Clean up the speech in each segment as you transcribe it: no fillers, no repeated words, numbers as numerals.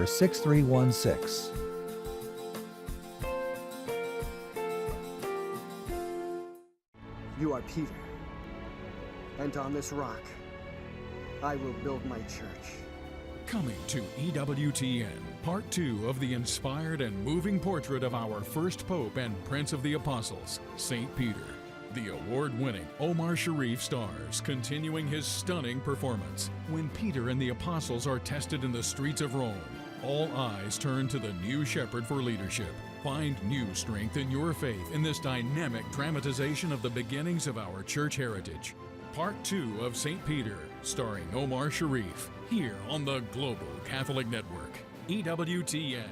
6316. You are Peter, and on this rock I will build my church. Coming to EWTN, Part 2 of the inspired and moving portrait of our first Pope and Prince of the Apostles, St. Peter. The award-winning Omar Sharif stars, continuing his stunning performance. When Peter and the apostles are tested in the streets of Rome, all eyes turn to the new shepherd for leadership. Find new strength in your faith in this dynamic dramatization of the beginnings of our church heritage. Part 2 of St. Peter, starring Omar Sharif, here on the Global Catholic Network, EWTN.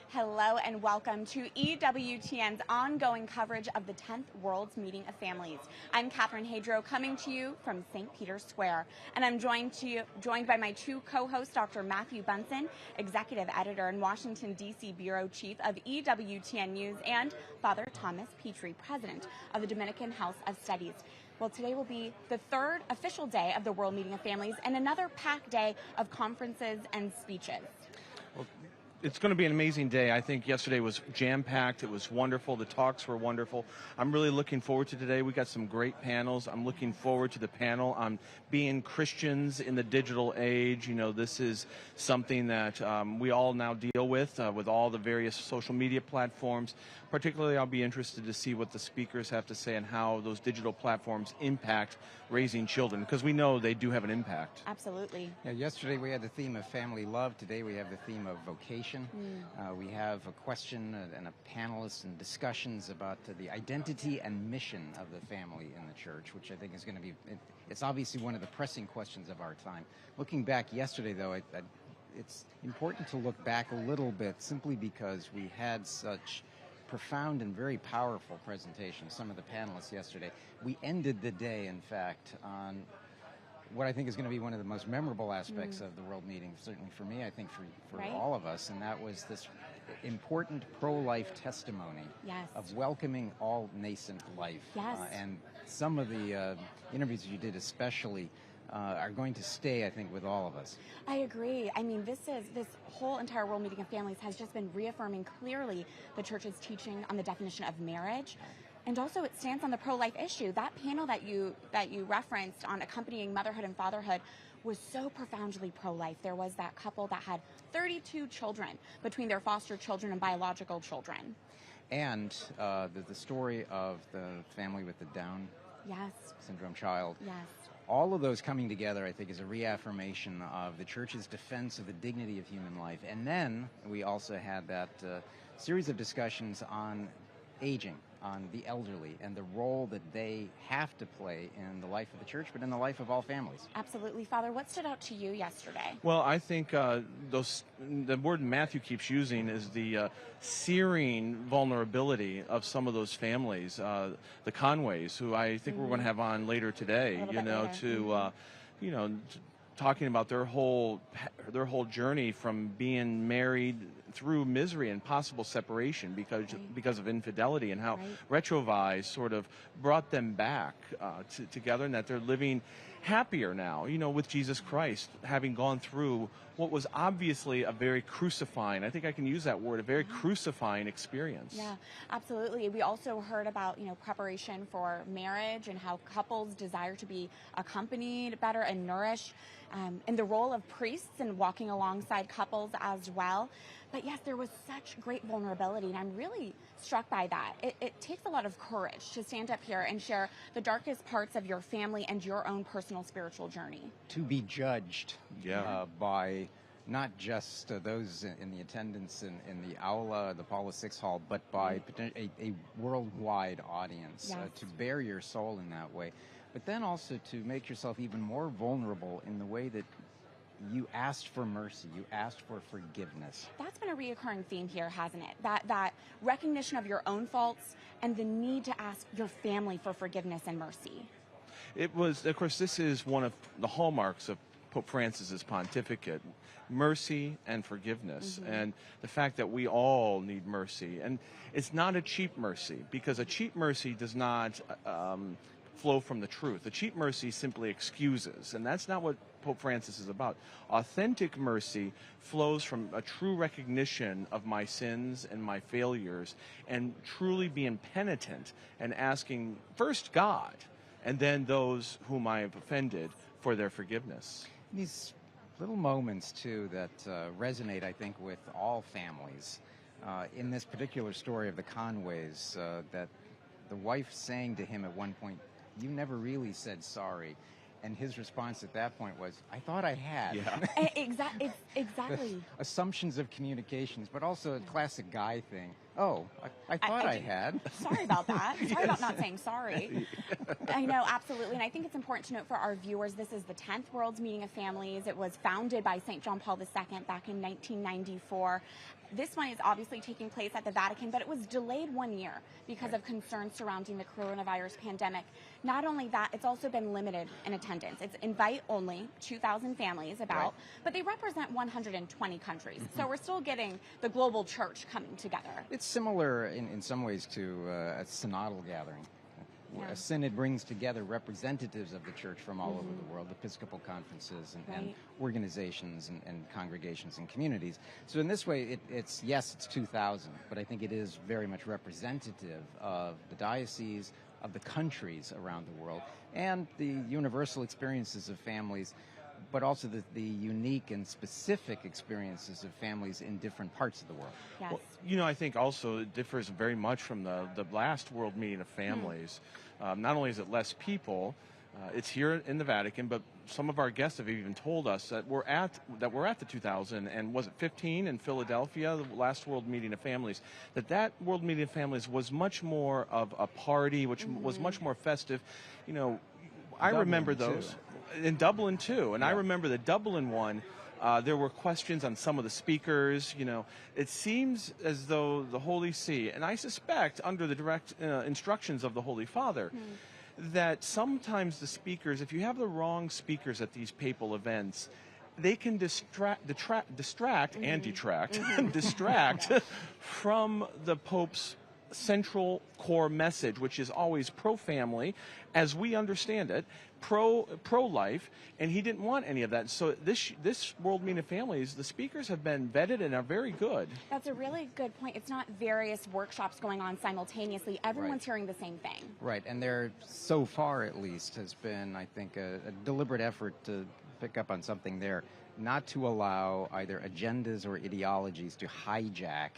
Hello and welcome to EWTN's ongoing coverage of the 10th World's Meeting of Families. I'm Catherine Hadro, coming to you from St. Peter's Square, and I'm joined by my two co-hosts, Dr. Matthew Bunson, Executive Editor and Washington, D.C. Bureau Chief of EWTN News, and Father Thomas Petrie, President of the Dominican House of Studies. Well, today will be the third official day of the World Meeting of Families and another packed day of conferences and speeches. Well, it's going to be an amazing day. I think yesterday was jam-packed. It was wonderful. The talks were wonderful. I'm really looking forward to today. We got some great panels. I'm looking forward to the panel on being Christians in the digital age. You know, this is something that we all now deal with all the various social media platforms. Particularly, I'll be interested to see what the speakers have to say and how those digital platforms impact raising children, because we know they do have an impact. Absolutely. Yeah, yesterday we had the theme of family love. Today we have the theme of vocation. We have a question and a panelist and discussions about the identity and mission of the family in the church, which I think is going to be, it's obviously one of the pressing questions of our time. Looking back yesterday, though, it's important to look back a little bit simply because we had such profound and very powerful presentation, some of the panelists yesterday. We ended the day, in fact, on what I think is going to be one of the most memorable aspects of the World Meeting, certainly for me, I think for Right. all of us, and that was this important pro-life testimony Yes. of welcoming all nascent life. Yes. And some of the interviews you did especially are going to stay, I think, with all of us. I agree. I mean, this whole entire World Meeting of Families has just been reaffirming clearly the Church's teaching on the definition of marriage. And also it stands on the pro-life issue. That panel that you referenced on accompanying motherhood and fatherhood was so profoundly pro-life. There was that couple that had 32 children between their foster children and biological children. And the story of the family with the Down Yes. syndrome child. Yes. All of those coming together, I think, is a reaffirmation of the Church's defense of the dignity of human life. And then we also had that series of discussions on aging, on the elderly, and the role that they have to play in the life of the Church, but in the life of all families. Absolutely. Father, what stood out to you yesterday? Well, I think the word Matthew keeps using is the searing vulnerability of some of those families, the Conways, who I think we're going to have on later today, talking about their whole journey from being married through misery and possible separation because of infidelity, and how Retrovise sort of brought them back together, and that they're living happier now, with Jesus Christ, having gone through what was obviously a very crucifying, I think I can use that word, a very crucifying experience. Yeah, absolutely. We also heard about, preparation for marriage and how couples desire to be accompanied better and nourished, and the role of priests in walking alongside couples as well. But yes, there was such great vulnerability, and I'm really struck by that. It takes a lot of courage to stand up here and share the darkest parts of your family and your own personal spiritual journey. To be judged by not just those in the attendance in the aula, the Paula VI Hall, but by a worldwide audience, to bare your soul in that way. But then also to make yourself even more vulnerable in the way that you asked for mercy, you asked for forgiveness. That's been a reoccurring theme here, hasn't it? That recognition of your own faults and the need to ask your family for forgiveness and mercy. It was, of course, this is one of the hallmarks of Pope Francis's pontificate, mercy and forgiveness, and the fact that we all need mercy. And it's not a cheap mercy, because a cheap mercy does not flow from the truth. A cheap mercy simply excuses, and that's not what Pope Francis is about. Authentic mercy flows from a true recognition of my sins and my failures, and truly being penitent and asking first God and then those whom I have offended for their forgiveness. These little moments, too, that resonate, I think, with all families. In this particular story of the Conways, that the wife saying to him at one point, "You never really said sorry." And his response at that point was, "I thought I had." Yeah. Exactly. Assumptions of communications, but also a classic guy thing. "Oh, I thought I had." Sorry about that. Sorry about not saying sorry. I know, absolutely. And I think it's important to note for our viewers, this is the 10th World's Meeting of Families. It was founded by St. John Paul II back in 1994. This one is obviously taking place at the Vatican, but it was delayed 1 year because of concerns surrounding the coronavirus pandemic. Not only that, it's also been limited in attendance. It's invite only, 2,000 families about, but they represent 120 countries. So we're still getting the global church coming together. It's similar in some ways to a synodal gathering. A synod brings together representatives of the church from all over the world, Episcopal conferences and organizations and congregations and communities. So in this way, it's 2,000, but I think it is very much representative of the diocese, of the countries around the world, and the universal experiences of families, but also the unique and specific experiences of families in different parts of the world. Yes. Well, I think also it differs very much from the last World Meeting of Families. Not only is it less people, it's here in the Vatican, but some of our guests have even told us that we're at the 2000, and was it 15 in Philadelphia, the last World Meeting of Families, that World Meeting of Families was much more of a party, which was much more festive. I remember those. In Dublin, too. And I remember the Dublin one, there were questions on some of the speakers. It seems as though the Holy See, and I suspect under the direct instructions of the Holy Father, that sometimes the speakers, if you have the wrong speakers at these papal events, they can distract from the Pope's central core message, which is always pro-family, as we understand it, pro-life, and he didn't want any of that. So this World Meeting of Families, the speakers have been vetted and are very good. That's a really good point. It's not various workshops going on simultaneously. Everyone's hearing the same thing. Right, and there, so far at least, has been, I think, a deliberate effort to pick up on something there, not to allow either agendas or ideologies to hijack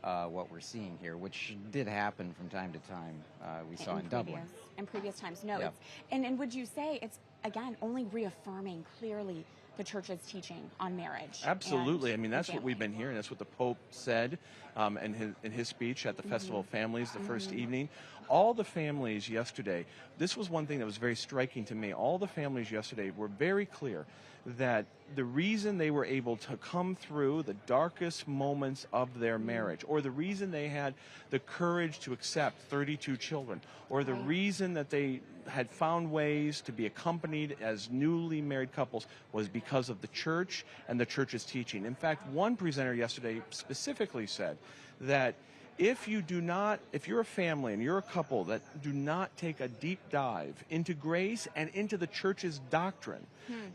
what we're seeing here, which did happen from time to time. We saw in Dublin. In previous times, no. Yep. And would you say it's, again, only reaffirming clearly the Church's teaching on marriage? Absolutely. I mean, that's what we've been hearing. That's what the Pope said in his speech at the Festival of Families the first evening. All the families yesterday, this was one thing that was very striking to me. All the families yesterday were very clear that the reason they were able to come through the darkest moments of their marriage, or the reason they had the courage to accept 32 children, or the reason that they had found ways to be accompanied as newly married couples, was because of the Church and the Church's teaching. In fact, one presenter yesterday specifically said that if you're a family and you're a couple that do not take a deep dive into grace and into the Church's doctrine,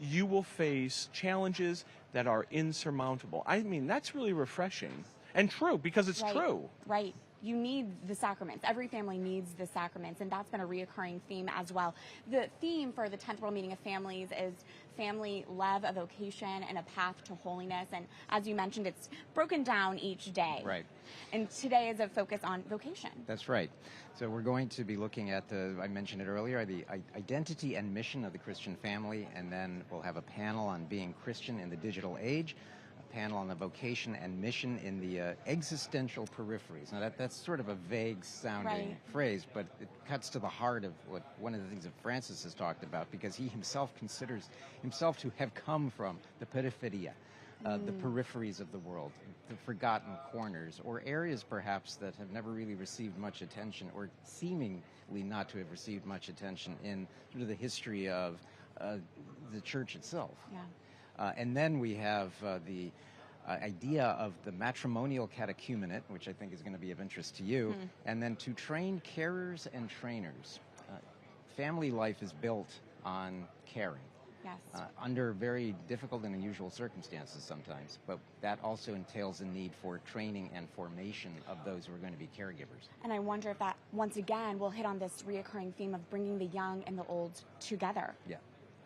you will face challenges that are insurmountable. I mean, that's really refreshing and true, because it's true. Right. You need the sacraments. Every family needs the sacraments, and that's been a reoccurring theme as well. The theme for the 10th World Meeting of Families is family, love, a vocation, and a path to holiness. And as you mentioned, it's broken down each day. Right. And today is a focus on vocation. That's right. So we're going to be looking at, I mentioned it earlier, the identity and mission of the Christian family, and then we'll have a panel on being Christian in the digital age, a panel on the vocation and mission in the existential peripheries. Now, that's sort of a vague sounding phrase, but it cuts to the heart of what one of the things that Francis has talked about, because he himself considers himself to have come from the peripheria, the peripheries of the world, the forgotten corners, or areas perhaps that have never really received much attention, or seemingly not to have received much attention in sort of the history of the church itself. Yeah. And then we have the idea of the matrimonial catechumenate, which I think is going to be of interest to you, and then to train carers and trainers. Family life is built on caring. Yes. Under very difficult and unusual circumstances sometimes, but that also entails a need for training and formation of those who are going to be caregivers. And I wonder if that, once again, will hit on this reoccurring theme of bringing the young and the old together. Yeah.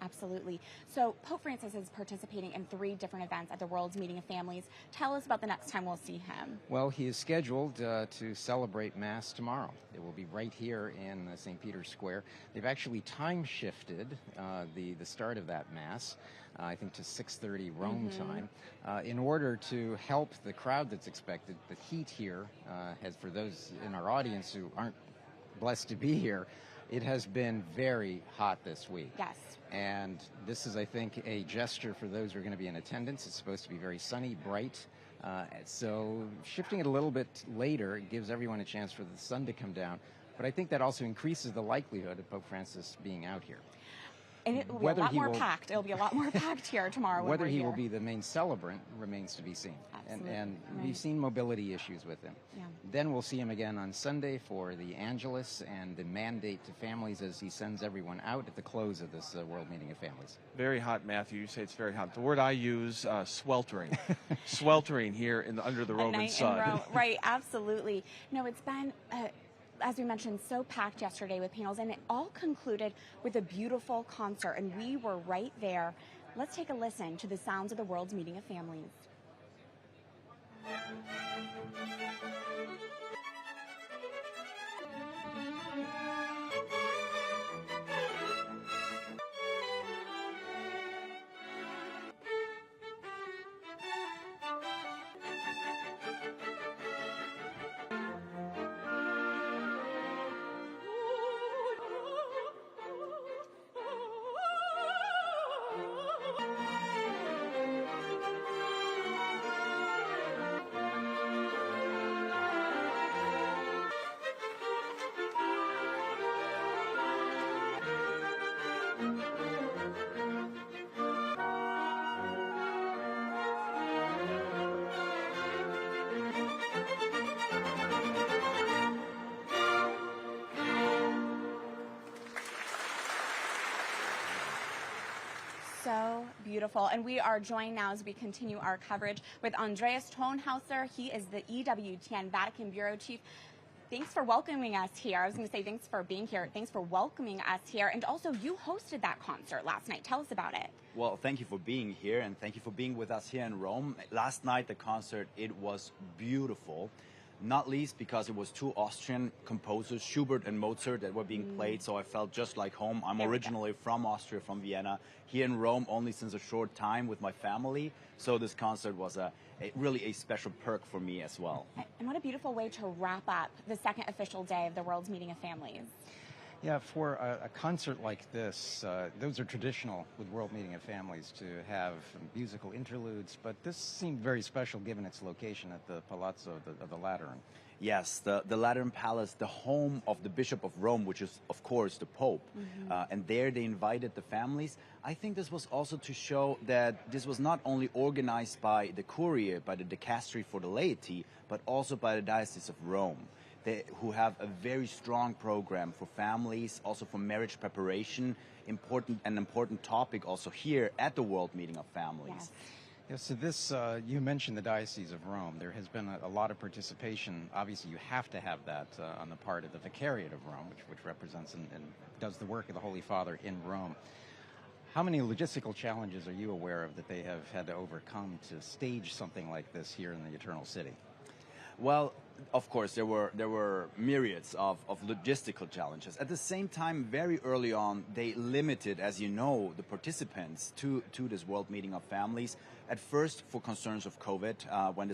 Absolutely. So Pope Francis is participating in 3 different events at the World's Meeting of Families. Tell us about the next time we'll see him. Well, he is scheduled to celebrate Mass tomorrow. It will be right here in St. Peter's Square. They've actually time shifted the start of that Mass, I think to 6:30 Rome time, in order to help the crowd that's expected. The heat here, as for those in our audience who aren't blessed to be here, it has been very hot this week. Yes. And this is, I think, a gesture for those who are going to be in attendance. It's supposed to be very sunny, bright. So shifting it a little bit later gives everyone a chance for the sun to come down. But I think that also increases the likelihood of Pope Francis being out here. And it will be a lot more packed. It'll be a lot more packed here tomorrow. Whether he will be the main celebrant remains to be seen. Absolutely. And we've seen mobility issues with him. Yeah. Then we'll see him again on Sunday for the Angelus and the mandate to families as he sends everyone out at the close of this World Meeting of Families. Very hot, Matthew. You say it's very hot. The word I use, sweltering. Sweltering here under the Roman sun. In Rome. Right, absolutely. No, it's been, as we mentioned, so packed yesterday with panels, and it all concluded with a beautiful concert, and we were right there. Let's take a listen to the sounds of the World's Meeting of Families. So beautiful. And we are joined now as we continue our coverage with Andreas Tonhauser. He is the EWTN Vatican Bureau Chief. Thanks for welcoming us here. I was going to say thanks for being here. Thanks for welcoming us here. And also, you hosted that concert last night. Tell us about it. Well, thank you for being here, and thank you for being with us here in Rome. Last night, the concert, it was beautiful. Not least because it was 2 Austrian composers, Schubert and Mozart, that were being played, so I felt just like home. I'm originally from Austria, from Vienna, here in Rome only since a short time with my family, so this concert was really a special perk for me as well. And what a beautiful way to wrap up the second official day of the World's Meeting of Families. Yeah, for a concert like this, those are traditional with World Meeting of Families to have musical interludes, but this seemed very special given its location at the Palazzo of the Lateran. Yes, the Lateran Palace, the home of the Bishop of Rome, which is, of course, the Pope. And there they invited the families. I think this was also to show that this was not only organized by the Curia, by the dicastery for the laity, but also by the Diocese of Rome, who have a very strong program for families, also for marriage preparation, an important topic also here at the World Meeting of Families. Yes. Yeah, so this, you mentioned the Diocese of Rome. There has been a lot of participation. Obviously, you have to have that on the part of the Vicariate of Rome, which represents and does the work of the Holy Father in Rome. How many logistical challenges are you aware of that they have had to overcome to stage something like this here in the Eternal City? Well, of course, there were myriads of logistical challenges. At the same time, very early on, they limited, as you know, the participants to this World Meeting of Families. At first, for concerns of COVID, when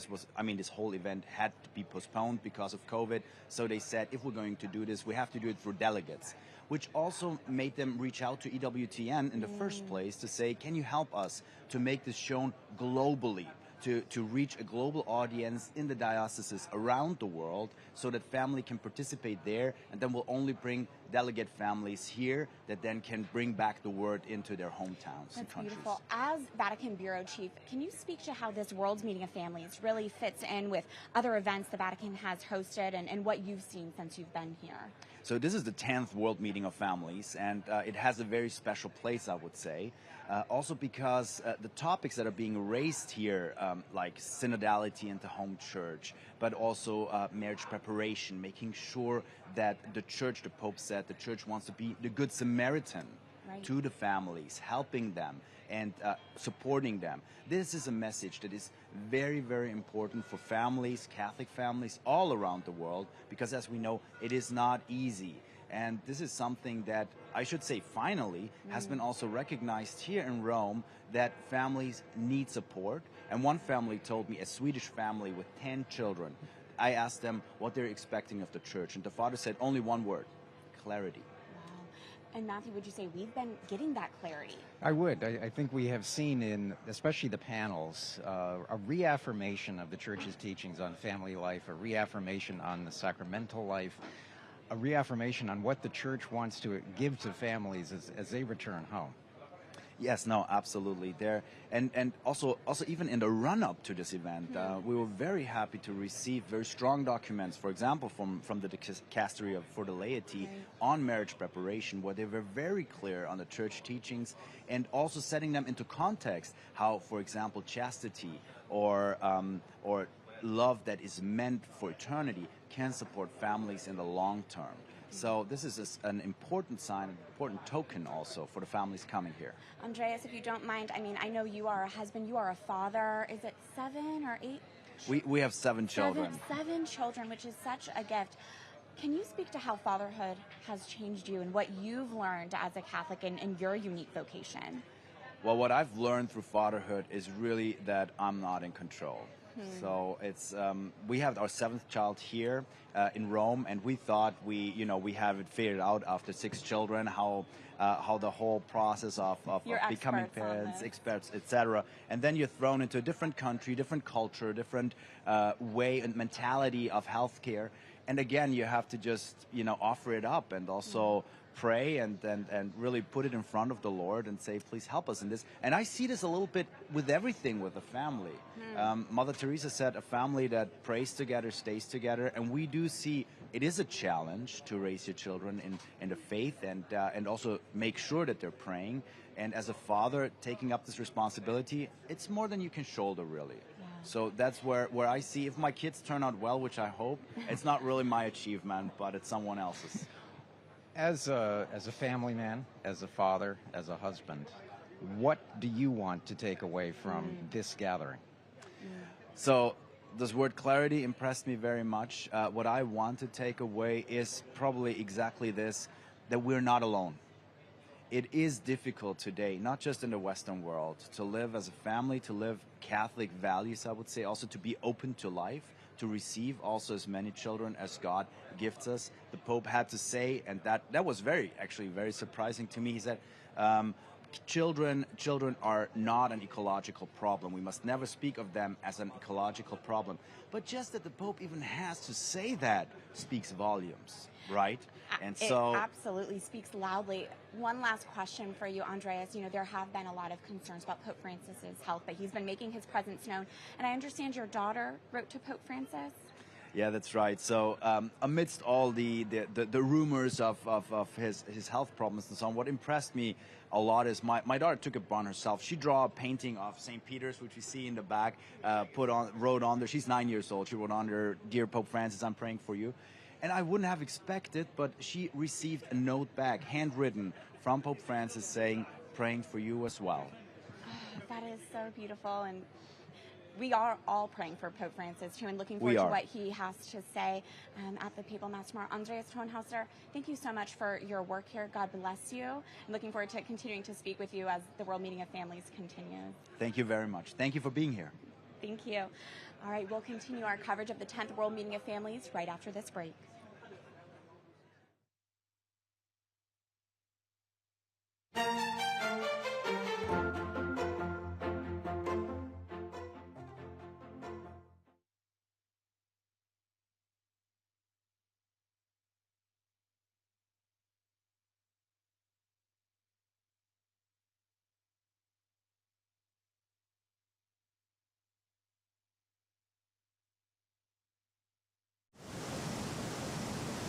this whole event had to be postponed because of COVID. So they said, if we're going to do this, we have to do it through delegates, which also made them reach out to EWTN in the first place to say, can you help us to make this shown globally? To reach a global audience in the dioceses around the world so that family can participate there, and then we'll only bring delegate families here that then can bring back the word into their hometowns and countries. Beautiful. As Vatican Bureau Chief, can you speak to how this World's Meeting of Families really fits in with other events the Vatican has hosted and what you've seen since you've been here? So this is the 10th World Meeting of Families, and it has a very special place, I would say. Also because the topics that are being raised here, like synodality in the home church, but also marriage preparation, making sure that the church, the Pope said, the church wants to be the good Samaritan to the families, helping them and supporting them. This is a message that is very, very important for families, Catholic families all around the world, because as we know, it is not easy. And this is something that, I should say, finally, has been also recognized here in Rome, that families need support. And one family told me, a Swedish family with 10 children, I asked them what they're expecting of the church. And the father said only one word: clarity. Wow. And Matthew, would you say we've been getting that clarity? I would. I think we have seen in, especially the panels, a reaffirmation of the Church's teachings on family life, a reaffirmation on the sacramental life, a reaffirmation on what the Church wants to give to families as they return home. Yes, no, absolutely. There and also even in the run-up to this event, we were very happy to receive very strong documents, for example, from the Dicastery for the Laity on marriage preparation, where they were very clear on the Church teachings and also setting them into context. How, for example, chastity or love that is meant for eternity can support families in the long term. So this is an important sign, an important token also for the families coming here. Andreas, if you don't mind, I mean, I know you are a husband, you are a father. Is it 7 or 8? We have 7 children. 7 children, which is such a gift. Can you speak to how fatherhood has changed you and what you've learned as a Catholic in your unique vocation? Well, what I've learned through fatherhood is really that I'm not in control. So it's we have our 7th child here in Rome, and we thought we have it figured out after 6 children how the whole process of becoming parents, experts, etc. And then you're thrown into a different country, different culture, different way and mentality of healthcare, and again you have to just offer it up and also pray and really put it in front of the Lord and say, please help us in this. And I see this a little bit with everything with a family. Mother Teresa said, a family that prays together stays together, and we do see it is a challenge to raise your children in the faith and also make sure that they're praying. And as a father, taking up this responsibility, it's more than you can shoulder, really. So that's where I see, if my kids turn out well, which I hope, it's not really my achievement, but it's someone else's. As a family man, as a father, as a husband, what do you want to take away from this gathering? So this word clarity impressed me very much. What I want to take away is probably exactly this, that we're not alone. It is difficult today, not just in the Western world, to live as a family, to live Catholic values, I would say, also to be open to life, to receive also as many children as God gifts us. The Pope had to say, and that was very surprising to me. He said, children are not an ecological problem. We must never speak of them as an ecological problem. But just that the Pope even has to say that speaks volumes, right? And so it absolutely speaks loudly. One last question for you, Andreas. There have been a lot of concerns about Pope Francis's health, but he's been making his presence known. And I understand your daughter wrote to Pope Francis. Yeah, that's right. So amidst all the rumors of his health problems and so on, what impressed me a lot is my daughter took it upon herself. She drew a painting of St. Peter's, which we see in the back, wrote on there. She's 9 years old. She wrote on there, "Dear Pope Francis, I'm praying for you." And I wouldn't have expected, but she received a note back, handwritten, from Pope Francis saying, praying for you as well. That is so beautiful. And we are all praying for Pope Francis, too, and looking forward to what he has to say at the Papal Mass tomorrow. Andreas Thronhauser, thank you so much for your work here. God bless you. I'm looking forward to continuing to speak with you as the World Meeting of Families continues. Thank you very much. Thank you for being here. Thank you. All right, we'll continue our coverage of the 10th World Meeting of Families right after this break.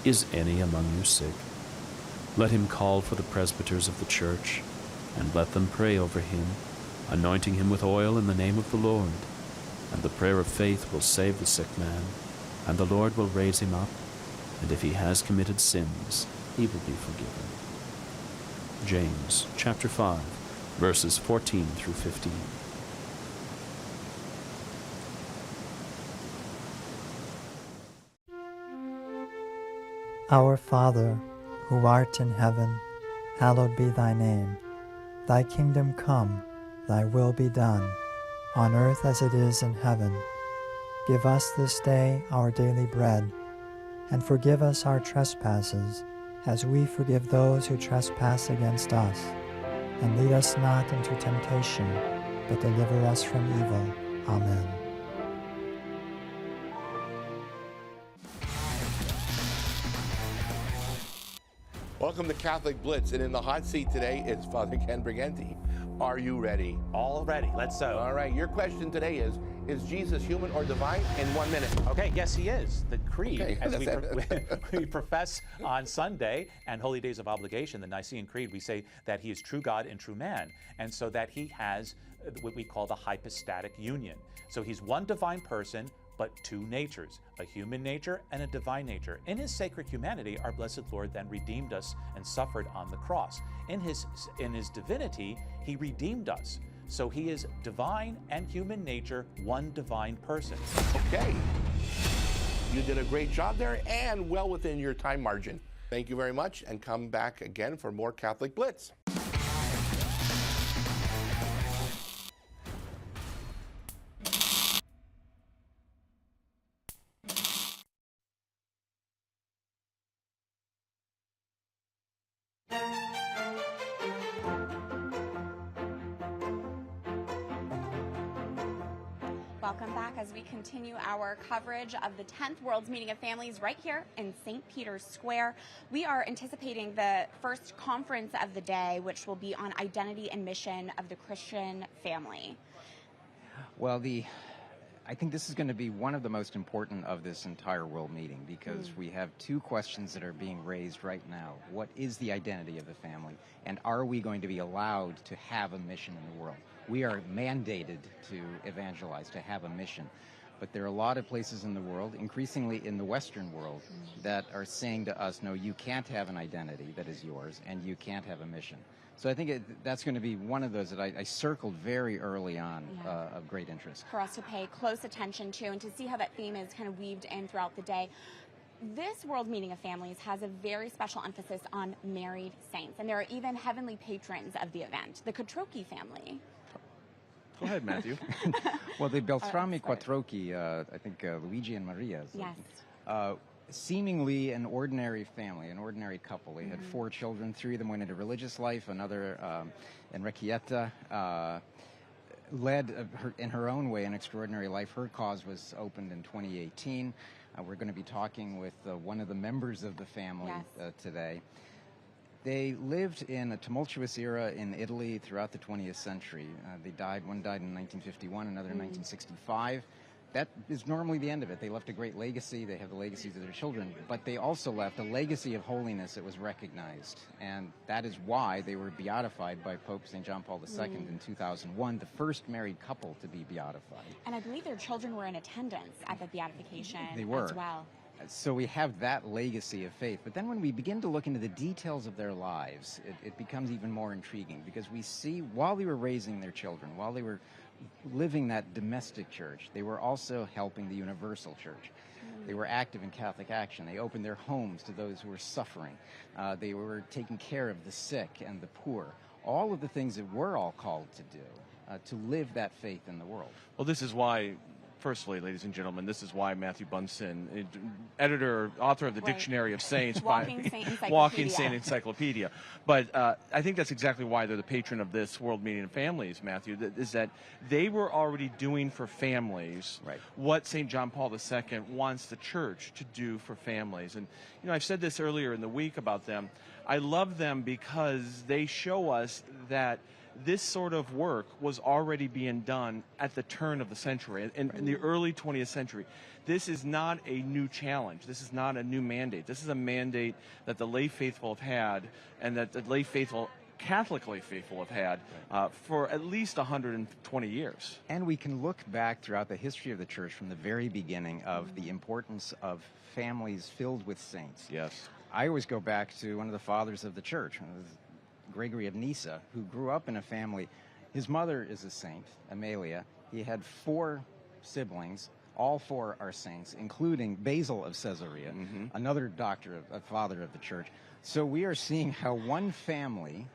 Is any among you sick? Let him call for the presbyters of the church, and let them pray over him, anointing him with oil in the name of the Lord. And the prayer of faith will save the sick man, and the Lord will raise him up, and if he has committed sins, he will be forgiven. James chapter 5, verses 14 through 15. Our Father, who art in heaven, hallowed be thy name. Thy kingdom come, thy will be done, on earth as it is in heaven. Give us this day our daily bread, and forgive us our trespasses, as we forgive those who trespass against us. And lead us not into temptation, but deliver us from evil. Amen. Welcome to Catholic Blitz, and in the hot seat today is Father Ken Briganti. Are you ready? All ready. Let's go. All right. Your question today is Jesus human or divine? In 1 minute. Okay. Yes, he is. The creed, okay. as we profess on Sunday and Holy Days of Obligation, the Nicene Creed, we say that he is true God and true man, and so that he has what we call the hypostatic union. So he's one divine person, but two natures, a human nature and a divine nature. In his sacred humanity, our blessed Lord then redeemed us and suffered on the cross. In his divinity, he redeemed us. So he is divine and human nature, one divine person. Okay. You did a great job there and well within your time margin. Thank you very much, and come back again for more Catholic Blitz. Welcome back as we continue our coverage of the 10th World's Meeting of Families right here in St. Peter's Square. We are anticipating the first conference of the day, which will be on identity and mission of the Christian family. Well, I think this is going to be one of the most important of this entire world meeting, because we have two questions that are being raised right now. What is the identity of the family, and are we going to be allowed to have a mission in the world? We are mandated to evangelize, to have a mission. But there are a lot of places in the world, increasingly in the Western world, that are saying to us, no, you can't have an identity that is yours, and you can't have a mission. So I think that's going to be one of those that I circled very early on, of great interest. For us to pay close attention to and to see how that theme is kind of weaved in throughout the day. This World Meeting of Families has a very special emphasis on married saints, and there are even heavenly patrons of the event, the Quattrocchi family. Go ahead, Matthew. Well, the Beltrami Quattrocchi, I think Luigi and Maria. Yes. Seemingly an ordinary family, an ordinary couple. They had 4 children. 3 of them went into religious life. Another, Enriqueta, led in her own way an extraordinary life. Her cause was opened in 2018. We're going to be talking with one of the members of the family today. They lived in a tumultuous era in Italy throughout the 20th century. One died in 1951, another in 1965. That is normally the end of it. They left a great legacy. They have the legacies of their children, but they also left a legacy of holiness that was recognized. And that is why they were beatified by Pope St. John Paul II in 2001, the first married couple to be beatified. And I believe their children were in attendance at the beatification as well. So we have that legacy of faith. But then when we begin to look into the details of their lives, it becomes even more intriguing, because we see while they were raising their children, while they were living that domestic church, they were also helping the universal church. They were active in Catholic action. They opened their homes to those who were suffering. They were taking care of the sick and the poor. All of the things that we're all called to do, to live that faith in the world. Well, this is why, firstly, ladies and gentlemen, this is why Matthew Bunson, author of the Dictionary of Saints, Walking Saint Encyclopedia. Walking Saint Encyclopedia. But I think that's exactly why they're the patron of this World Meeting of Families, Matthew, is that they were already doing for families what St. John Paul II wants the church to do for families. And, you know, I've said this earlier in the week about them. I love them because they show us that this sort of work was already being done at the turn of the century, in the early 20th century. This is not a new challenge. This is not a new mandate. This is a mandate that the lay faithful have had, and that the lay faithful, Catholically faithful, have had for at least 120 years. And we can look back throughout the history of the church from the very beginning of the importance of families filled with saints. Yes. I always go back to one of the fathers of the church, Gregory of Nyssa, who grew up in a family. His mother is a saint, Amalia. He had 4 siblings. All 4 are saints, including Basil of Caesarea, another father of the church. So we are seeing how one family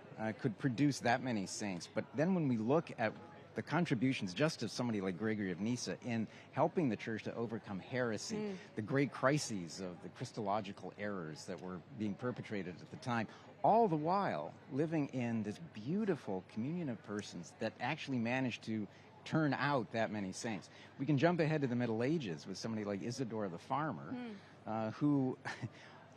could produce that many saints. But then when we look at the contributions just of somebody like Gregory of Nyssa in helping the church to overcome heresy, the great crises of the Christological errors that were being perpetrated at the time, all the while living in this beautiful communion of persons that actually managed to turn out that many saints. We can jump ahead to the Middle Ages with somebody like Isidore the Farmer, who,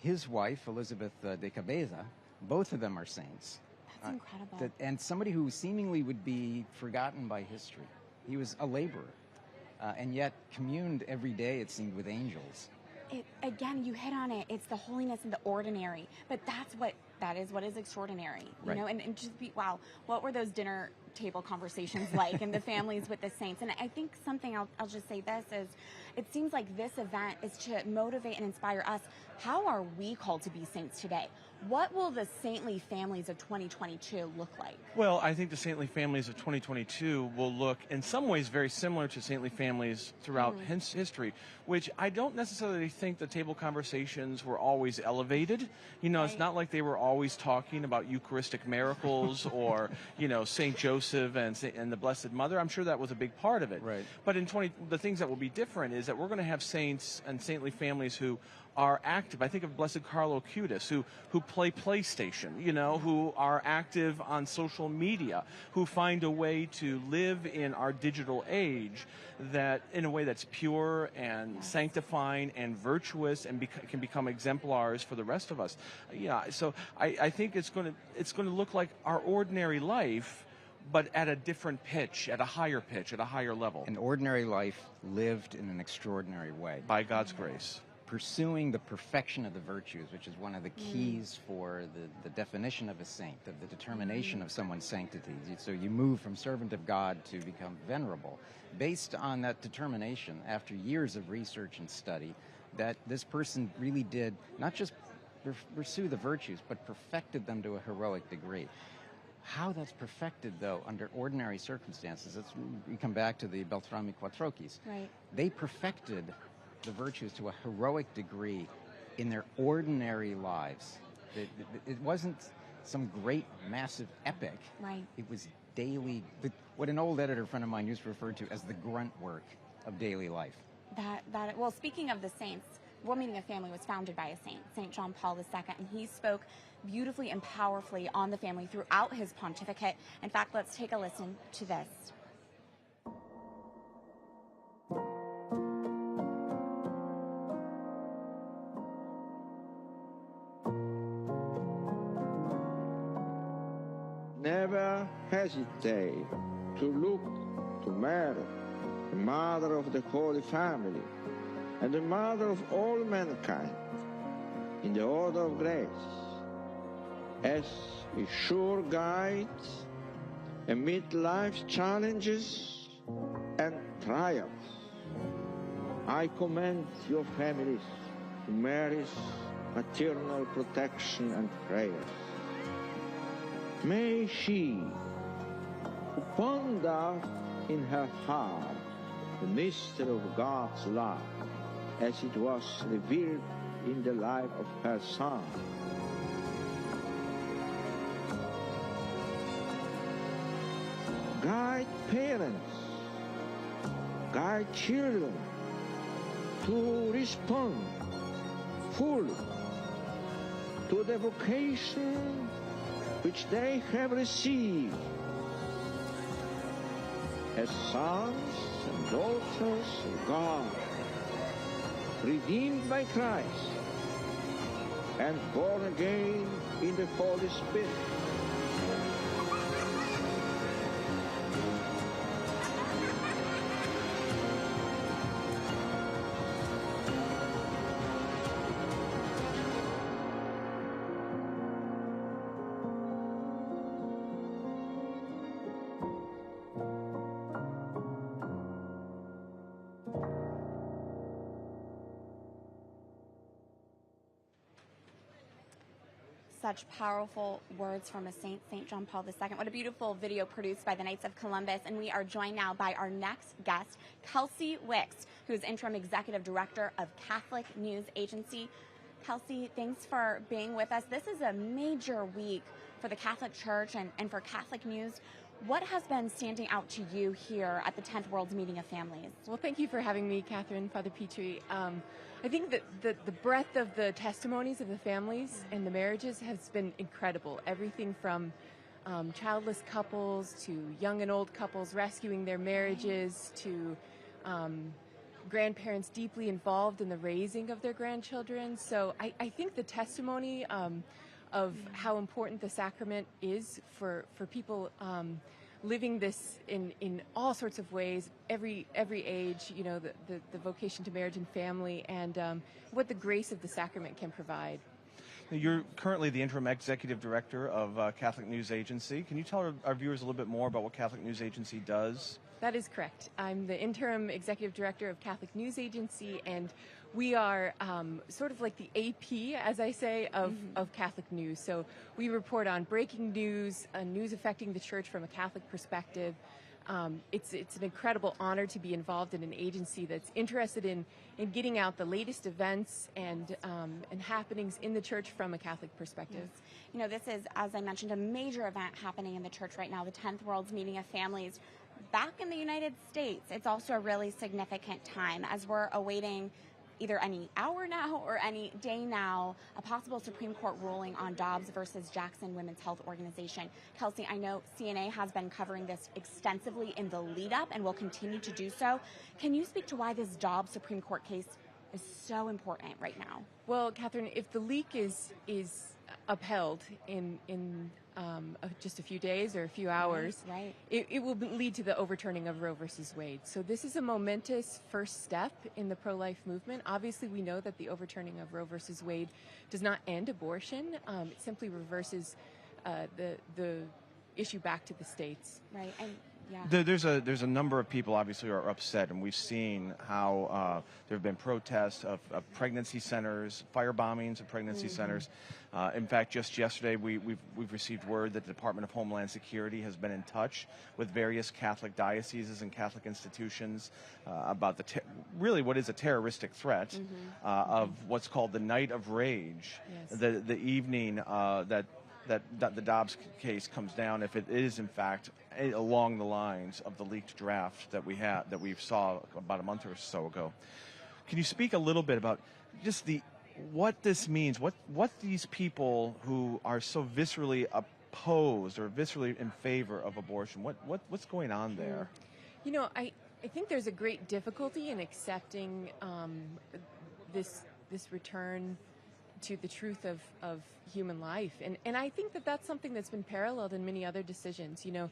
his wife, Elizabeth de Cabeza, both of them are saints. That's incredible. And somebody who seemingly would be forgotten by history. He was a laborer, and yet communed every day, it seemed, with angels. Again, you hit on it. It's the holiness in the ordinary, but that is what is extraordinary, you know. And just wow, what were those dinner table conversations like in the families with the saints? And I think something I'll just say this is, it seems like this event is to motivate and inspire us. How are we called to be saints today? What will the saintly families of 2022 look like? Well, I think the saintly families of 2022 will look in some ways very similar to saintly families throughout history, which I don't necessarily think the table conversations were always elevated. You know, it's not like they were always talking about Eucharistic miracles or, you know, St. Joseph and the Blessed Mother. I'm sure that was a big part of it. Right. But the things that will be different is that we're going to have saints and saintly families who are active. I think of Blessed Carlo Acutis, who play PlayStation, you know, who are active on social media, who find a way to live in our digital age that in a way that's pure and sanctifying and virtuous and can become exemplars for the rest of us. Yeah, so I think it's going to look like our ordinary life, but at a different pitch, at a higher level. An ordinary life lived in an extraordinary way. By God's grace. Pursuing the perfection of the virtues, which is one of the keys for the definition of a saint, of the determination of someone's sanctity. So you move from servant of God to become venerable. Based on that determination, after years of research and study, that this person really did not just pursue the virtues, but perfected them to a heroic degree. How that's perfected, though, under ordinary circumstances, we come back to the Beltrami Quattrochis. Right. They perfected the virtues to a heroic degree in their ordinary lives. It wasn't some great, massive epic. Right. It was daily, what an old editor friend of mine used to refer to as the grunt work of daily life. Well, speaking of the saints, World Meeting of Family was founded by a saint, St. John Paul II, and he spoke beautifully and powerfully on the family throughout his pontificate. In fact, let's take a listen to this. Never hesitate to look to Mary, the mother of the Holy Family, and the mother of all mankind, in the order of grace, as a sure guide amid life's challenges and triumphs. I commend your families to Mary's maternal protection and prayers. May she, who ponder in her heart the mystery of God's love as it was revealed in the life of her Son. Guide parents, guide children to respond fully to the vocation which they have received as sons and daughters of God, redeemed by Christ and born again in the Holy Spirit. Such powerful words from a saint, St. John Paul II. What a beautiful video produced by the Knights of Columbus. And we are joined now by our next guest, Kelsey Wicks, who is Interim Executive Director of Catholic News Agency. Kelsey, thanks for being with us. This is a major week for the Catholic Church and for Catholic news. What has been standing out to you here at the 10th World's Meeting of Families? Well, thank you for having me, Catherine, Father Petrie. I think that the breadth of the testimonies of the families and the marriages has been incredible. Everything from childless couples to young and old couples rescuing their marriages to grandparents deeply involved in the raising of their grandchildren. So I think the testimony of how important the sacrament is for people living this in all sorts of ways, every age, you know, the vocation to marriage and family, and what the grace of the sacrament can provide. You're currently the Interim Executive Director of Catholic News Agency. Can you tell our viewers a little bit more about what Catholic News Agency does? That is correct. I'm the Interim Executive Director of Catholic News Agency, and we are sort of like the AP, as I say, of Catholic news. So we report on breaking news, news affecting the Church from a Catholic perspective. It's an incredible honor to be involved in an agency that's interested in getting out the latest events and happenings in the Church from a Catholic perspective. Yes. You know, this is, as I mentioned, a major event happening in the Church right now, the 10th World's Meeting of Families. Back in the United States, it's also a really significant time as we're awaiting either any hour now or any day now, a possible Supreme Court ruling on Dobbs versus Jackson Women's Health Organization. Kelsey, I know CNA has been covering this extensively in the lead up and will continue to do so. Can you speak to why this Dobbs Supreme Court case is so important right now? Well, Catherine, if the leak is upheld in just a few days or a few hours, right. It will lead to the overturning of Roe versus Wade. So this is a momentous first step in the pro-life movement. Obviously, we know that the overturning of Roe versus Wade does not end abortion. It simply reverses the issue back to the states. Right. And yeah. There's a number of people obviously who are upset, and we've seen how there have been protests of pregnancy centers, fire bombings of pregnancy centers. In fact, just yesterday we've received word that the Department of Homeland Security has been in touch with various Catholic dioceses and Catholic institutions about really what is a terroristic threat of what's called the Night of Rage, Yes. the evening that the Dobbs case comes down, if it is in fact along the lines of the leaked draft that we saw about a month or so ago. Can you speak a little bit about just what this means, what these people who are so viscerally opposed or viscerally in favor of abortion, what's going on there? You know, I think there's a great difficulty in accepting this return to the truth of human life. And I think that that's something that's been paralleled in many other decisions. You know,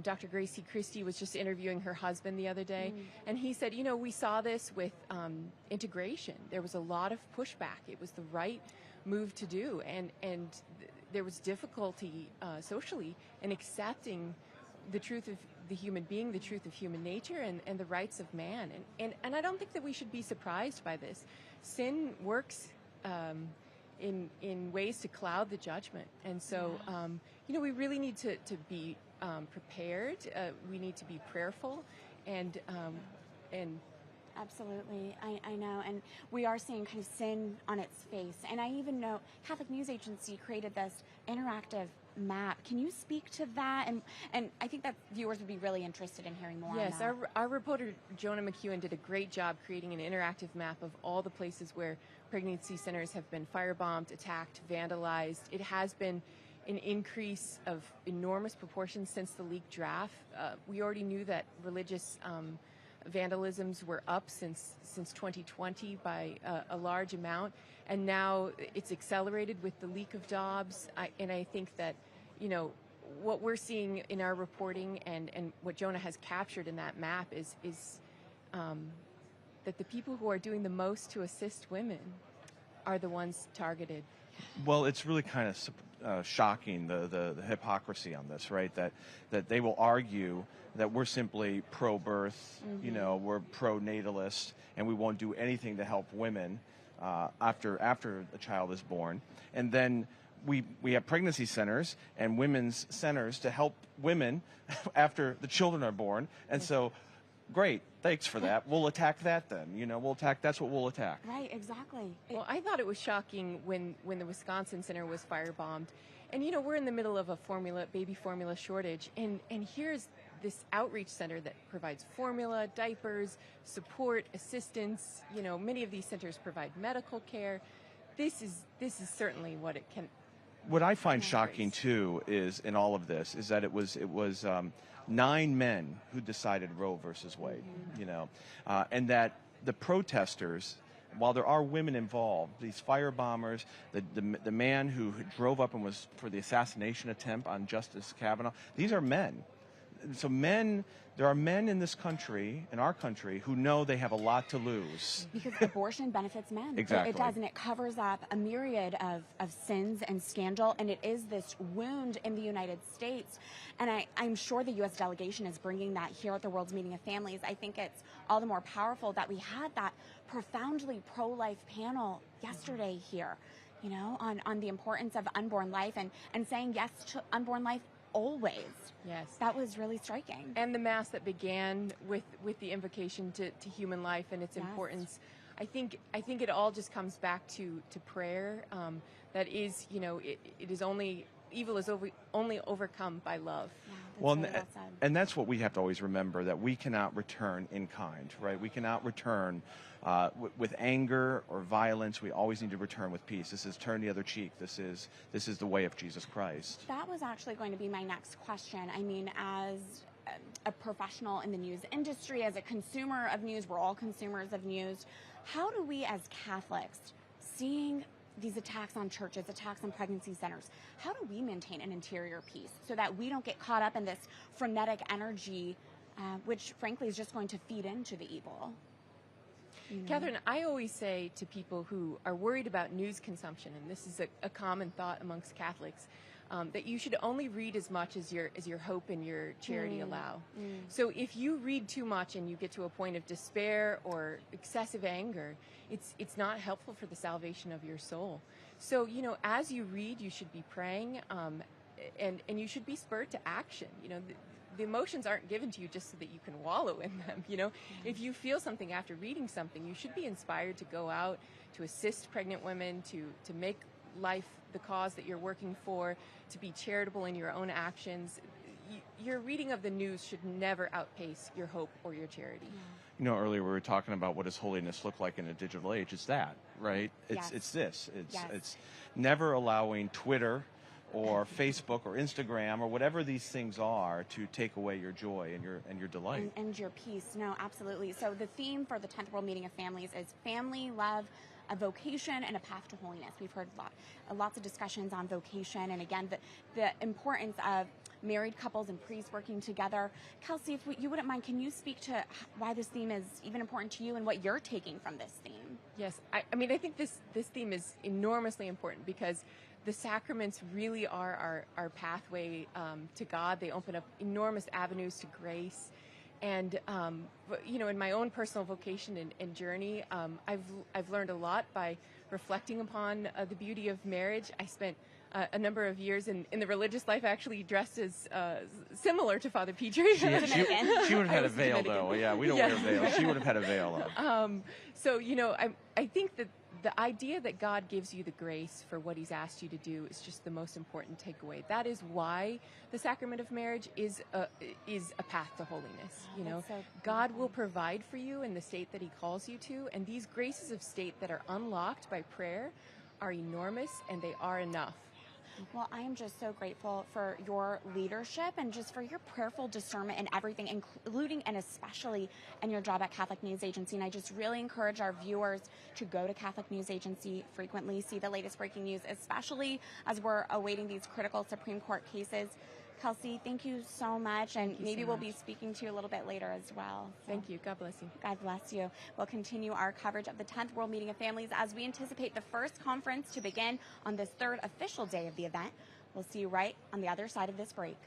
Dr. Gracie Christie was just interviewing her husband the other day, and he said, you know, we saw this with integration. There was a lot of pushback. It was the right move to do, and there was difficulty socially in accepting the truth of the human being, the truth of human nature, and the rights of man. And I don't think that we should be surprised by this. Sin works in ways to cloud the judgment. And so, you know, we really need to be prepared. We need to be prayerful, and Absolutely, I know, and we are seeing kind of sin on its face. And I even know Catholic News Agency created this interactive map. Can you speak to that? And I think that viewers would be really interested in hearing more. Yes, on that. our reporter Jonah McEwen did a great job creating an interactive map of all the places where pregnancy centers have been firebombed, attacked, vandalized. It has been an increase of enormous proportions since the leaked draft. We already knew that religious vandalisms were up since 2020 by a large amount, and now it's accelerated with the leak of Dobbs. And I think that, what we're seeing in our reporting and what Jonah has captured in that map is that the people who are doing the most to assist women are the ones targeted. Well, it's really kind of shocking, the hypocrisy on this, right? That they will argue that we're simply pro-birth, we're pro-natalist, and we won't do anything to help women after the child is born. And then we have pregnancy centers and women's centers to help women after the children are born. And so, great, thanks for that. We'll attack that then. That's what we'll attack. Right, exactly. Well, I thought it was shocking when the Wisconsin Center was firebombed. And, we're in the middle of a baby formula shortage. And here's this outreach center that provides formula, diapers, support, assistance. Many of these centers provide medical care. This is certainly what it can. What I find shocking too is in all of this is that it was 9 men who decided Roe versus Wade, and that the protesters, while there are women involved, these firebombers, the man who drove up and was for the assassination attempt on Justice Kavanaugh, these are men. So there are men in this country, in our country, who know they have a lot to lose. Because abortion benefits men. Exactly. It does, and it covers up a myriad of sins and scandal, and it is this wound in the United States. And I'm sure the U.S. delegation is bringing that here at the World's Meeting of Families. I think it's all the more powerful that we had that profoundly pro-life panel yesterday here, on the importance of unborn life and saying yes to unborn life always. Yes. That was really striking. And the Mass that began with the invocation to human life and its importance. I think it all just comes back to prayer. That is, it is only, evil is only overcome by love. Yeah, and that's what we have to always remember, that we cannot return in kind, right? We cannot return with anger or violence. We always need to return with peace. This is turn the other cheek. This is the way of Jesus Christ. That was actually going to be my next question. I mean, as a professional in the news industry, as a consumer of news, we're all consumers of news. How do we as Catholics, seeing these attacks on churches, attacks on pregnancy centers, how do we maintain an interior peace so that we don't get caught up in this frenetic energy, which frankly is just going to feed into the evil? Catherine, I always say to people who are worried about news consumption, and this is a common thought amongst Catholics, that you should only read as much as your hope and your charity allow. So if you read too much and you get to a point of despair or excessive anger, it's not helpful for the salvation of your soul. So, as you read, you should be praying, and you should be spurred to action. The emotions aren't given to you just so that you can wallow in them. If you feel something after reading something, you should be inspired to go out to assist pregnant women, to make life the cause that you're working for, to be charitable in your own actions. Your reading of the news should never outpace your hope or your charity. Earlier we were talking about what does holiness look like in a digital age. It's that, right? It's this. It's never allowing Twitter or Facebook or Instagram or whatever these things are to take away your joy and your delight. And your peace. No, absolutely. So the theme for the 10th World Meeting of Families is family, love, a vocation, and a path to holiness. We've heard lots of discussions on vocation, and again, the importance of married couples and priests working together. Kelsey, if you wouldn't mind, can you speak to why this theme is even important to you and what you're taking from this theme? Yes, I think this theme is enormously important because the sacraments really are our pathway to God. They open up enormous avenues to grace. And, in my own personal vocation and journey, I've learned a lot by reflecting upon the beauty of marriage. I spent a number of years in the religious life, actually dressed as similar to Father Petrie. She would have had a veil, though. Yeah, we don't wear veils. She would have had a veil on. So, you know, I think that the idea that God gives you the grace for what he's asked you to do is just the most important takeaway. That is why the sacrament of marriage is a path to holiness. You know, God will provide for you in the state that he calls you to, and these graces of state that are unlocked by prayer are enormous, and they are enough. Well, I am just so grateful for your leadership and just for your prayerful discernment and everything, including and especially in your job at Catholic News Agency. And I just really encourage our viewers to go to Catholic News Agency frequently, see the latest breaking news, especially as we're awaiting these critical Supreme Court cases. Kelsey, thank you so much, and maybe we'll be speaking to you a little bit later as well. So, thank you. God bless you. God bless you. We'll continue our coverage of the 10th World Meeting of Families as we anticipate the first conference to begin on this third official day of the event. We'll see you right on the other side of this break.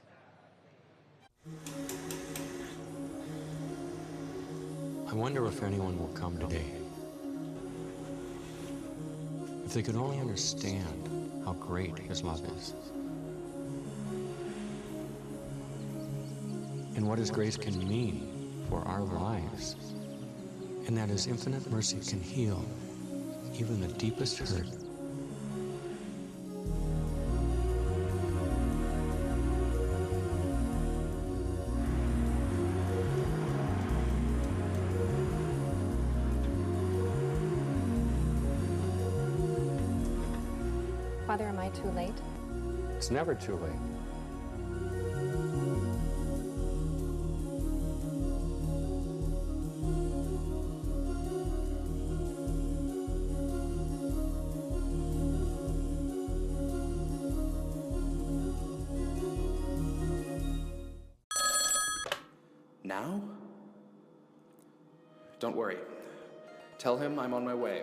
I wonder if anyone will come today. If they could only understand how great his love is. And what his grace can mean for our lives, and that his infinite mercy can heal even the deepest hurt. Father, am I too late? It's never too late. Now? Don't worry. Tell him I'm on my way.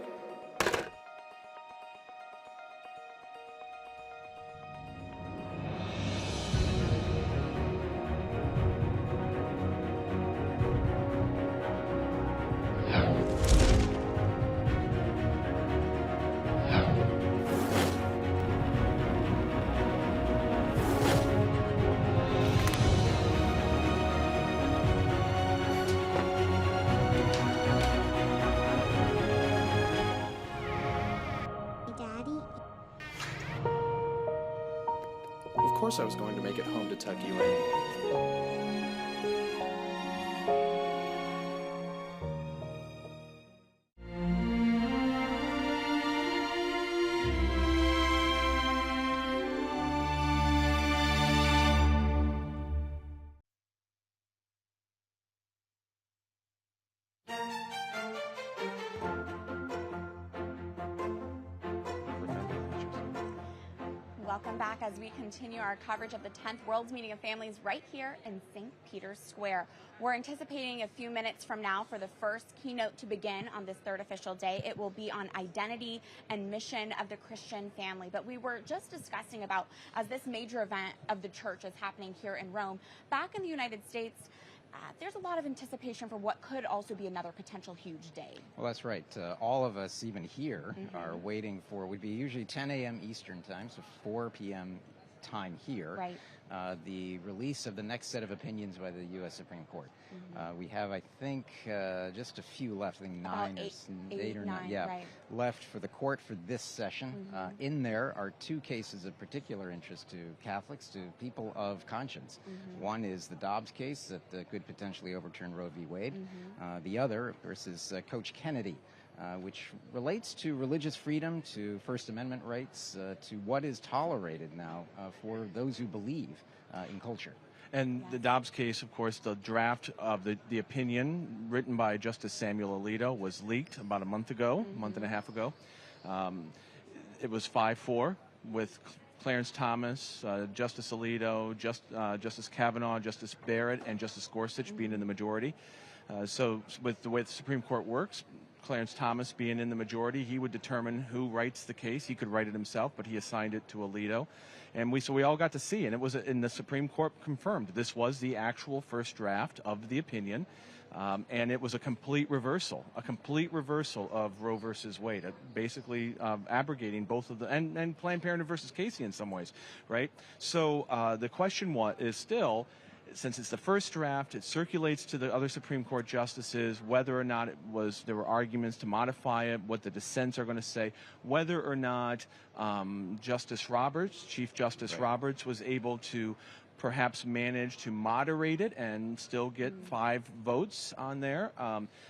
Of course I was going to make it home to tuck you in. Welcome back as we continue our coverage of the 10th World's Meeting of Families right here in St. Peter's Square. We're anticipating a few minutes from now for the first keynote to begin on this third official day. It will be on identity and mission of the Christian family. But we were just discussing about, as this major event of the church is happening here in Rome, back in the United States, there's a lot of anticipation for what could also be another potential huge day. Well, that's right. All of us, even here, are waiting for, would be usually 10 a.m. Eastern time, so 4 p.m. time here, right. The release of the next set of opinions by the U.S. Supreme Court. We have, I think, just a few left. I think eight or nine, right. left for the court for this session. In there are two cases of particular interest to Catholics, to people of conscience. One is the Dobbs case that could potentially overturn Roe v. Wade. The other, of course, is Coach Kennedy, which relates to religious freedom, to First Amendment rights, to what is tolerated now for those who believe in culture. And the Dobbs case, of course, the draft of the opinion written by Justice Samuel Alito was leaked about a month ago, a month and a half ago. It was 5-4 with Clarence Thomas, Justice Alito, Justice Kavanaugh, Justice Barrett, and Justice Gorsuch being in the majority. So with the way the Supreme Court works, Clarence Thomas being in the majority, he would determine who writes the case. He could write it himself, but he assigned it to Alito. And we all got to see, and it was in the Supreme Court confirmed this was the actual first draft of the opinion. And it was a complete reversal of Roe versus Wade, basically abrogating both of the, and Planned Parenthood versus Casey in some ways, right? So the question is still, since it's the first draft, it circulates to the other Supreme Court justices whether or not there were arguments to modify it, what the dissents are going to say, whether or not Justice Roberts, Chief Justice Roberts, was able to perhaps manage to moderate it and still get 5 votes on there.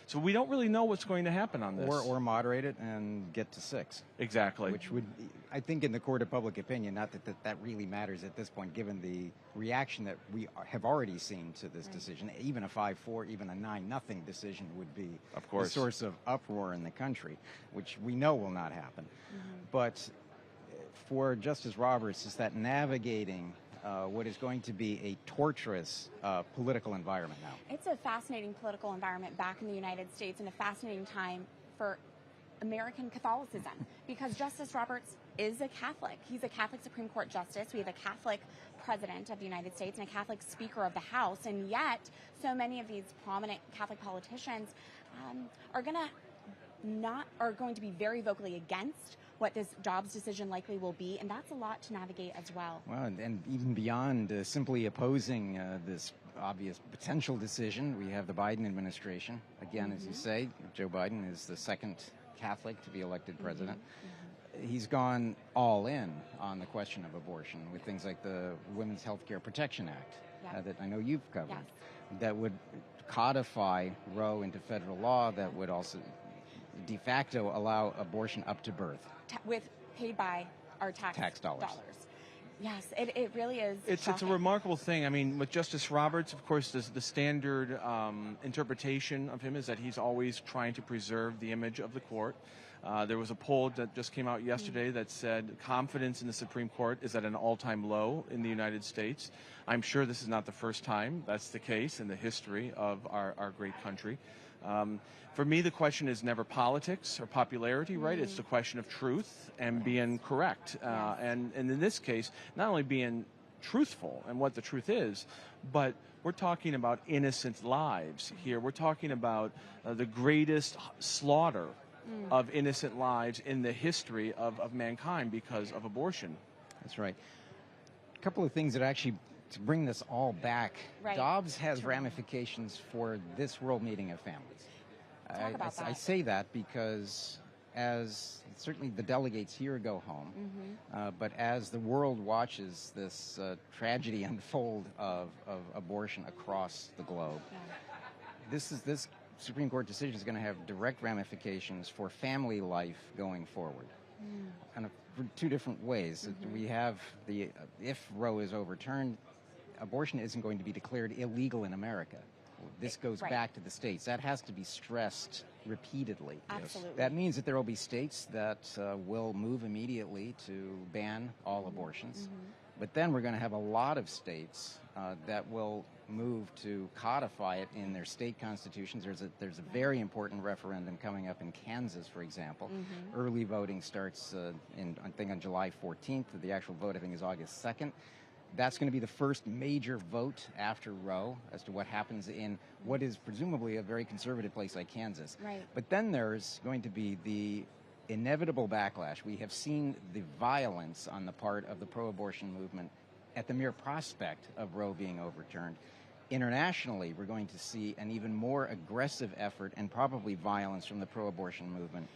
So we don't really know what's going to happen on this. Or moderate it and get to 6. Exactly. Which would, I think, in the court of public opinion, not that really matters at this point, given the reaction that we have already seen to this decision. Even a 5-4, even a 9-0 decision would be a source of uproar in the country, which we know will not happen. But for Justice Roberts, is that navigating what is going to be a torturous political environment now. It's a fascinating political environment back in the United States, and a fascinating time for American Catholicism, because Justice Roberts is a Catholic. He's a Catholic Supreme Court justice. We have a Catholic president of the United States and a Catholic Speaker of the House, and yet so many of these prominent Catholic politicians are going to be very vocally against what this Dobbs decision likely will be, and that's a lot to navigate as well. Well, and even beyond simply opposing this obvious potential decision, we have the Biden administration. Again, as you say, Joe Biden is the second Catholic to be elected president. He's gone all in on the question of abortion with things like the Women's Health Care Protection Act that I know you've covered, that would codify Roe into federal law, that would also de facto allow abortion up to birth. Paid by our tax dollars. Yes, it really is. It's a remarkable thing. I mean, with Justice Roberts, of course, the standard interpretation of him is that he's always trying to preserve the image of the court. There was a poll that just came out yesterday that said confidence in the Supreme Court is at an all-time low in the United States. I'm sure this is not the first time that's the case in the history of our great country. For me, the question is never politics or popularity, right? It's the question of truth and being correct. And in this case, not only being truthful and what the truth is, but we're talking about innocent lives here. We're talking about the greatest slaughter of innocent lives in the history of mankind because of abortion. That's right. A couple of things that actually, to bring this all back, Dobbs has ramifications for this World Meeting of Families. I say that because as certainly the delegates here go home, but as the world watches this tragedy unfold of abortion across the globe, this Supreme Court decision is going to have direct ramifications for family life going forward. And for 2 different ways. We have if Roe is overturned, abortion isn't going to be declared illegal in America. This goes back to the states. That has to be stressed repeatedly. Absolutely. That means that there will be states that will move immediately to ban all abortions. But then we're going to have a lot of states that will move to codify it in their state constitutions. There's a very important referendum coming up in Kansas, for example. Early voting starts I think on July 14th. The actual vote, I think, is August 2nd. That's going to be the first major vote after Roe as to what happens in what is presumably a very conservative place like Kansas. But then there's going to be the inevitable backlash. We have seen the violence on the part of the pro-abortion movement at the mere prospect of Roe being overturned. Internationally, we're going to see an even more aggressive effort and probably violence from the pro-abortion movement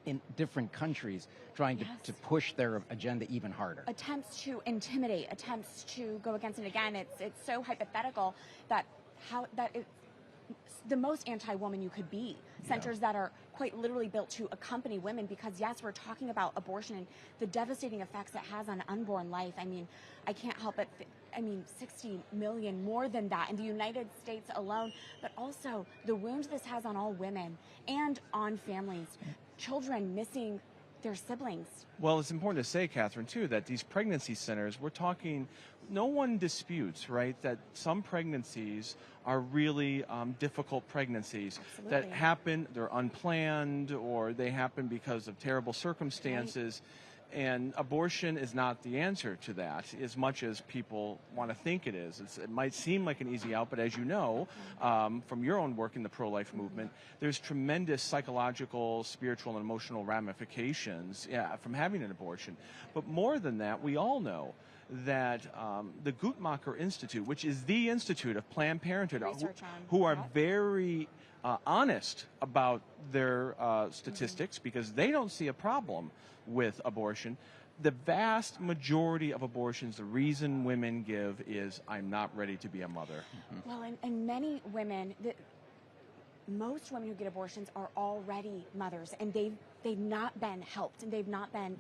in different countries trying to push their agenda even harder. Attempts to intimidate, attempts to go against it. Again, it's so hypothetical that it's the most anti-woman you could be. Centers that are quite literally built to accompany women, because yes, we're talking about abortion and the devastating effects it has on unborn life. I mean, I can't help but 60 million, more than that in the United States alone, but also the wound this has on all women and on families. Children missing their siblings. Well, it's important to say, Catherine, too, that these pregnancy centers, we're talking, no one disputes, right, that some pregnancies are really difficult pregnancies that happen, they're unplanned, or they happen because of terrible circumstances. And abortion is not the answer to that, as much as people want to think it is. It might seem like an easy out, but as you know, from your own work in the pro-life movement, there's tremendous psychological, spiritual, and emotional ramifications from having an abortion. But more than that, we all know that the Guttmacher Institute, which is the institute of Planned Parenthood, who are very honest about their statistics, because they don't see a problem with abortion. The vast majority of abortions, the reason women give is, I'm not ready to be a mother. Well, and many women, most women who get abortions are already mothers, and they've not been helped, and they've not been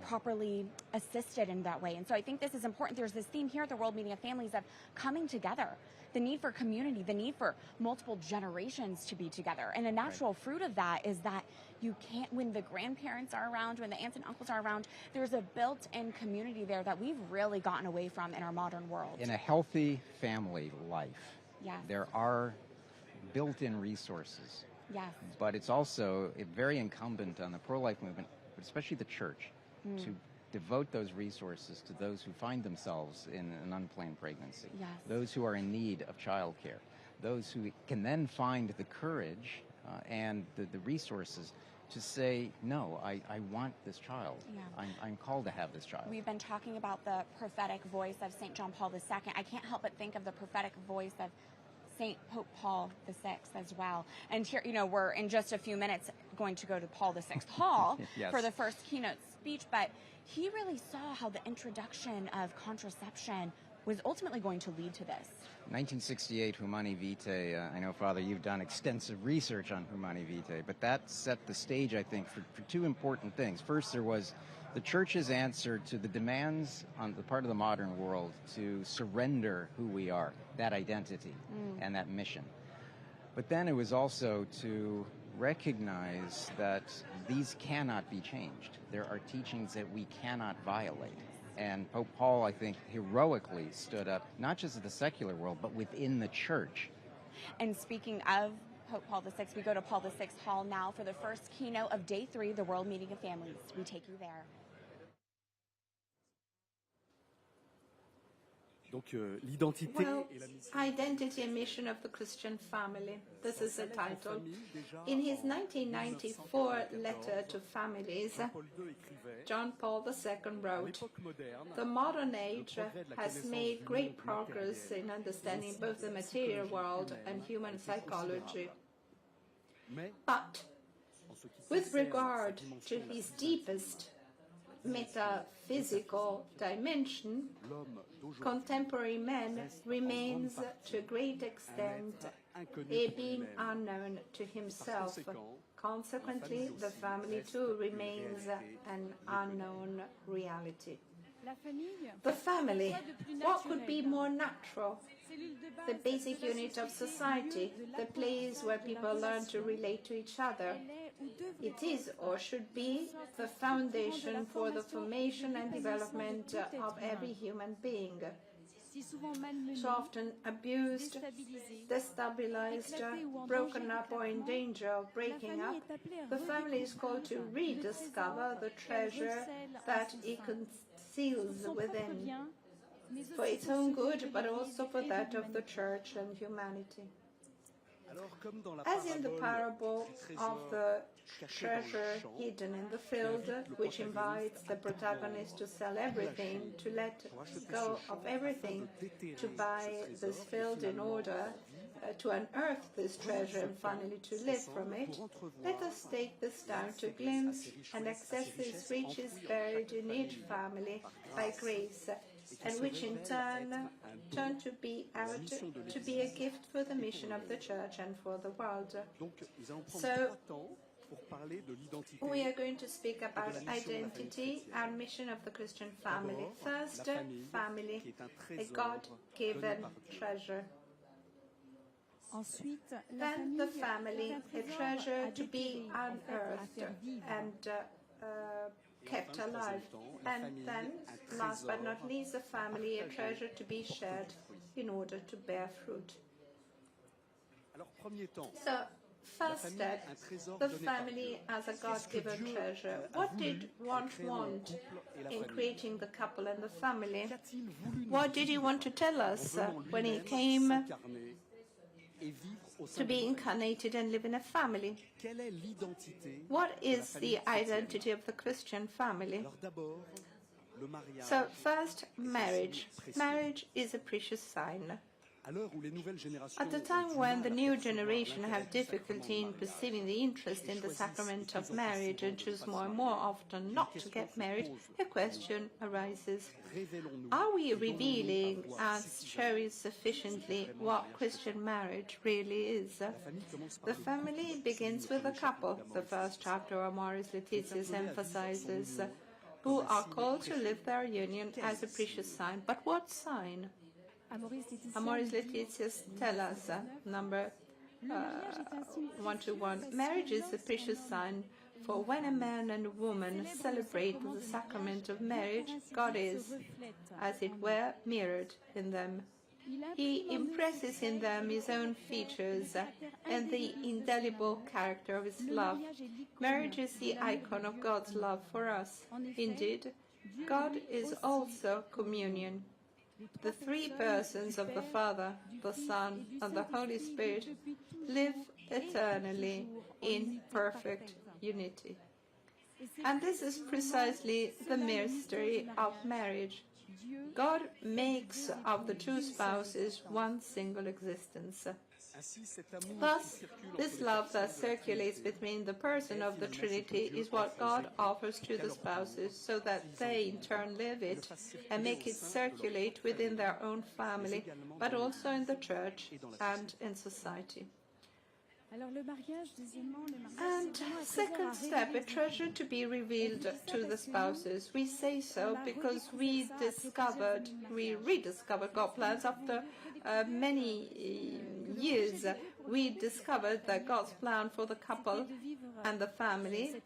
properly assisted in that way. And so I think this is important. There's this theme here at the World Meeting of Families of coming together, the need for community, the need for multiple generations to be together. And a natural fruit of that is that you can't, when the grandparents are around, when the aunts and uncles are around, there's a built-in community there that we've really gotten away from in our modern world. In a healthy family life, there are built-in resources. Yes. But it's also very incumbent on the pro-life movement, but especially the church, to devote those resources to those who find themselves in an unplanned pregnancy, those who are in need of childcare, those who can then find the courage and the resources to say, no, I want this child. I'm called to have this child. We've been talking about the prophetic voice of St. John Paul II. I can't help but think of the prophetic voice of St. Pope Paul VI as well. And here, we're in just a few minutes going to go to Paul VI Hall for the first keynote speech, but he really saw how the introduction of contraception was ultimately going to lead to this. 1968, Humani Vitae. I know, Father, you've done extensive research on Humani Vitae, but that set the stage, I think, for two important things. First, there was the Church's answer to the demands on the part of the modern world to surrender who we are, that identity and that mission. But then it was also to recognize that these cannot be changed. There are teachings that we cannot violate. And Pope Paul, I think, heroically stood up, not just in the secular world, but within the Church. And speaking of Pope Paul VI, we go to Paul VI Hall now for the first keynote of Day 3, the World Meeting of Families. We take you there. Well, identity and mission of the Christian family. This is the title. In his 1994 letter to families, John Paul II wrote, "The modern age has made great progress in understanding both the material world and human psychology. But with regard to his deepest metaphysical dimension, contemporary man remains to a great extent a being unknown to himself. Consequently, the family too remains an unknown reality." The family, what could be more natural? The basic unit of society, the place where people learn to relate to each other. It is, or should be, the foundation for the formation and development of every human being. So often abused, destabilized, broken up, or in danger of breaking up, the family is called to rediscover the treasure that it conceals within, for its own good, but also for that of the Church and humanity. As in the parable of the treasure hidden in the field, which invites the protagonist to sell everything, to let go of everything, to buy this field in order to unearth this treasure and finally to live from it, let us take this time to glimpse and access these riches buried in each family by grace, and which in turn to be a gift for the mission of the Church and for the world. So we are going to speak about identity and mission of the Christian family. First, family, a God-given treasure. Then the family, a treasure to be unearthed and kept alive. And then, last but not least, the family, a treasure to be shared in order to bear fruit. So, First step, the family as a God-given treasure. What did God want in creating the couple and the family? What did he want to tell us when he came to be incarnated and live in a family? What is the identity of the Christian family? So first, marriage. Marriage is a precious sign. At the time when the new generation have difficulty in perceiving the interest in the sacrament of marriage and choose more and more often not to get married, a question arises. Are we revealing and showing sufficiently what Christian marriage really is? The family begins with a couple. The first chapter of Amoris Laetitia's emphasizes who are called to live their union as a precious sign. But what sign? Amoris Laetitia tell us, number 121, marriage is a precious sign, for when a man and a woman celebrate the sacrament of marriage, God is, as it were, mirrored in them. He impresses in them his own features and the indelible character of his love. Marriage is the icon of God's love for us. Indeed, God is also communion. The three persons of the Father, the Son, and the Holy Spirit live eternally in perfect unity. And this is precisely the mystery of marriage. God makes of the two spouses one single existence. Thus, this love that circulates between the person of the Trinity is what God offers to the spouses, so that they in turn live it and make it circulate within their own family, but also in the church and in society. And second step, a treasure to be revealed to the spouses. We say so because we rediscovered God's plans after many years. We discovered that God's plan for the couple and the family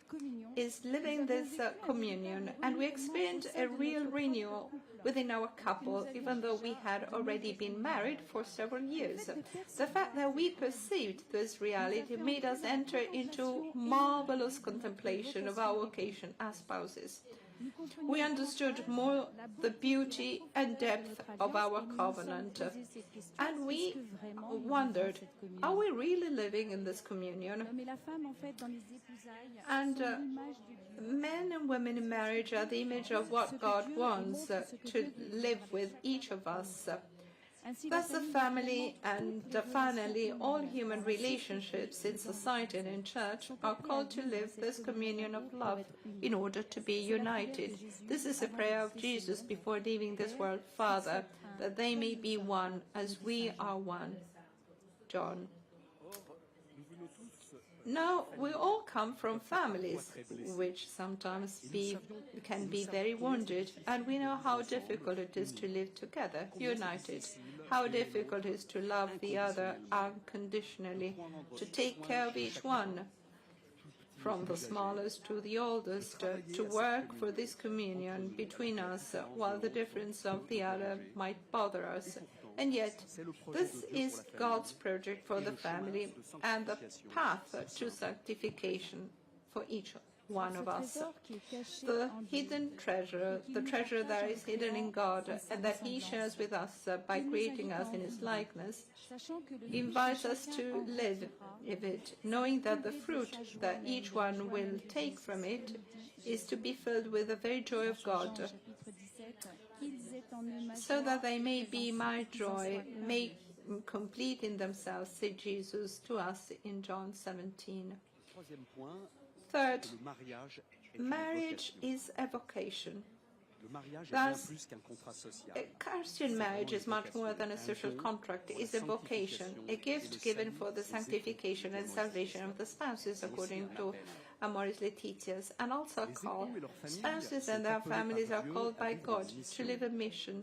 is living this communion, and we experienced a real renewal within our couple, even though we had already been married for several years. The fact that we perceived this reality made us enter into marvelous contemplation of our vocation as spouses. We understood more the beauty and depth of our covenant, and we wondered, are we really living in this communion? And men and women in marriage are the image of what God wants to live with each of us. Thus the family and finally all human relationships in society and in church are called to live this communion of love in order to be united. This is a prayer of Jesus before leaving this world. Father, that they may be one as we are one. John. Now, we all come from families which sometimes can be very wounded, and we know how difficult it is to live together, united, how difficult it is to love the other unconditionally, to take care of each one, from the smallest to the oldest, to work for this communion between us while the difference of the other might bother us. And yet, this is God's project for the family and the path to sanctification for each one of us. The hidden treasure, the treasure that is hidden in God and that He shares with us by creating us in His likeness, invites us to live it, knowing that the fruit that each one will take from it is to be filled with the very joy of God, so that they may be my joy, made complete in themselves, said Jesus to us in John 17. Third, marriage is a vocation. Thus, a Christian marriage is much more than a social contract. It is a vocation, a gift given for the sanctification and salvation of the spouses, according to Amoris Laetitia's, and also a call. Spouses and their families are called by God to live a mission,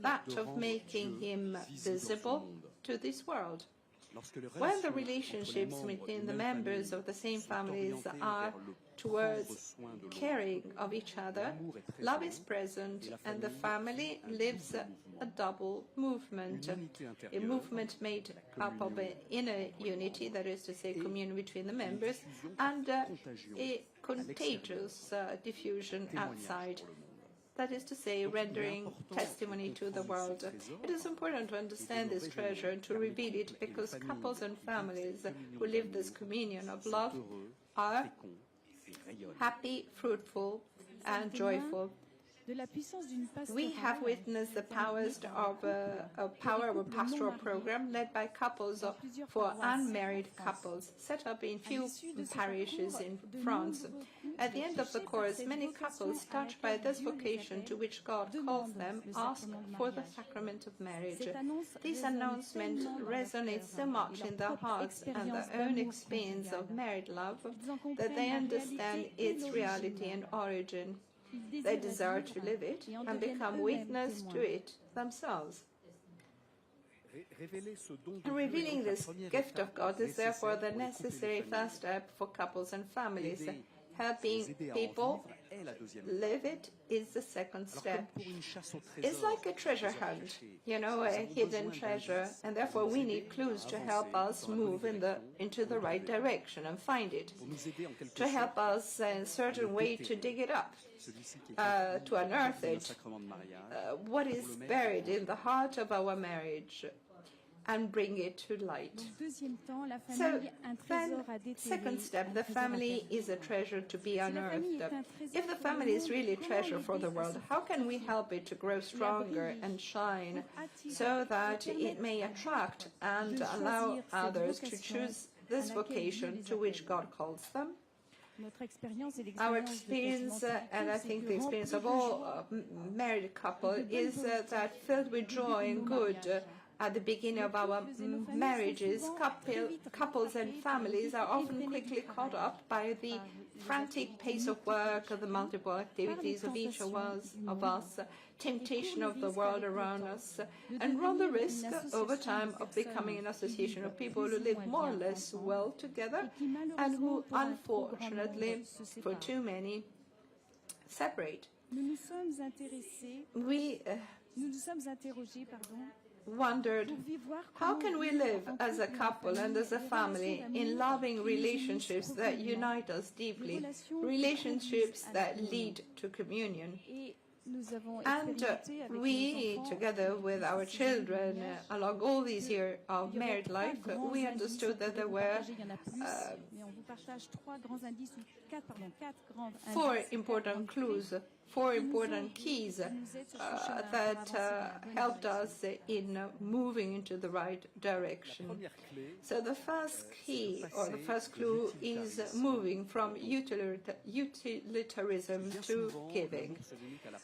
that of making Him visible to this world. When the relationships between the members of the same families are towards caring of each other, love is present, and the family lives a double movement, a movement made up of an inner unity, that is to say, communion between the members, and a contagious diffusion outside. That is to say, rendering testimony to the world. It is important to understand this treasure and to reveal it, because couples and families who live this communion of love are happy, fruitful, and joyful. We have witnessed the power of a pastoral program led by couples for unmarried couples, set up in few parishes in France. At the end of the course, many couples touched by this vocation to which God calls them ask for the sacrament of marriage. This announcement resonates so much in their hearts and their own experience of married love that they understand its reality and origin. They desire to live it and become witness to it themselves. Revealing this gift of God is therefore the necessary first step for couples and families. Helping people live it is the second step. It's like a treasure hunt, a hidden treasure, and therefore we need clues to help us move into the right direction and find it, to help us in a certain way to dig it up, to unearth it, what is buried in the heart of our marriage, and bring it to light. So then, second step, the family is a treasure to be unearthed. If the family is really a treasure for the world, how can we help it to grow stronger and shine so that it may attract and allow others to choose this vocation to which God calls them? Our experience, and I think the experience of all married couples, is that filled with joy and good, at the beginning of our marriages, couples and families are often quickly caught up by the frantic pace of work, the multiple activities of each of us, temptation of the world around us, and run the risk over time of becoming an association of people who live more or less well together and who, unfortunately, for too many, separate. We wondered, how can we live as a couple and as a family in loving relationships that unite us deeply, relationships that lead to communion? And we, together with our children, along all these years of married life, we understood that there were 4 important clues, 4 important keys that helped us in moving into the right direction. So the first key, or the first clue, is moving from utilitarianism to giving.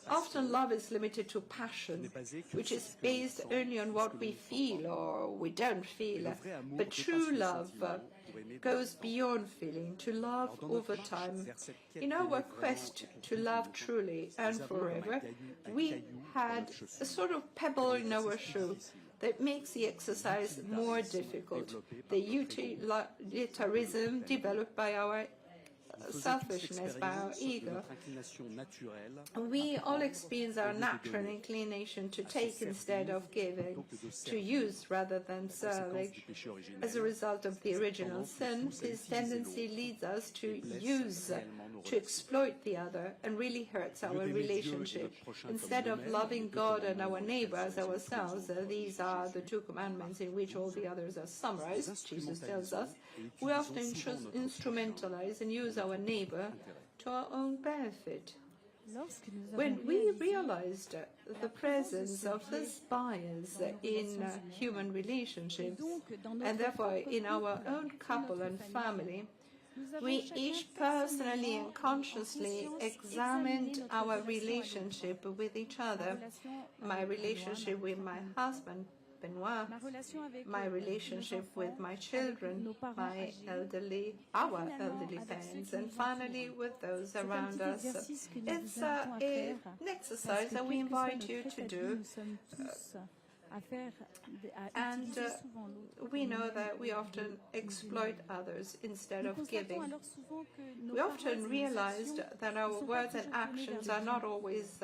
Often love is limited to passion, which is based only on what we feel or we don't feel. But true love goes beyond feeling, to love over time. In our quest to love truly and forever, we had a sort of pebble in our shoe that makes the exercise more difficult. The utilitarianism developed by our selfishness, by our ego. We all experience our natural inclination to take instead of giving, to use rather than serving. As a result of the original sin, this tendency leads us to use, to exploit the other, and really hurts our relationship. Instead of loving God and our neighbor as ourselves, these are the 2 commandments in which all the others are summarized, Jesus tells us, we often instrumentalize and use our neighbor to our own benefit. When we realized the presence of this bias in human relationships, and therefore in our own couple and family, we each personally and consciously examined our relationship with each other, my relationship with my husband, Benoit, my relationship with my children, our elderly parents, and finally with those around us. It's an exercise that we invite you to do. And we know that we often exploit others instead of giving. We often realized that our words and actions are not always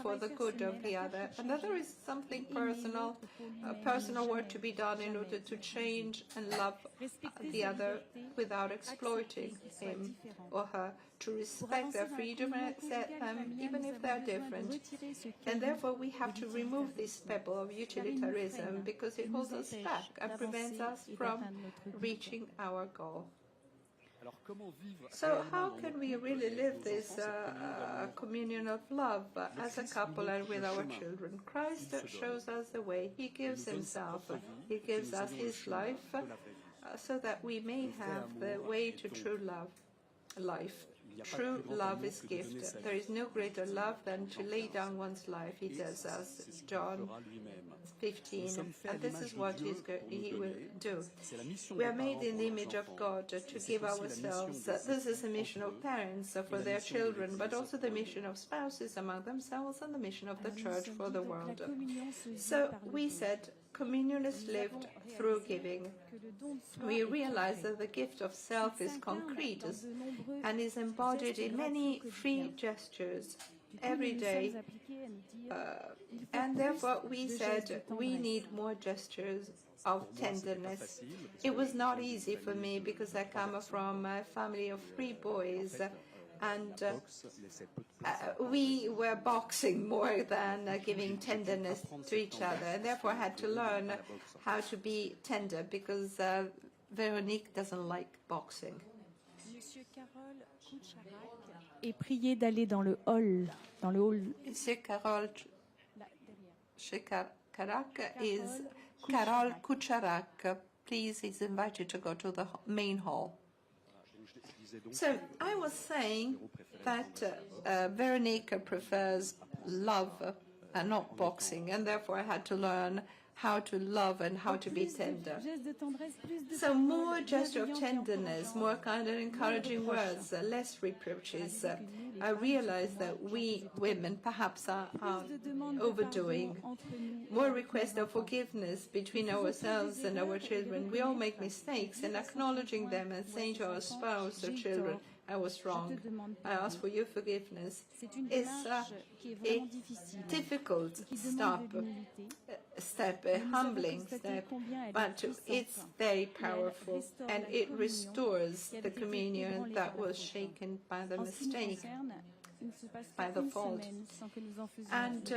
for the good of the other, and that there is something personal work to be done in order to change and love the other without exploiting him or her, to respect their freedom and accept them even if they're different. And therefore we have to remove this pebble of utilitarianism because it holds us back and prevents us from reaching our goal. So how can we really live this communion of love as a couple and with our children? Christ shows us the way. He gives himself. He gives us his life so that we may have the way to true life. True love is gift. There is no greater love than to lay down one's life. He tells us, John 15, and this is what he will do. We are made in the image of God to give ourselves. This is the mission of parents for their children, but also the mission of spouses among themselves and the mission of the church for the world. So we said communion is lived through giving. We realize that the gift of self is concrete and is embodied in many free gestures every day. And therefore we said we need more gestures of tenderness. It was not easy for me because I come from a family of 3 boys, and we were boxing more than giving tenderness to each other, and therefore I had to learn how to be tender because Véronique doesn't like boxing. Et priez d'aller dans le hall. Monsieur Carol Kucharak is Carol Kucharak. Please, he's invited to go to the main hall. So I was saying that Veronica prefers love and not boxing, and therefore I had to learn how to love and how to be tender. So more gesture of tenderness, more kind and encouraging words, less reproaches. I realize that we women perhaps are overdoing. More requests of forgiveness between ourselves and our children. We all make mistakes, and acknowledging them and saying to our spouse or children, I was wrong, I ask for your forgiveness, is a difficult step, a humbling step, but it's very powerful, and it restores the communion that was shaken by the mistake, by the fault. And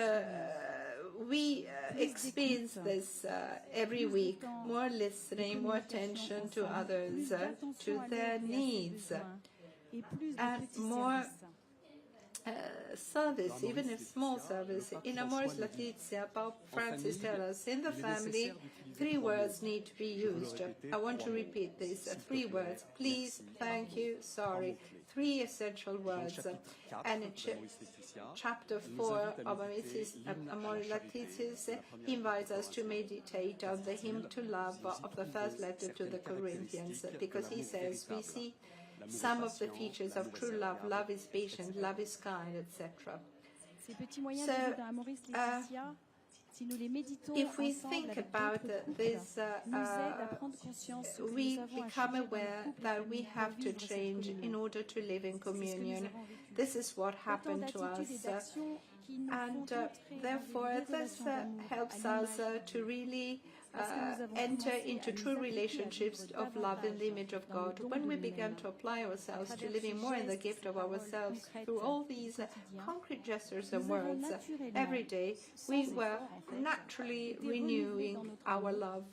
we experience this every week, more listening, more attention to others, to their needs, and more service, even if small service. In Amoris Laetitia, Pope Francis tells us, in the family, 3 words need to be used. I want to repeat this, 3 words: please, thank you, sorry. 3 essential words. And in chapter 4 of Amoris Laetitia, he invites us to meditate on the hymn to love of the first letter to the Corinthians, because he says, we see some of the features of true love. Love is patient, love is kind, etc. So, if we think about this, we become aware that we have to change in order to live in communion. This is what happened to us. And therefore, this helps us to really enter into true relationships of love in the image of God. When we began to apply ourselves to living more in the gift of ourselves through all these concrete gestures and words every day, we were naturally renewing our love,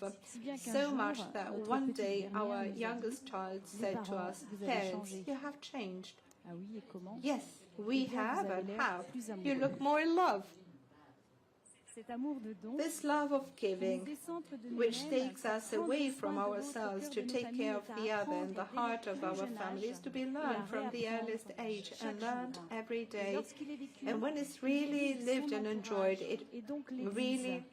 so much that one day our youngest child said to us, "Parents, you have changed." Yes, we have, and how? You look more in love. This love of giving, which takes us away from ourselves to take care of the other and the heart of our family, is to be learned from the earliest age and learned every day. And when it's really lived and enjoyed, it really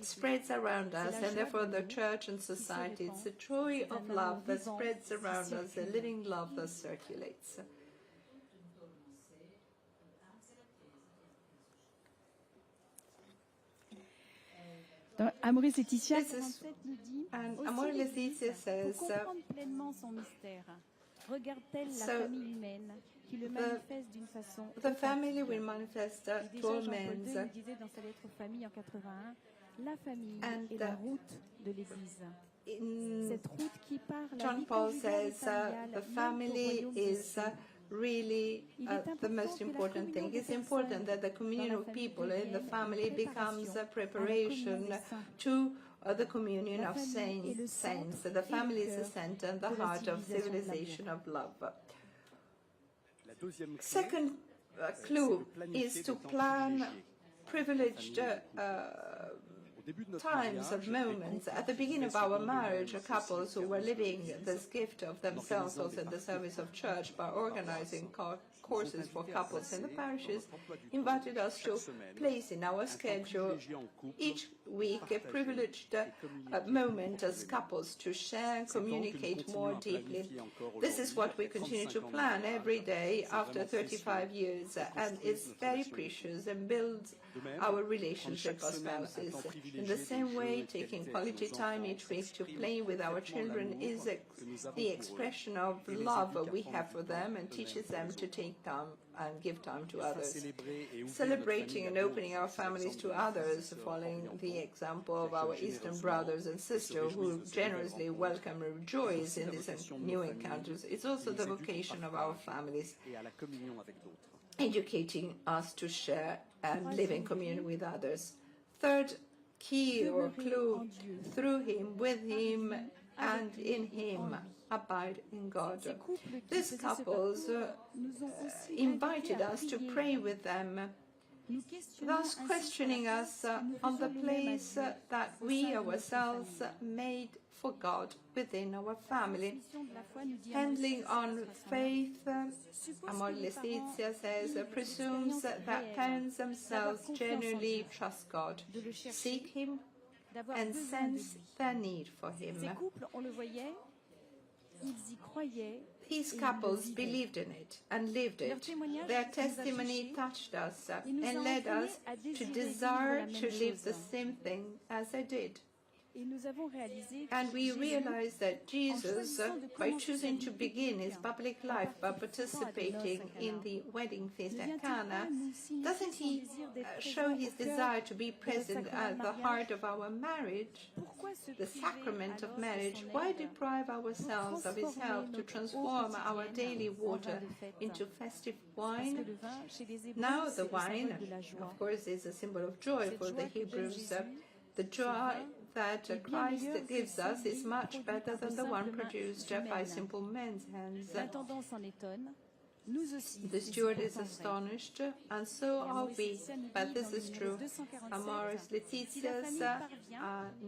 spreads around us, and therefore the church and society. It's the joy of love that spreads around us, the living love that circulates. Dans Amoris Laetitia This is, 47 nous dit and aussi Amoris l'Église, Laetitia says, pour comprendre pleinement son mystère, regarde-t-elle la famille humaine qui le manifeste d'une façon the family will manifest et to déjà all Jean-Paul men. II nous disait dans sa lettre aux familles en 81, la famille est la route de l'Église. Cette route qui part la John vie Paul conjugale et says familiale, the même au family royaume des is cieux. really the most important thing. It's important that the communion of people in the family becomes a preparation to the communion of saints. The family is the center and the heart of civilization of love. Second clue is to plan privileged times of moments. At the beginning of our marriage, couples who were living this gift of themselves also in the service of church by organizing courses for couples in the parishes invited us to place in our schedule each week a privileged moment as couples to share and communicate more deeply. This is what we continue to plan every day after 35 years, and it's very precious and builds our relationship as spouses. In the same way, taking quality time each week to play with our children is the expression of love we have for them and teaches them to take time and give time to others. Celebrating and opening our families to others, following the example of our Eastern brothers and sisters who generously welcome and rejoice in these new encounters, is also the vocation of our families, educating us to share and live in communion with others. Third key or clue, through him, with him, and in him, abide in God. These couples invited us to pray with them, thus questioning us on the place that we ourselves made for God within our family. Handling on faith, Amoris Laetitia says, presumes that parents themselves genuinely trust God, seek Him, and sense their need for Him. These couples believed in it and lived it. Their testimony touched us and led us to desire to live the same thing as they did. And we realized that Jesus, by choosing to begin his public life by participating in the wedding feast at Cana, doesn't he show his desire to be present at the heart of our marriage, the sacrament of marriage? Why deprive ourselves of his help to transform our daily water into festive wine? Now the wine, of course, is a symbol of joy for the Hebrews. The joy that Christ gives us is much better than the one produced by simple men's hands. The steward is astonished, and so are we. But this is true. Amoris Laetitia's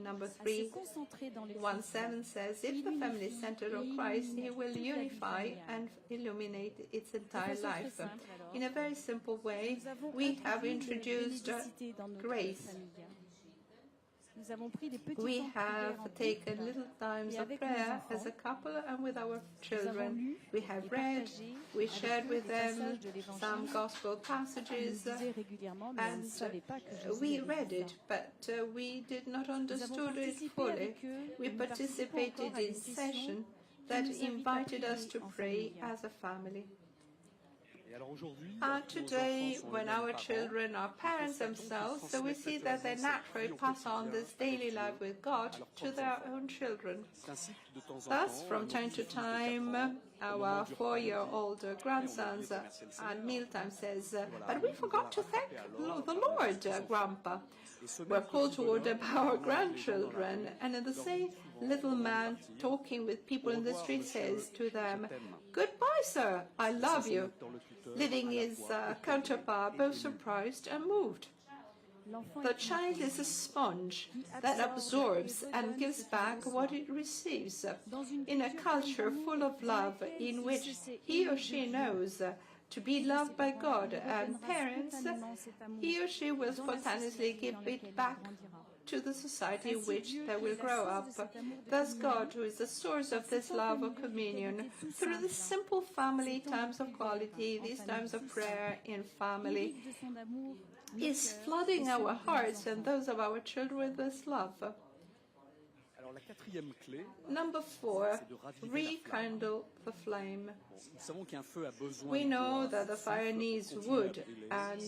number 3:17 says, if the family is centered on Christ, he will unify and illuminate its entire life. In a very simple way, we have introduced grace. We have taken little times of prayer as a couple and with our children. We have read, we shared with them some gospel passages, and we read it, but we did not understand it fully. We participated in sessions that invited us to pray as a family. Today, when our children are parents themselves, so we see that they naturally pass on this daily life with God to their own children. Thus, from time to time, our 4-year-old grandsons at mealtime says, but we forgot to thank the Lord, Grandpa. We're called to order our grandchildren, and in the same little man talking with people in the street says to them, goodbye, sir, I love you, leaving his counterpart both surprised and moved. The child is a sponge that absorbs and gives back what it receives. In a culture full of love in which he or she knows to be loved by God and parents, he or she will spontaneously give it back to the society in which they will grow up. Thus God, who is the source of this love of communion, through the simple family times of quality, these times of prayer in family, is flooding our hearts and those of our children with this love. Number 4, rekindle the flame. We know that the fire needs wood and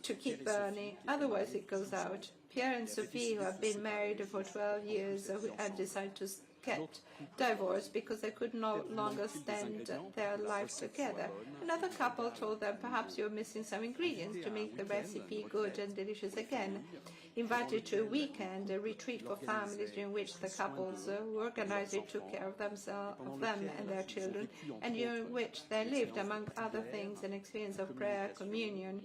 to keep burning, otherwise it goes out. Pierre and Sophie, who have been married for 12 years, and decided to get divorced because they could no longer stand their lives together. Another couple told them, perhaps you're missing some ingredients to make the recipe good and delicious again. Invited to a weekend, a retreat for families during which the couples who organized it took care of them and their children, and during which they lived, among other things, an experience of prayer, communion,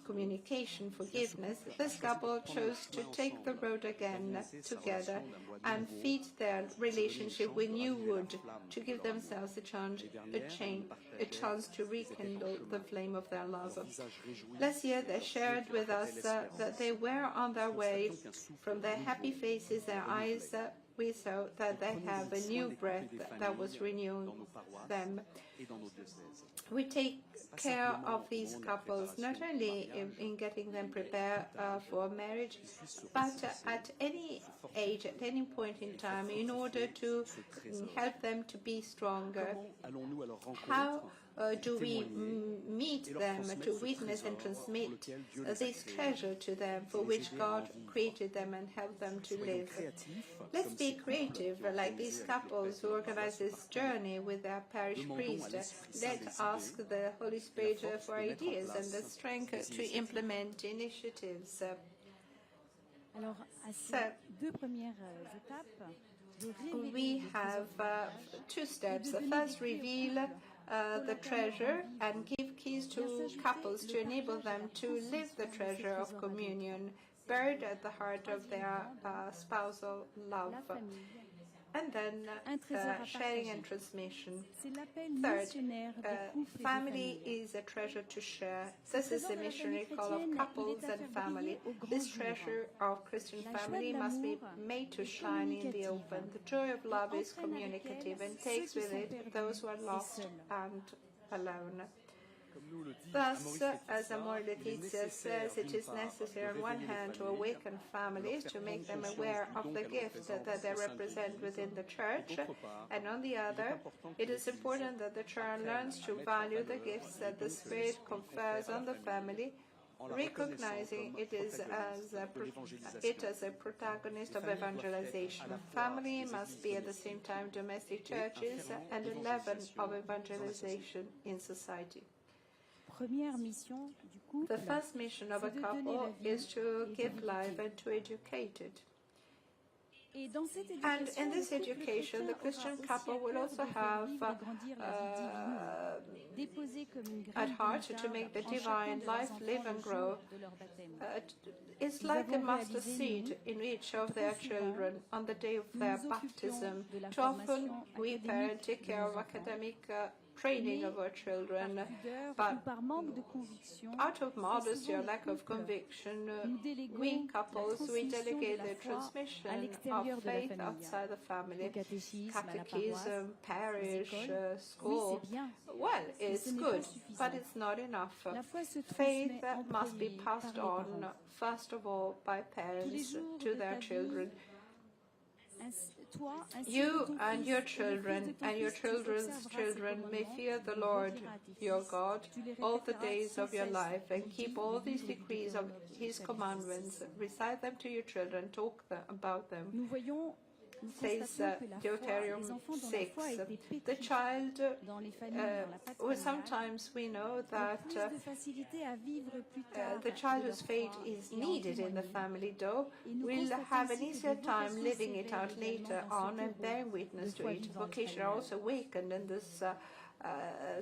communication, forgiveness. This couple chose to take the road again together and feed their relationship with new wood to give themselves a chance to rekindle the flame of their love. Last year they shared with us that they were on their way. From their happy faces, their eyes, we saw that they have a new breath that was renewing them. We take care of these couples not only in getting them prepared for marriage, but at any age, at any point in time, in order to help them to be stronger. How do we meet them to witness and transmit this treasure to them for which God created them and helped them to live? Let's be creative, like these couples who organize this journey with their parish priest. Let's ask the Holy Spirit for ideas and the strength to implement initiatives. We have 2 steps. The first, reveal the treasure and give keys to couples to enable them to live the treasure of communion buried at the heart of their spousal love. And then sharing and transmission. Third, family is a treasure to share. This is the missionary call of couples and family. This treasure of Christian family must be made to shine in the open. The joy of love is communicative and takes with it those who are lost and alone. Thus, as Amor Letizia says, it is necessary on one hand to awaken families, to make them aware of the gift that they represent within the church, and on the other, it is important that the church learns to value the gifts that the Spirit confers on the family, recognizing it as a protagonist of evangelization. Family must be at the same time domestic churches and a leaven of evangelization in society. The first mission of a couple is to give life and to educate it. And in this education, the Christian couple will also have at heart to make the divine life live and grow. It's like a mustard seed in each of their children on the day of their baptism. Too often we parents take care of academic training of our children, but out of modesty or lack of conviction, we couples, we delegate the transmission of faith outside the family. Catechism, parish, school, well, it's good, but it's not enough. Faith must be passed on, first of all, by parents to their children. You and your children and your children's children may fear the Lord your God all the days of your life and keep all these decrees of His commandments. Recite them to your children, talk about them. Says Deuteronomy 6. The child, sometimes we know that the child whose faith is needed in the family, though, will have an easier time living it out later on and bearing witness to it. Vocation are also awakened in this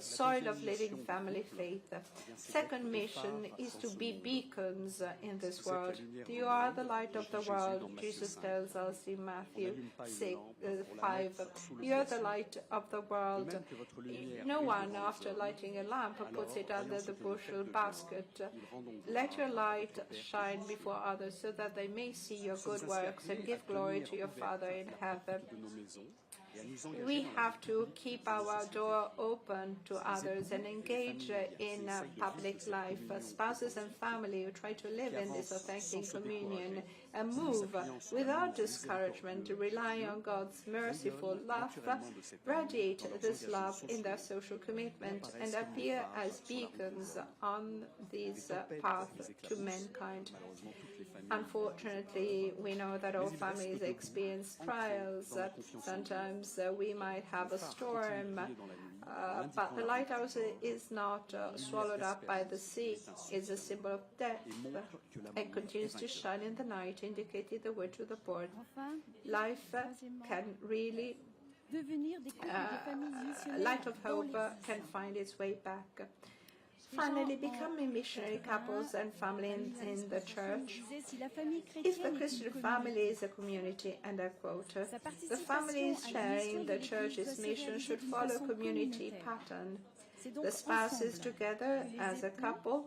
soil of living family faith. Second mission is to be beacons in this world. You are the light of the world, Jesus tells us in Matthew 5. You are the light of the world. No one, after lighting a lamp, puts it under the bushel basket. Let your light shine before others so that they may see your good works and give glory to your Father in heaven. We have to keep our door open to others and engage in public life. Spouses and family who try to live in this authentic communion and move without discouragement to rely on God's merciful love, radiate this love in their social commitment and appear as beacons on this path to mankind. Unfortunately, we know that all families experience trials. Sometimes we might have a storm, but the lighthouse is not swallowed up by the sea. It's a symbol of death and continues to shine in the night, indicating the way to the port. Life can really, light of hope can find its way back. Finally, becoming missionary couples and family in the church. If the Christian family is a community, and I quote, the families sharing the church's mission should follow community pattern. The spouses together as a couple,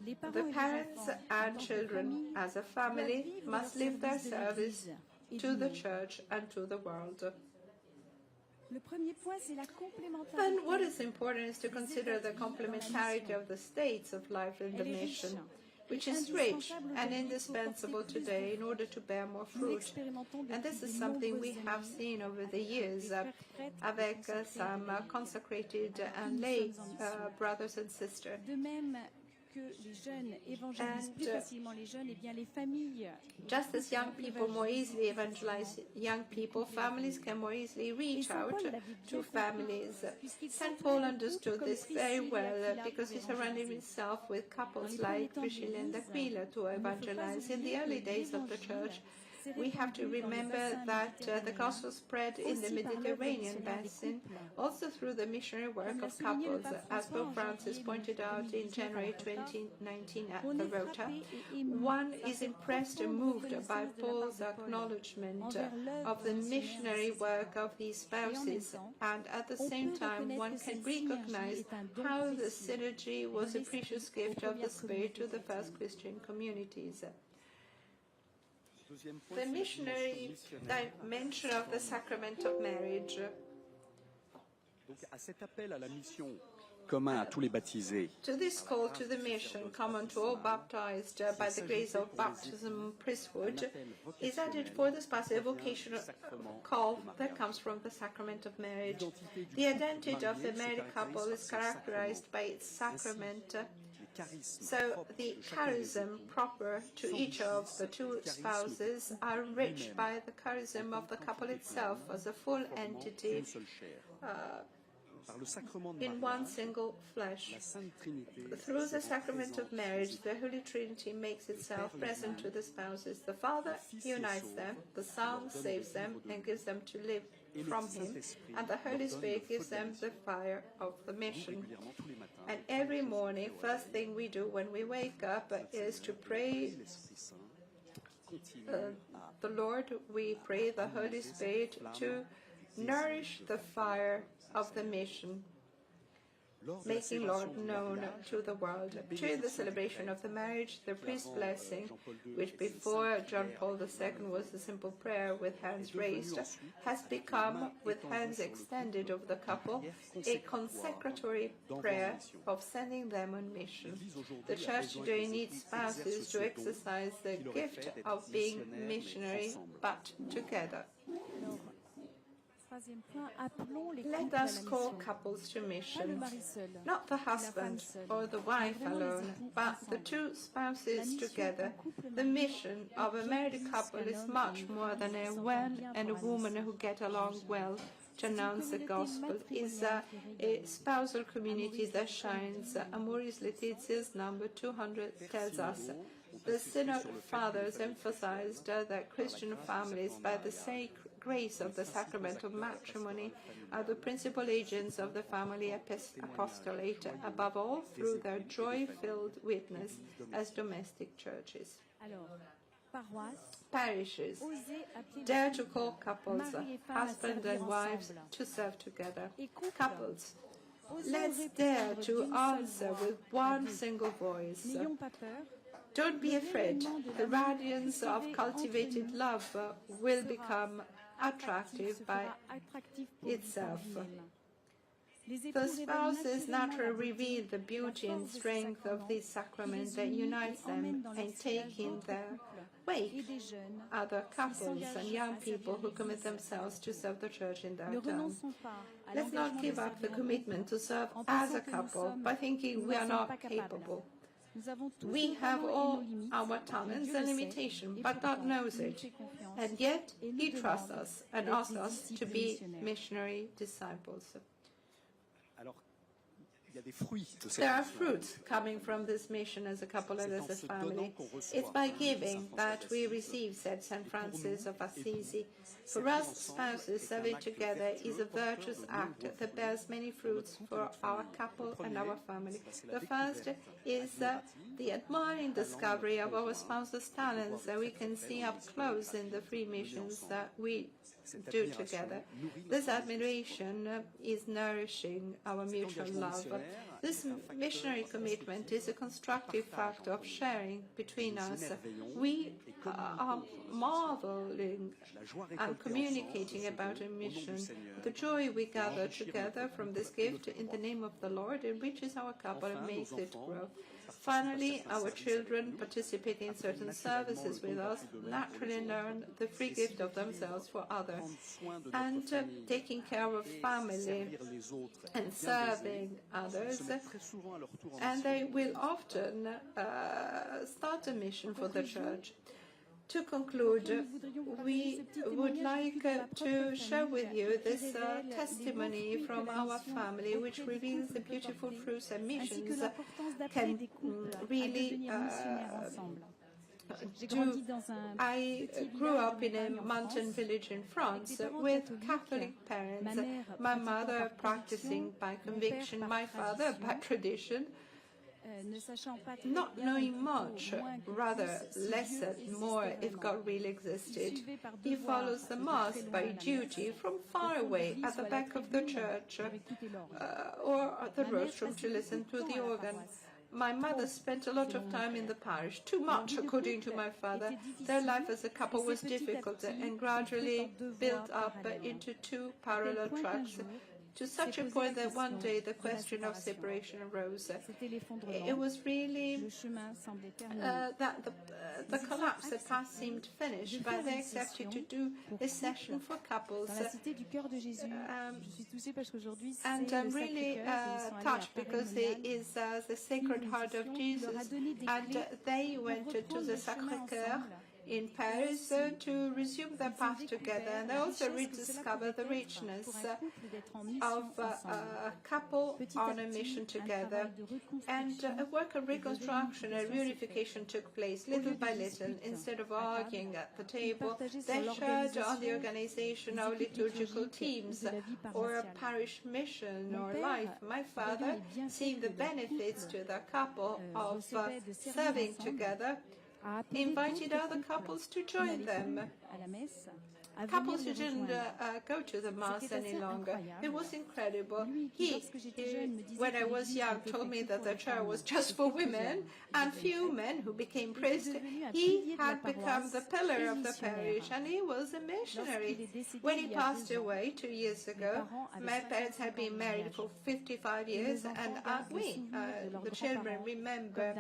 the parents and children as a family must live their service to the church and to the world. And what is important is to consider the complementarity of the states of life in the mission, which is rich and indispensable today in order to bear more fruit. And this is something we have seen over the years avec some consecrated and lay brothers and sisters. Just as young people more easily evangelize young people, families can more easily reach out to families. St. Paul understood this very well because he surrounded himself with couples like Priscilla and Aquila to evangelize. In the early days of the church, we have to remember that the gospel spread in the Mediterranean basin, also through the missionary work of couples, as Pope Francis pointed out in January 2019 at the Rota. One is impressed and moved by Paul's acknowledgement of the missionary work of these spouses, and at the same time one can recognize how the synergy was a precious gift of the Spirit to the first Christian communities. The missionary dimension of the Sacrament of Marriage. To this call to the mission, common to all baptized by the grace of baptism priesthood, is added for the spouse a vocational call that comes from the Sacrament of Marriage. The identity of the married couple is characterized by its sacrament. So the charism proper to each of the two spouses are enriched by the charism of the couple itself as a full entity in one single flesh. Through the sacrament of marriage, the Holy Trinity makes itself present to the spouses. The Father unites them, the Son saves them and gives them to live from Him, and the Holy Spirit gives them the fire of the mission. And every morning, first thing we do when we wake up is to pray the Lord. We pray the Holy Spirit to nourish the fire of the mission, making Lord known to the world. During the celebration of the marriage, the priest's blessing, which before John Paul II was a simple prayer with hands raised, has become, with hands extended over the couple, a consecratory prayer of sending them on mission. The Church today needs spouses to exercise the gift of being missionary, but together. Let us call couples to mission, not the husband or the wife alone, but the two spouses together. The mission of a married couple is much more than a man and a woman who get along well to announce the gospel. Is a spousal community that shines. Amoris Laetitia's number 200 tells us. The Synod Fathers emphasized that Christian families, by the sacred grace of the sacrament of matrimony, are the principal agents of the family apostolate, above all through their joy-filled witness as domestic churches. Parishes dare to call couples, husband and wives, to serve together. Couples, let's dare to answer with one single voice. Don't be afraid. The radiance of cultivated love will become attractive by itself. The spouses naturally reveal the beauty and strength of this sacrament that unites them and take in their wake other couples and young people who commit themselves to serve the church in their turn. Let's not give up the commitment to serve as a couple by thinking we are not capable. We have all our talents and limitations, but God knows it. And yet, He trusts us and asks us to be missionary disciples. There are fruits coming from this mission as a couple and as a family. It's by giving that we receive, said St. Francis of Assisi. For us, spouses serving together is a virtuous act that bears many fruits for our couple and our family. The first is the admiring discovery of our spouse's talents that we can see up close in the free missions that we do together. This admiration is nourishing our mutual love. This missionary commitment is a constructive factor of sharing between us. We are marveling and communicating about a mission. The joy we gather together from this gift in the name of the Lord enriches our couple and makes it grow. Finally, our children participating in certain services with us naturally learn the free gift of themselves for others. And taking care of family and serving others, and they will often start a mission for the church. To conclude, we would like to share with you this testimony from our family, which reveals the beautiful fruits and missions can really do. I grew up in a mountain village in France with Catholic parents, my mother practicing by conviction, my father by tradition. Not knowing much, rather less and more if God really existed. He follows the Mass by duty from far away at the back of the church or at the rostrum to listen to the organ. My mother spent a lot of time in the parish, too much according to my father. Their life as a couple was difficult and gradually built up into two parallel tracks, to such a point that one day the question of separation arose. It was really that the collapse, the path seemed finished, but they accepted to do a session for couples. And I'm really touched because it is the Sacred Heart of Jesus, and they went to the Sacré-Cœur in Paris to resume their path together, and they also rediscover the richness of a couple on a mission together. And a work of reconstruction and reunification took place little by little. Instead of arguing at the table, they shared on the organization of liturgical teams or a parish mission or life. My father, seeing the benefits to the couple of serving together, invited other couples to join them. Couples who didn't go to the Mass any longer. It was incredible. He, when I was young, told me that the church was just for women and few men who became priests. He had become the pillar of the parish, and he was a missionary. When he passed away 2 years ago, my parents had been married for 55 years, and we, the children, remember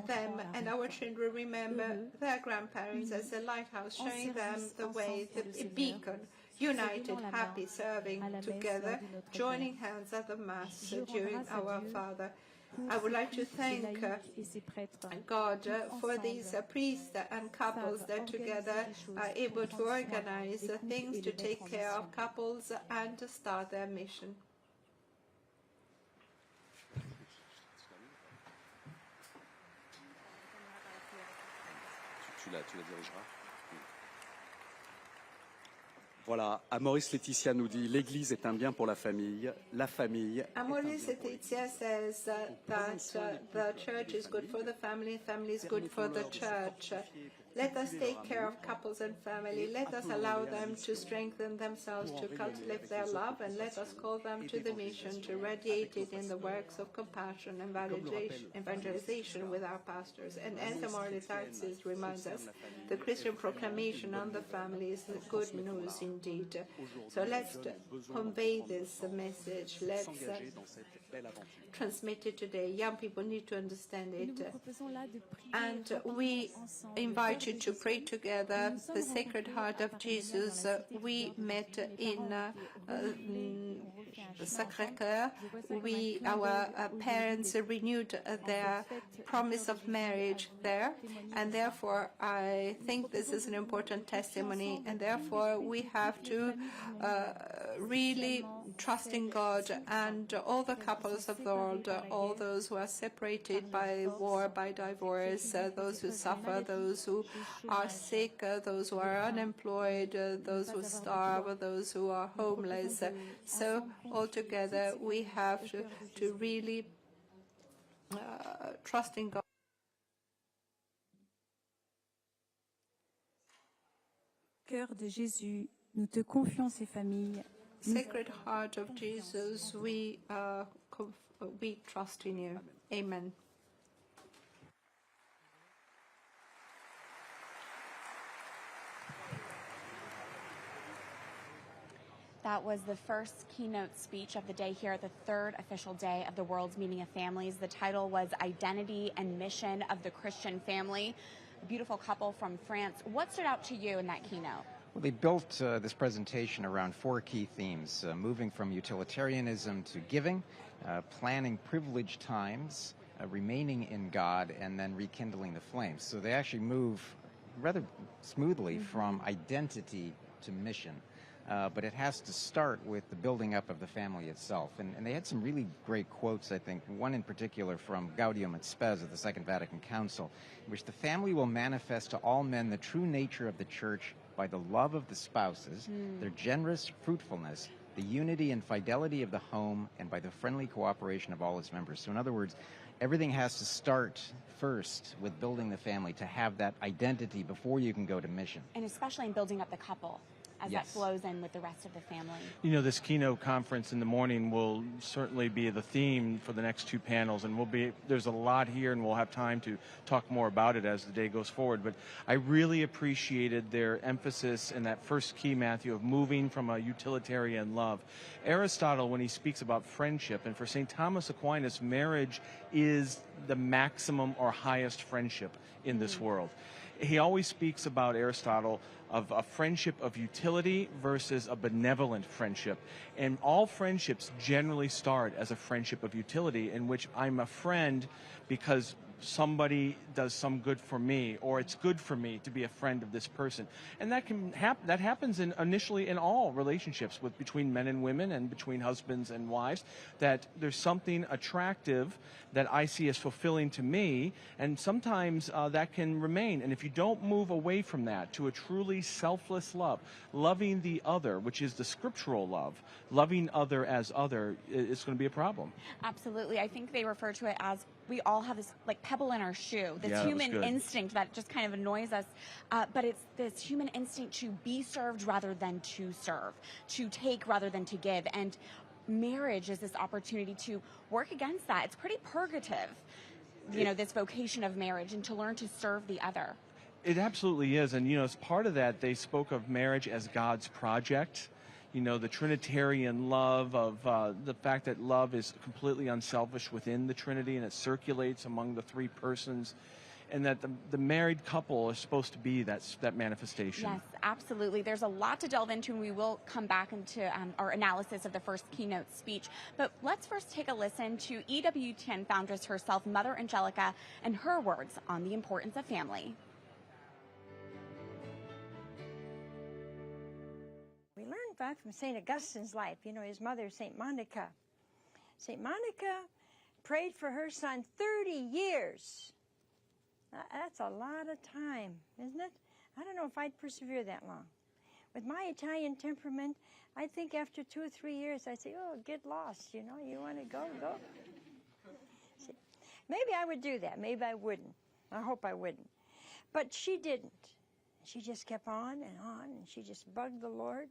them, and our children remember their grandparents as a lighthouse, showing them the way, the beacon, united, happy, serving together, joining hands at the Mass during our Father. I would like to thank God for these priests and couples that together are able to organize things to take care of couples and to start their mission. Voilà, Amoris Laetitia nous dit l'Église est un bien pour la famille Amoris Laetitia says that the church is good for the family is good for the church. Let us take care of couples and family. Let us allow them to strengthen themselves, to cultivate their love, and let us call them to the mission to radiate it in the works of compassion and evangelization with our pastors. And as Amoris Laetitia reminds us, the Christian proclamation on the family is good news indeed. So let's convey this message. Let's transmit it today. Young people need to understand it. And we invite you to pray together the Sacred Heart of Jesus. We met in Sacré-Cœur. Our parents renewed their promise of marriage there, and therefore I think this is an important testimony, and therefore we have to really trust in God, and all the couples of the world, all those who are separated by war, by divorce, those who suffer, those who are sick, those who are unemployed, those who starve, those who are homeless. So altogether we have to really trust in God. Cœur de Jésus, nous te confions ces familles. Sacred Heart of Jesus, we trust in you. Amen. That was the first keynote speech of the day here at the third official day of the World's Meeting of Families. The title was Identity and Mission of the Christian Family. A beautiful couple from France. What stood out to you in that keynote? Well, they built this presentation around 4 key themes, moving from utilitarianism to giving, planning privileged times, remaining in God, and then rekindling the flames. So they actually move rather smoothly from identity to mission. But it has to start with the building up of the family itself. And they had some really great quotes, I think. One in particular from Gaudium et Spes of the Second Vatican Council, in which the family will manifest to all men the true nature of the church by the love of the spouses, their generous fruitfulness, the unity and fidelity of the home, and by the friendly cooperation of all its members. So in other words, everything has to start first with building the family to have that identity before you can go to mission. And especially in building up the couple, as that flows in with the rest of the family. You know, this keynote conference in the morning will certainly be the theme for the next 2 panels, and there's a lot here, and we'll have time to talk more about it as the day goes forward. But I really appreciated their emphasis in that first key, Matthew, of moving from a utilitarian love. Aristotle, when he speaks about friendship, and for St. Thomas Aquinas, marriage is the maximum or highest friendship in this world. He always speaks about, Aristotle, of a friendship of utility versus a benevolent friendship. And all friendships generally start as a friendship of utility, in which I'm a friend because somebody does some good for me, or it's good for me to be a friend of this person. And that can that happens initially in all relationships between men and women and between husbands and wives, that there's something attractive that I see as fulfilling to me, and sometimes that can remain. And if you don't move away from that to a truly selfless love, loving the other, which is the scriptural love, loving other as other, it's going to be a problem. Absolutely. I think they refer to it as we all have this like pebble in our shoe, this human instinct that just kind of annoys us. But it's this human instinct to be served rather than to serve, to take rather than to give. And marriage is this opportunity to work against that. It's pretty purgative, you know, this vocation of marriage, and to learn to serve the other. It absolutely is. And, you know, as part of that, they spoke of marriage as God's project. You know, the Trinitarian love of the fact that love is completely unselfish within the Trinity, and it circulates among the 3 persons, and that the married couple is supposed to be that manifestation. Yes, absolutely. There's a lot to delve into, and we will come back into our analysis of the first keynote speech. But let's first take a listen to EWTN foundress herself, Mother Angelica, and her words on the importance of family. We learn back from St. Augustine's life, you know, his mother, St. Monica. St. Monica prayed for her son 30 years. That's a lot of time, isn't it? I don't know if I'd persevere that long. With my Italian temperament, I think after 2 or 3 years, I say, oh, get lost, you know, you want to go, go. See, maybe I would do that. Maybe I wouldn't. I hope I wouldn't. But she didn't. She just kept on, and she just bugged the Lord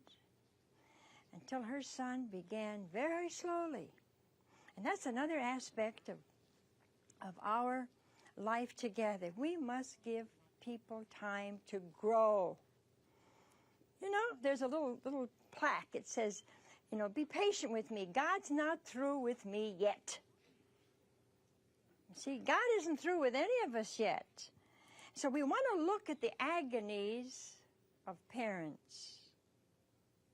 until her son began very slowly. And that's another aspect of our life together. We must give people time to grow. You know, there's a little plaque. It says, you know, be patient with me. God's not through with me yet. See, God isn't through with any of us yet. So we want to look at the agonies of parents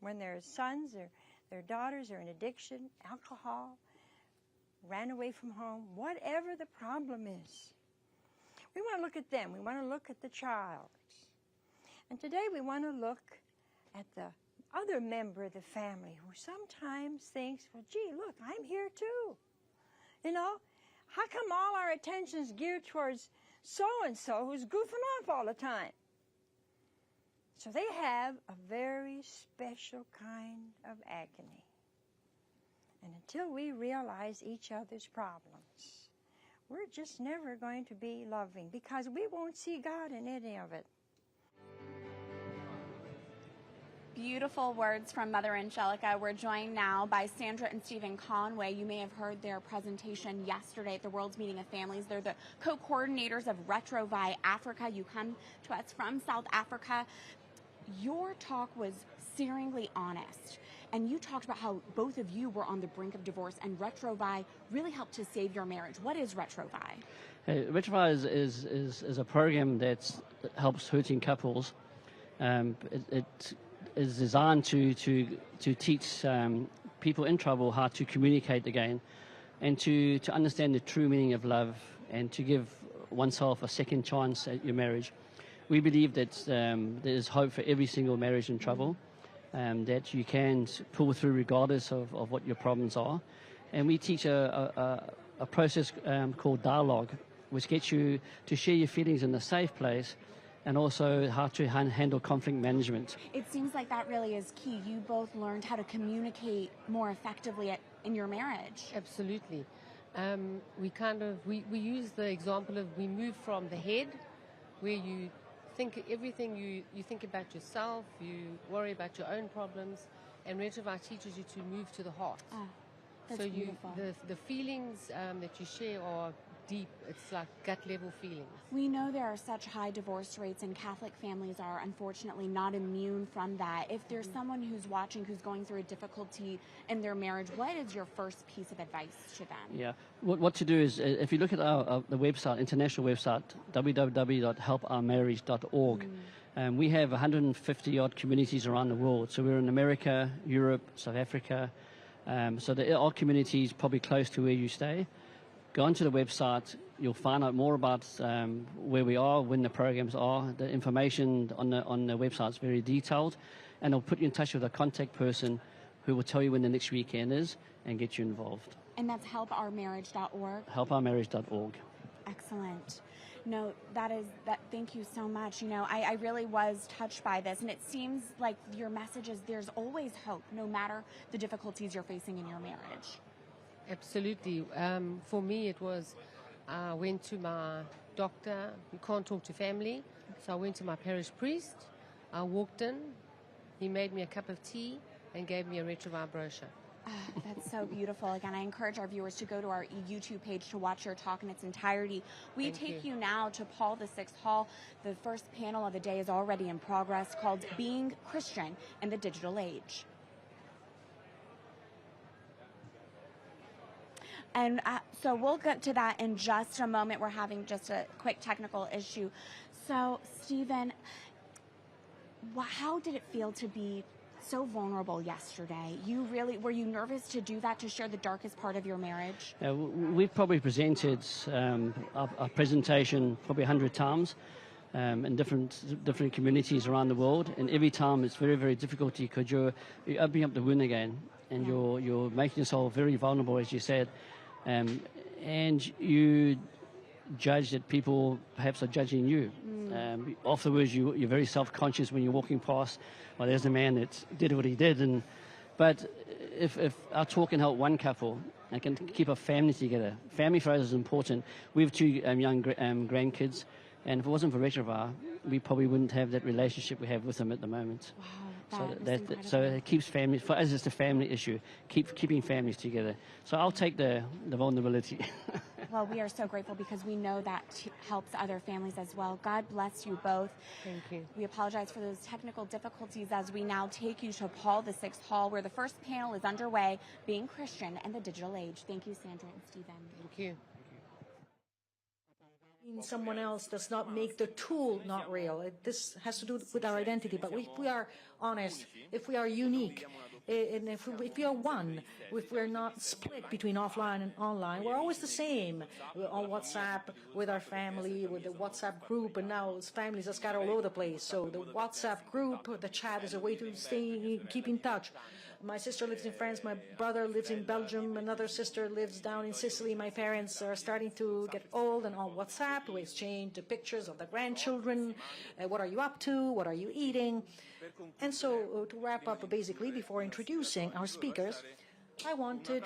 when their sons or their daughters are in addiction, alcohol, ran away from home, whatever the problem is. We want to look at them. We want to look at the child. And today we want to look at the other member of the family who sometimes thinks, well, gee, look, I'm here too. You know, how come all our attention's geared towards so-and-so who's goofing off all the time? So they have a very special kind of agony. And until we realize each other's problems, we're just never going to be loving because we won't see God in any of it. Beautiful words from Mother Angelica. We're joined now by Sandra and Stephen Conway. You may have heard their presentation yesterday at the World's Meeting of Families. They're the co-coordinators of Retrovi Africa. You come to us from South Africa. Your talk was searingly honest, and you talked about how both of you were on the brink of divorce, and Retrovi really helped to save your marriage. What is Retrovi? Retrovi is a program that helps hurting couples. It is designed to teach people in trouble how to communicate again and to understand the true meaning of love and to give oneself a second chance at your marriage. We believe that there is hope for every single marriage in trouble, that you can pull through regardless of what your problems are. And we teach a process called dialogue, which gets you to share your feelings in a safe place and also how to handle conflict management. It seems like that really is key. You both learned how to communicate more effectively in your marriage. Absolutely. We use the example of we move from the head, where you think everything, you think about yourself, you worry about your own problems, and Retrovi teaches you to move to the heart. That's so beautiful. The feelings that you share are deep. It's like gut level feelings. We know there are such high divorce rates, and Catholic families are unfortunately not immune from that. If there's someone who's watching who's going through a difficulty in their marriage, what is your first piece of advice to them? Yeah, what to do is if you look at the website, international website, www.helpourmarriage.org, we have 150 odd communities around the world. So we're in America, Europe, South Africa. So there are communities probably close to where you stay. Go onto the website, you'll find out more about where we are, when the programs are. The information on the website is very detailed, and it'll put you in touch with a contact person who will tell you when the next weekend is and get you involved. And that's helpourmarriage.org? Helpourmarriage.org. Excellent. No, thank you so much. You know, I really was touched by this, and it seems like your message is there's always hope, no matter the difficulties you're facing in your marriage. Absolutely. For me, it was, I went to my doctor. You can't talk to family. So I went to my parish priest. I walked in. He made me a cup of tea and gave me a Retrovi brochure. That's so beautiful. Again, I encourage our viewers to go to our YouTube page to watch your talk in its entirety. We take you now to Paul VI Hall. The first panel of the day is already in progress, called Being Christian in the Digital Age. And so we'll get to that in just a moment. We're having just a quick technical issue. So, Stephen, how did it feel to be so vulnerable yesterday? Were you nervous to do that, to share the darkest part of your marriage? We've probably presented our presentation probably 100 times in different communities around the world. And every time it's very, very difficult because you're opening up the wound again, and you're making yourself very vulnerable, as you said. And you judge that people perhaps are judging you. Afterwards, you're very self-conscious when you're walking past. Well, there's a man that did what he did, but if our talk can help one couple and can keep a family together, family for us is important. We have 2 young grandkids, and if it wasn't for Retrovar, we probably wouldn't have that relationship we have with them at the moment. Wow, so it keeps families, for us it's a family issue, keeping families together. So I'll take the vulnerability. Well, we are so grateful because we know that helps other families as well. God bless you both. Thank you. We apologize for those technical difficulties as we now take you to Paul VI Hall, where the first panel is underway, Being Christian and the Digital Age. Thank you, Sandra and Stephen. Thank you. Someone else does not make the tool not real. This has to do with our identity. But if we are honest, if we are unique, and if we are one, if we're not split between offline and online, we're always the same. We're on WhatsApp with our family, with the WhatsApp group, and now families are scattered all over the place. So the WhatsApp group, the chat is a way to keep in touch. My sister lives in France, my brother lives in Belgium, another sister lives down in Sicily. My parents are starting to get old, and on WhatsApp we exchange the pictures of the grandchildren. What are you up to? What are you eating? And so to wrap up, basically, before introducing our speakers, I wanted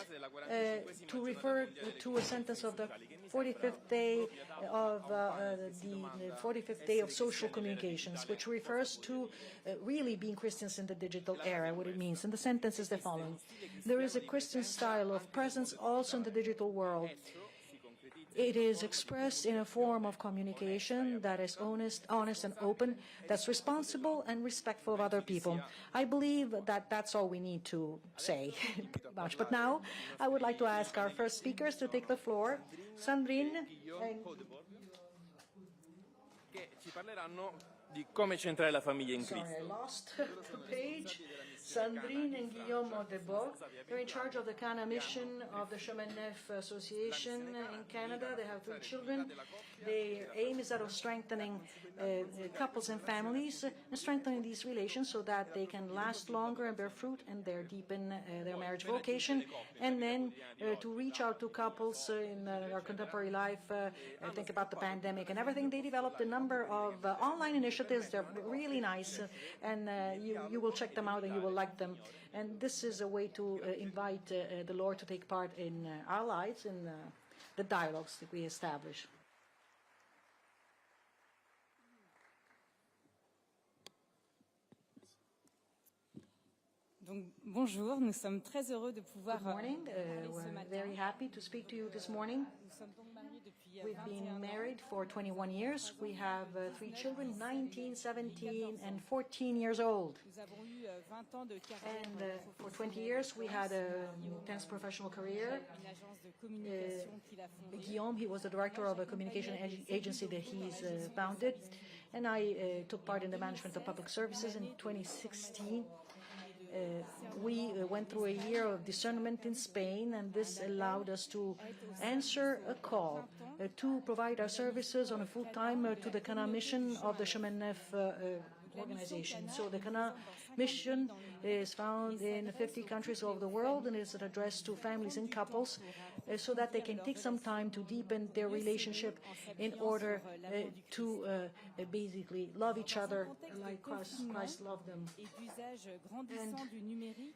to refer to a sentence of the 45th day of the 45th day of social communications, which refers to really being Christians in the digital era, what it means. And the sentence is the following: there is a Christian style of presence also in the digital world. It is expressed in a form of communication that is honest and open, that's responsible and respectful of other people. I believe that that's all we need to say, pretty much. But now, I would like to ask our first speakers to take the floor. Sandrine di come centrare la famiglia in Cristo. Sorry, I lost the page. Sandrine and Guillaume Debord, they're in charge of the Cana mission of the Chemin Neuf Association in Canada. They have 3 children. Their aim is that of strengthening couples and families and strengthening these relations so that they can last longer and bear fruit and deepen their marriage vocation. And then to reach out to couples in our contemporary life, think about the pandemic and everything. They developed a number of online initiatives. They're really nice, and you will check them out and you will like them. And this is a way to invite the Lord to take part in our lives, in the dialogues that we establish. Donc, bonjour, nous sommes très heureux de pouvoir Good morning. parler ce We're matin. very happy to speak to you this morning. Nous sommes donc mariés depuis We've 21 been ans. married for 21 years. We have 3 children, 19, 17, and 14 years old. Nous avons eu 20 ans de carrière And for 20 years, we had an intense professional career. une agence de communication qu'il a fondée. Guillaume, he was the director of a communication agency that he's founded. And I took part in the management of public services in 2016. We went through a year of discernment in Spain, and this allowed us to answer a call to provide our services on a full time to the Cana mission of the Chemin Neuf organization. So the Cana mission is found in 50 countries all over the world, and is addressed to families and couples so that they can take some time to deepen their relationship in order to basically love each other like Christ loved them. Et d'usage grandissant du numérique.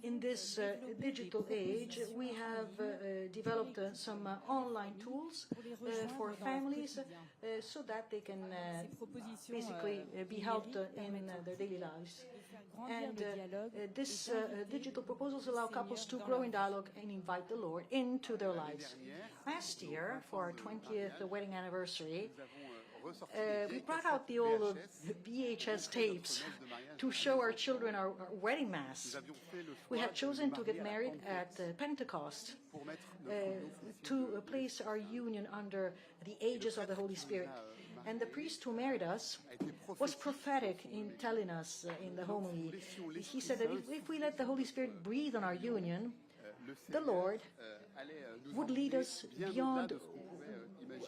In this digital age, we have developed some online tools for families so that they can basically be helped in their daily lives. And these digital proposals allow couples to grow in dialogue and invite the Lord into their lives. Last year, for our 20th wedding anniversary, we brought out the old VHS tapes to show our children our wedding mass. We had chosen to get married at Pentecost to place our union under the aegis of the Holy Spirit. And the priest who married us was prophetic in telling us in the homily. He said that if we let the Holy Spirit breathe on our union, the Lord would lead us beyond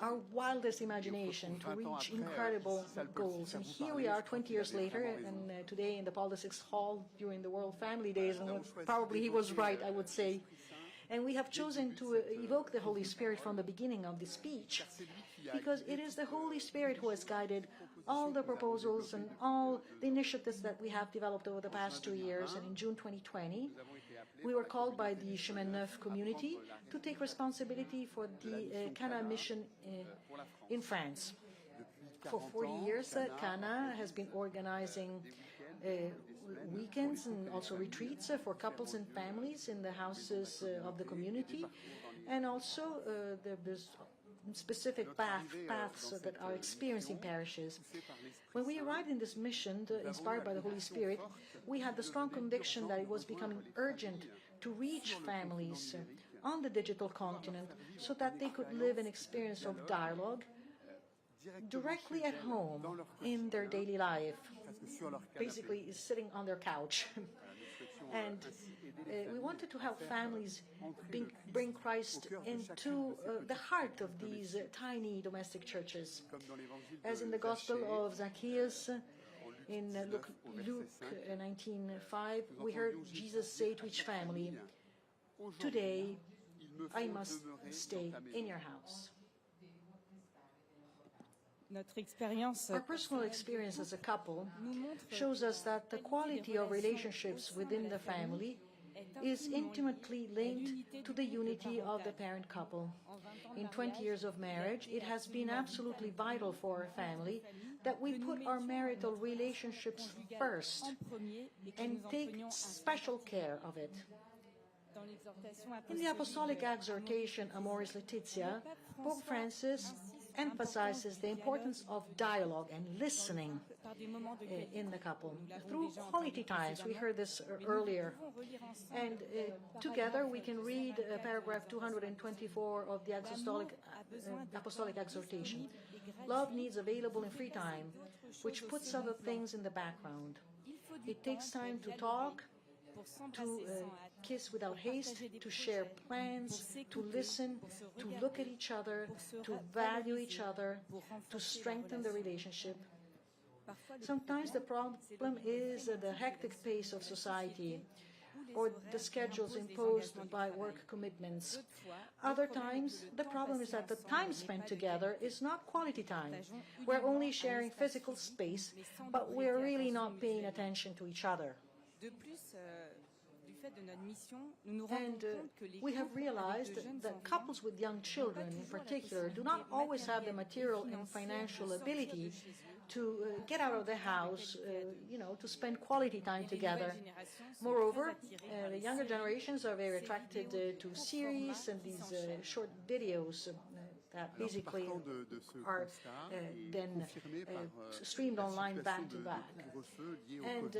our wildest imagination to reach incredible goals. And here we are 20 years later, and today in the Paul VI Hall during the World Family Days, and probably he was right, I would say. And we have chosen to evoke the Holy Spirit from the beginning of the speech because it is the Holy Spirit who has guided all the proposals and all the initiatives that we have developed over the past 2 years. And in June 2020, we were called by the Chemin Neuf community to take responsibility for the Cana mission in France. For 40 years, Cana has been organizing weekends and also retreats for couples and families in the houses of the community, and also there's specific paths that are experienced in parishes. When we arrived in this mission, inspired by the Holy Spirit, we had the strong conviction that it was becoming urgent to reach families on the digital continent so that they could live an experience of dialogue directly at home in their daily life, basically sitting on their couch. And we wanted to help families bring Christ into the heart of these tiny domestic churches. As in the Gospel of Zacchaeus, in Luke 19:5, we heard Jesus say to each family, "Today I must stay in your house." Our personal experience as a couple shows us that the quality of relationships within the family is intimately linked to the unity of the parent couple. In 20 years of marriage, it has been absolutely vital for our family that we put our marital relationships first and take special care of it. In the Apostolic Exhortation Amoris Laetitia, Pope Francis emphasizes the importance of dialogue and listening in the couple through quality times. We heard this earlier. And together we can read paragraph 224 of the Apostolic Exhortation. Love needs available in free time, which puts other things in the background. It takes time to talk, to kiss without haste, to share plans, to listen, to look at each other, to value each other, to strengthen the relationship. Sometimes the problem is the hectic pace of society or the schedules imposed by work commitments. Other times, the problem is that the time spent together is not quality time. We're only sharing physical space, but we're really not paying attention to each other. And we have realized that couples with young children in particular do not always have the material and financial ability to get out of the house, to spend quality time together. Moreover, the younger generations are very attracted to series and these short videos that basically are then streamed online back to back. And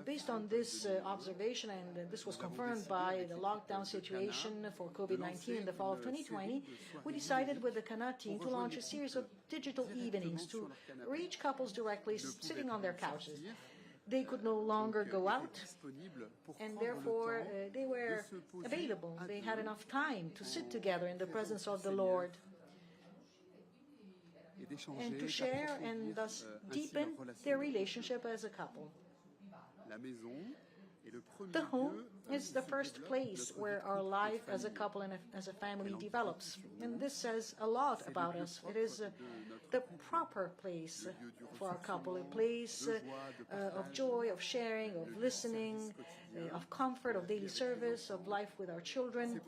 based on this observation, and this was confirmed by the lockdown situation for COVID-19 in the fall of 2020, we decided with the Cana team to launch a series of digital evenings to reach couples directly sitting on their couches. They could no longer go out, and therefore they were available. They had enough time to sit together in the presence of the Lord and to share and thus deepen their relationship as a couple. The home is the first place where our life as a couple and as a family develops, and this says a lot about us. It is the proper place for our couple, a place of joy, of sharing, of listening, of comfort, of daily service, of life with our children.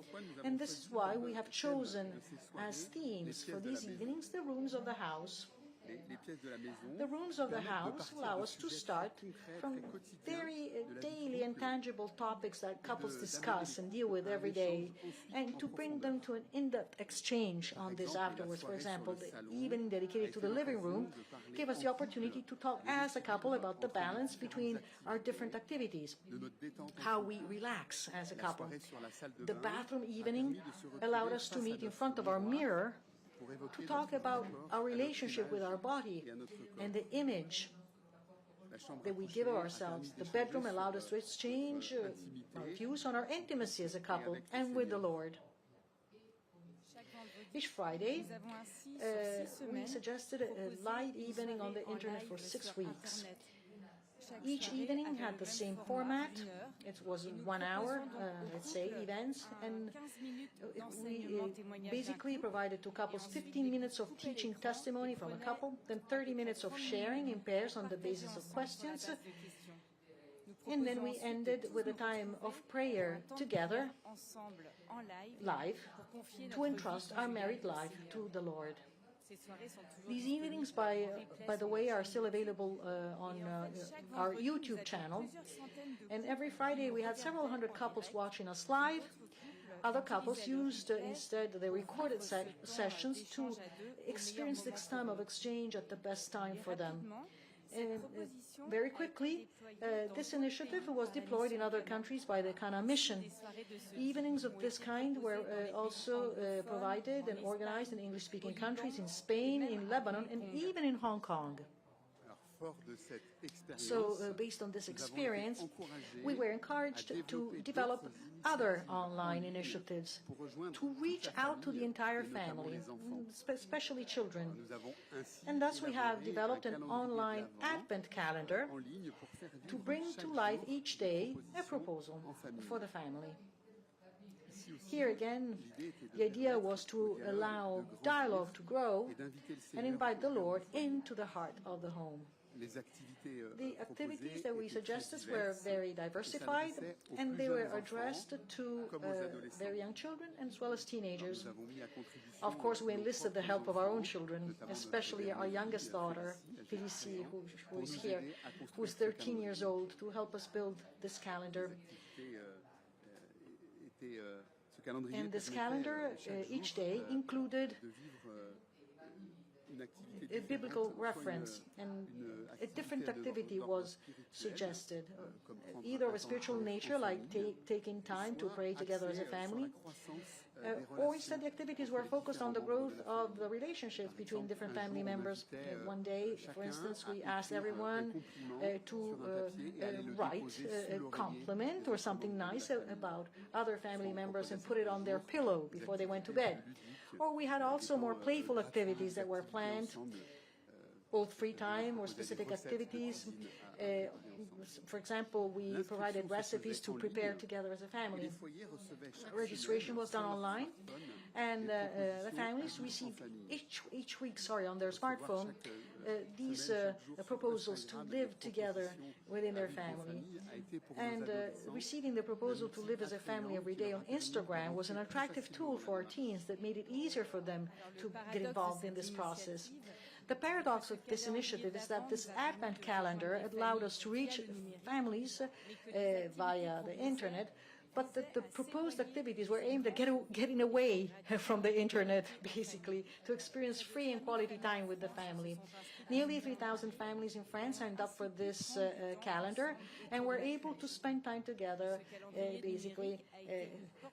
And this is why we have chosen as themes for these evenings the rooms of the house. The rooms of the house allow us to start from very daily and tangible topics that couples discuss and deal with every day, and to bring them to an in-depth exchange on this afterwards. For example, the evening dedicated to the living room gave us the opportunity to talk as a couple about the balance between our different activities, how we relax as a couple. The bathroom evening allowed us to meet in front of our mirror to talk about our relationship with our body and the image that we give of ourselves. The bedroom allowed us to exchange our views on our intimacy as a couple and with the Lord. Each Friday, we suggested a live evening on the internet for 6 weeks. Each evening had the same format. It was 1 hour, let's say, events, and we basically provided to couples 15 minutes of teaching testimony from a couple, then 30 minutes of sharing in pairs on the basis of questions, and then we ended with a time of prayer together, live, to entrust our married life to the Lord. These evenings, by the way, are still available on our YouTube channel. And every Friday we had several hundred couples watching us live. Other couples used instead the recorded sessions to experience this time of exchange at the best time for them. And very quickly, this initiative was deployed in other countries by the Cana Mission. Evenings of this kind were also provided and organized in English-speaking countries, in Spain, in Lebanon, and even in Hong Kong. So, based on this experience, we were encouraged to develop other online initiatives to reach out to the entire family, especially children. And thus we have developed an online Advent calendar to bring to life each day a proposal for the family. Here again, the idea was to allow dialogue to grow and invite the Lord into the heart of the home. The activities that we suggested were very diversified, and they were addressed to very young children as well as teenagers. Of course, we enlisted the help of our own children, especially our youngest daughter, Félicie, who is here, who is 13 years old, to help us build this calendar. And this calendar each day included a biblical reference, and a different activity was suggested, either of a spiritual nature, like taking time to pray together as a family, or instead the activities were focused on the growth of the relationships between different family members. One day, for instance, we asked everyone to write a compliment or something nice about other family members and put it on their pillow before they went to bed. Or we had also more playful activities that were planned, both free time or specific activities. For example, we provided recipes to prepare together as a family. Registration was done online, and the families received each week, on their smartphone, these proposals to live together within their family. And receiving the proposal to live as a family every day on Instagram was an attractive tool for our teens that made it easier for them to get involved in this process. The paradox of this initiative is that this Advent calendar allowed us to reach families via the internet, but that the proposed activities were aimed at getting away from the internet, basically, to experience free and quality time with the family. Nearly 3,000 families in France signed up for this calendar and were able to spend time together, basically,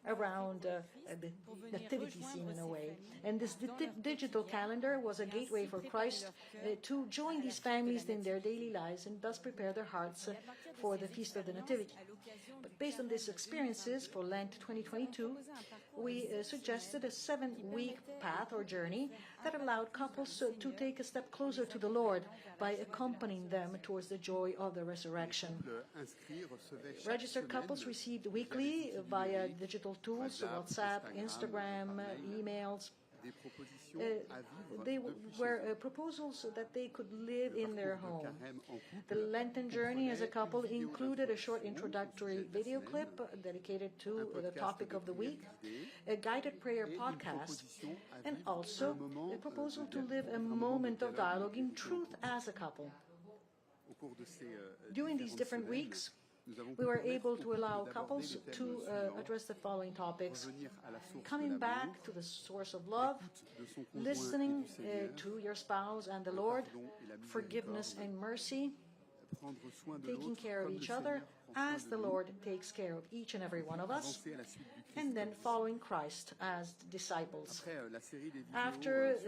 around the nativity scene in a way. And this digital calendar was a gateway for Christ to join these families in their daily lives and thus prepare their hearts for the Feast of the Nativity. But based on these experiences for Lent 2022, we suggested a 7-week path or journey that allowed couples to take a step closer to the Lord by accompanying them towards the joy of the resurrection. Registered couples received weekly via digital tools, WhatsApp, Instagram, emails. They were proposals that they could live in their home. The Lenten journey as a couple included a short introductory video clip dedicated to the topic of the week, a guided prayer podcast, and also a proposal to live a moment of dialogue in truth as a couple. During these different weeks, we were able to allow couples to address the following topics: coming back to the source of love, listening to your spouse and the Lord, forgiveness and mercy, taking care of each other as the Lord takes care of each and every one of us, and then following Christ as disciples. After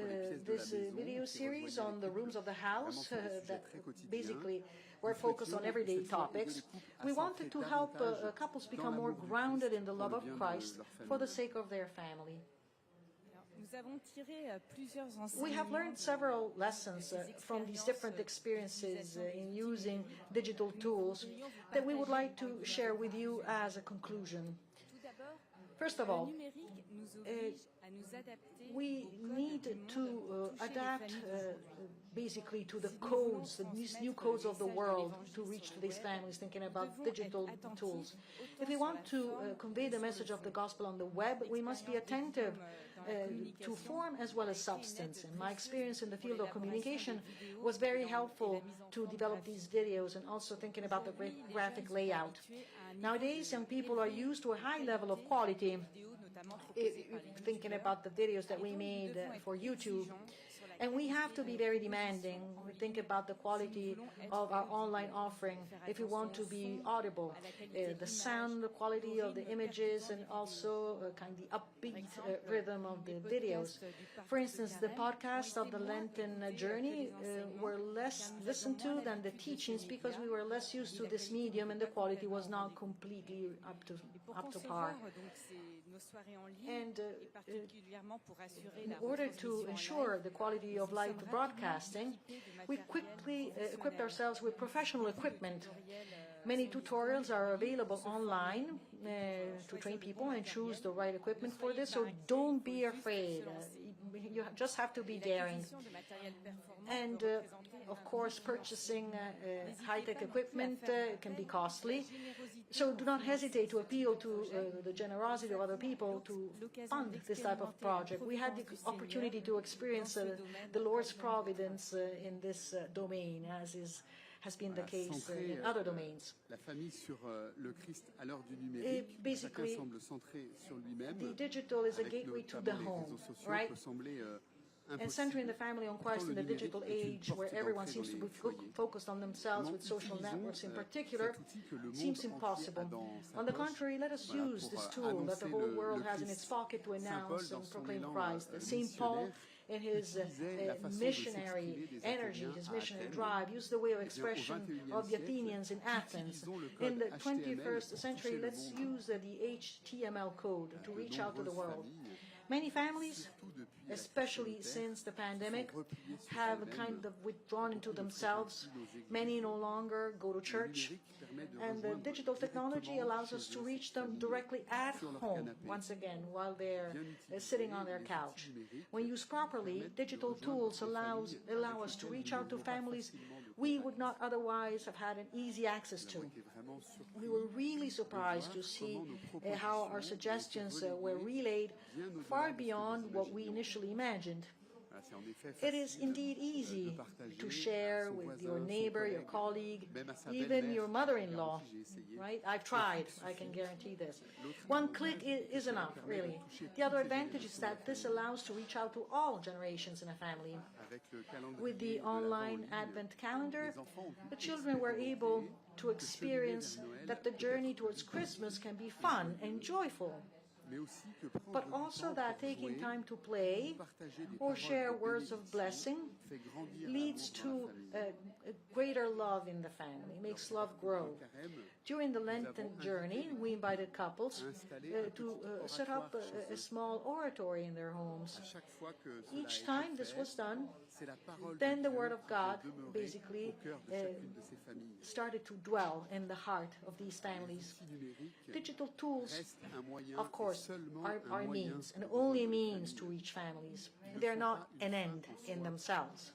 this video series on the rooms of the house that basically were focused on everyday topics, we wanted to help couples become more grounded in the love of Christ for the sake of their family. We have learned several lessons from these different experiences in using digital tools that we would like to share with you as a conclusion. First of all, we need to adapt basically to the codes, these new codes of the world to reach to these families, thinking about digital tools. If we want to convey the message of the gospel on the web, we must be attentive to form as well as substance. And my experience in the field of communication was very helpful to develop these videos and also thinking about the graphic layout. Nowadays, young people are used to a high level of quality, thinking about the videos that we made for YouTube. And we have to be very demanding. We think about the quality of our online offering if we want to be audible. The sound, the quality of the images, and also kind of the upbeat rhythm of the videos. For instance, the podcasts of the Lenten journey were less listened to than the teachings because we were less used to this medium and the quality was not completely up to par. And in order to ensure the quality of live broadcasting, we quickly equipped ourselves with professional equipment. Many tutorials are available online to train people and choose the right equipment for this, so don't be afraid. You just have to be daring. And, of course, purchasing high-tech equipment can be costly. So do not hesitate to appeal to the generosity of other people to fund this type of project. We had the opportunity to experience the Lord's providence in this domain, as has been the case in other domains. Basically, the digital is a gateway to the home, right? And centering the family on Christ in the digital age, where everyone seems to be focused on themselves with social networks in particular, seems impossible. On the contrary, let us use this tool that the whole world has in its pocket to announce and proclaim Christ. St. Paul, in his missionary energy, his missionary drive, used the way of expression of the Athenians in Athens. In the 21st century, let's use the HTML code to reach out to the world. Many families, especially since the pandemic, have kind of withdrawn into themselves. Many no longer go to church. And the digital technology allows us to reach them directly at home, once again, while they're sitting on their couch. When used properly, digital tools allow us to reach out to families we would not otherwise have had an easy access to. We were really surprised to see how our suggestions were relayed far beyond what we initially imagined. It is indeed easy to share with your neighbor, your colleague, even your mother-in-law, right? I've tried, I can guarantee this. One click is enough, really. The other advantage is that this allows to reach out to all generations in a family. With the online Advent calendar, the children were able to experience that the journey towards Christmas can be fun and joyful, but also that taking time to play or share words of blessing leads to a greater love in the family, makes love grow. During the Lenten journey, we invited couples to set up a small oratory in their homes. Each time this was done, then the Word of God basically started to dwell in the heart of these families. Digital tools, of course, are a means, and only a means to reach families. They're not an end in themselves.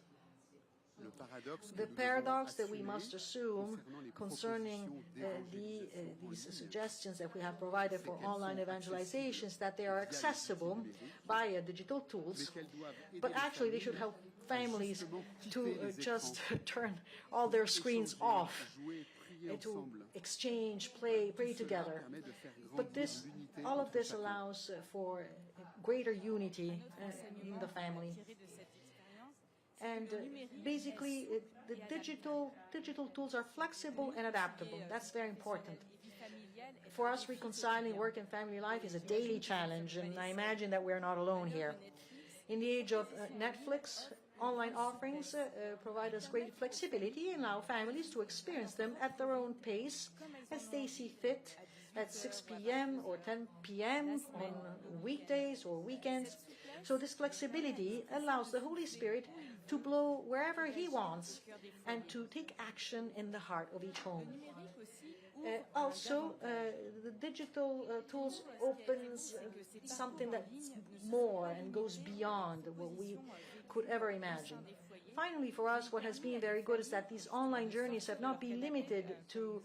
The paradox that we must assume concerning these suggestions that we have provided for online evangelization is that they are accessible via digital tools, but actually they should help families to just turn all their screens off, to exchange, pray together. But all of this allows for greater unity in the family. And basically, the digital tools are flexible and adaptable. That's very important. For us, reconciling work and family life is a daily challenge, and I imagine that we're not alone here. In the age of Netflix, online offerings provide us great flexibility and allow families to experience them at their own pace as they see fit at 6 p.m. or 10 p.m. on weekdays or weekends. So this flexibility allows the Holy Spirit to blow wherever He wants and to take action in the heart of each home. Also, the digital tools opens something that's more and goes beyond what we could ever imagine. Finally, for us, what has been very good is that these online journeys have not been limited to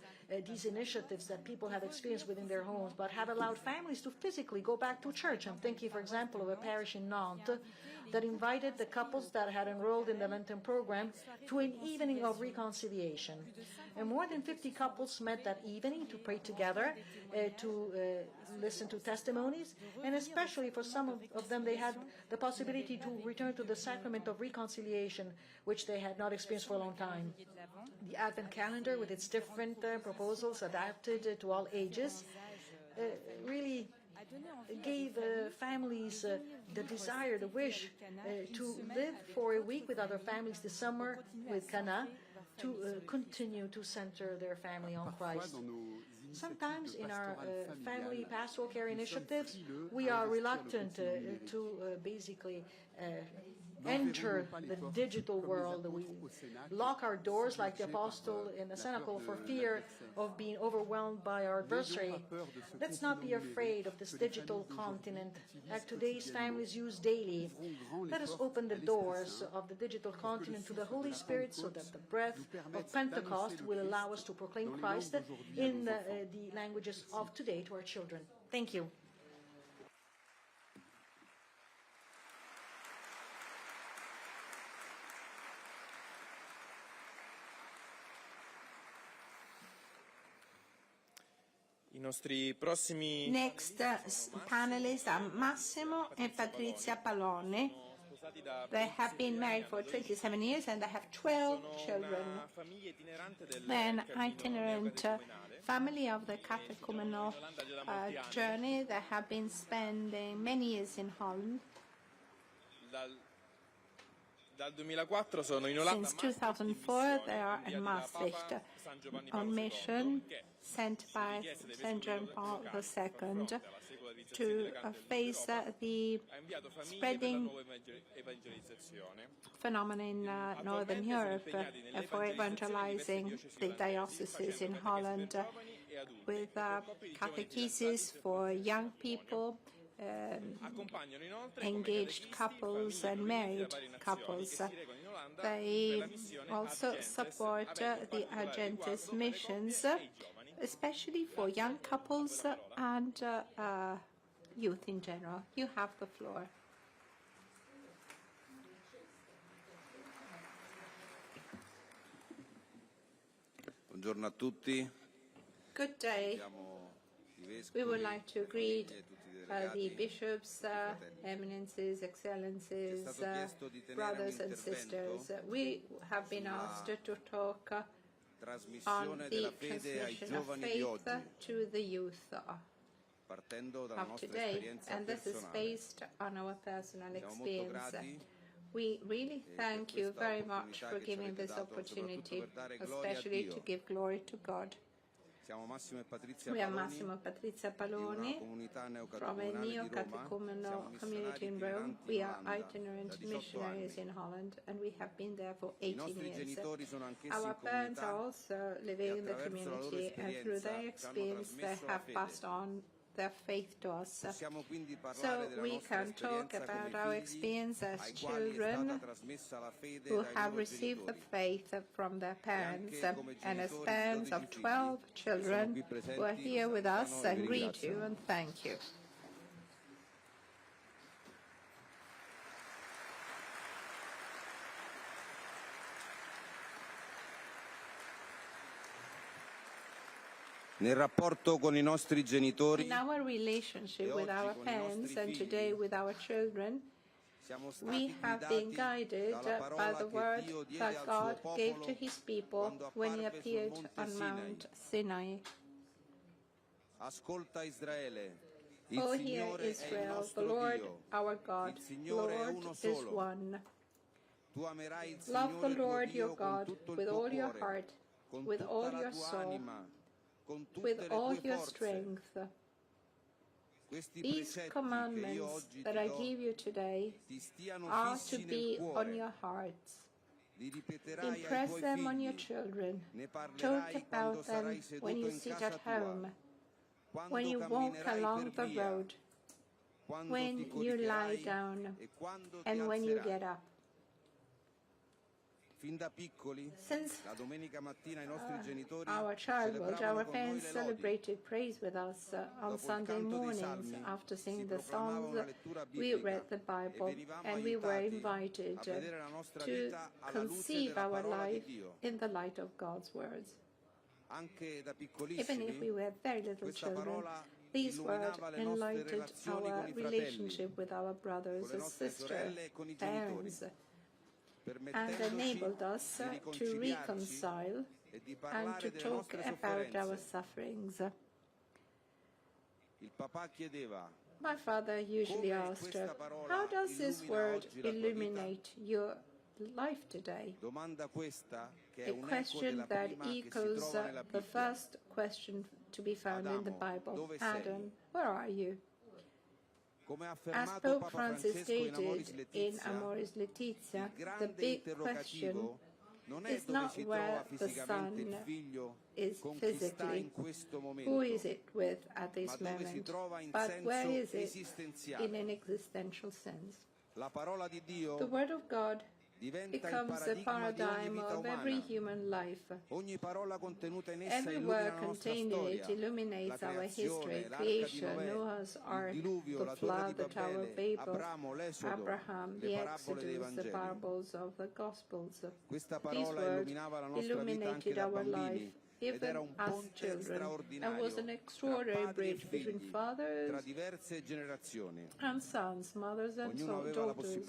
these initiatives that people have experienced within their homes, but have allowed families to physically go back to church. I'm thinking, for example, of a parish in Nantes that invited the couples that had enrolled in the Lenten program to an evening of reconciliation. And more than 50 couples met that evening to pray together, to listen to testimonies, and especially for some of them, they had the possibility to return to the Sacrament of Reconciliation, which they had not experienced for a long time. The Advent calendar, with its different proposals adapted to all ages, really gave families the desire, the wish to live for a week with other families this summer with Cana, to continue to center their family on Christ. Sometimes in our family pastoral care initiatives, we are reluctant to basically enter the digital world. We lock our doors like the apostle in the cenacle for fear of being overwhelmed by our adversary. Let's not be afraid of this digital continent that today's families use daily. Let us open the doors of the digital continent to the Holy Spirit so that the breath of Pentecost will allow us to proclaim Christ in the languages of today to our children. Thank you. Next panelists are Massimo and Patrizia Palone. They have been married for 27 years and they have 12 children. They're an itinerant family of the catechumenal journey. They have been spending many years in Holland. Since 2004, they are in Maastricht on mission, sent by St. John Paul II to face the spreading phenomenon in Northern Europe for evangelizing the dioceses in Holland with catechesis for young people, engaged couples and married couples. They also support the Argentis missions, especially for young couples and youth in general. You have the floor. Buongiorno a tutti. Good day. We would like to greet the bishops, eminences, excellencies, brothers and sisters. We have been asked to talk on the transmission of faith to the youth of today, and this is based on our personal experience. We really thank you very much for giving this opportunity, especially to give glory to God. We are Massimo and Patrizia Palone from a neo-catechumenal community in Rome. We are itinerant missionaries in Holland, and we have been there for 18 years. Our parents are also living in the community, and through their experience, they have passed on their faith to us. So we can talk about our experience as children who have received the faith from their parents, and as parents of 12 children who are here with us and greet you and thank you. Nel rapporto con i nostri genitori, in our relationship with our parents and today with our children, we have been guided by the word that God gave to his people when he appeared on Mount Sinai. Ascolta Israele, O hear Israel, the Lord our God, the Lord is one. Love the Lord your God with all your heart, with all your soul, with all your strength, These commandments that I give you today are to be on your hearts. Impress them on your children. Talk about them when you sit at home, when you walk along the road, when you lie down, and when you get up. Since our childhood, our parents celebrated praise with us on Sunday mornings. After singing the songs, we read the Bible, and we were invited to conceive our life in the light of God's words. Even if we were very little children, these words enlightened our relationship with our brothers and sisters, parents, and enabled us to reconcile and to talk about our sufferings. My father usually asked, how does this word illuminate your life today? A question that echoes the first question to be found in the Bible. Adam, where are you? As Pope Francis stated in Amoris Laetitia, the big question is not where the Son is physically, who is it with at this moment, but where is it in an existential sense. The Word of God becomes a paradigm of every human life. Every word contained in it illuminates our history, creation, Noah's ark, the flood, the Tower of Babel, Abraham, the Exodus, the parables of the Gospels. These words illuminated our life, even as children, and was an extraordinary bridge between fathers and sons, mothers and daughters,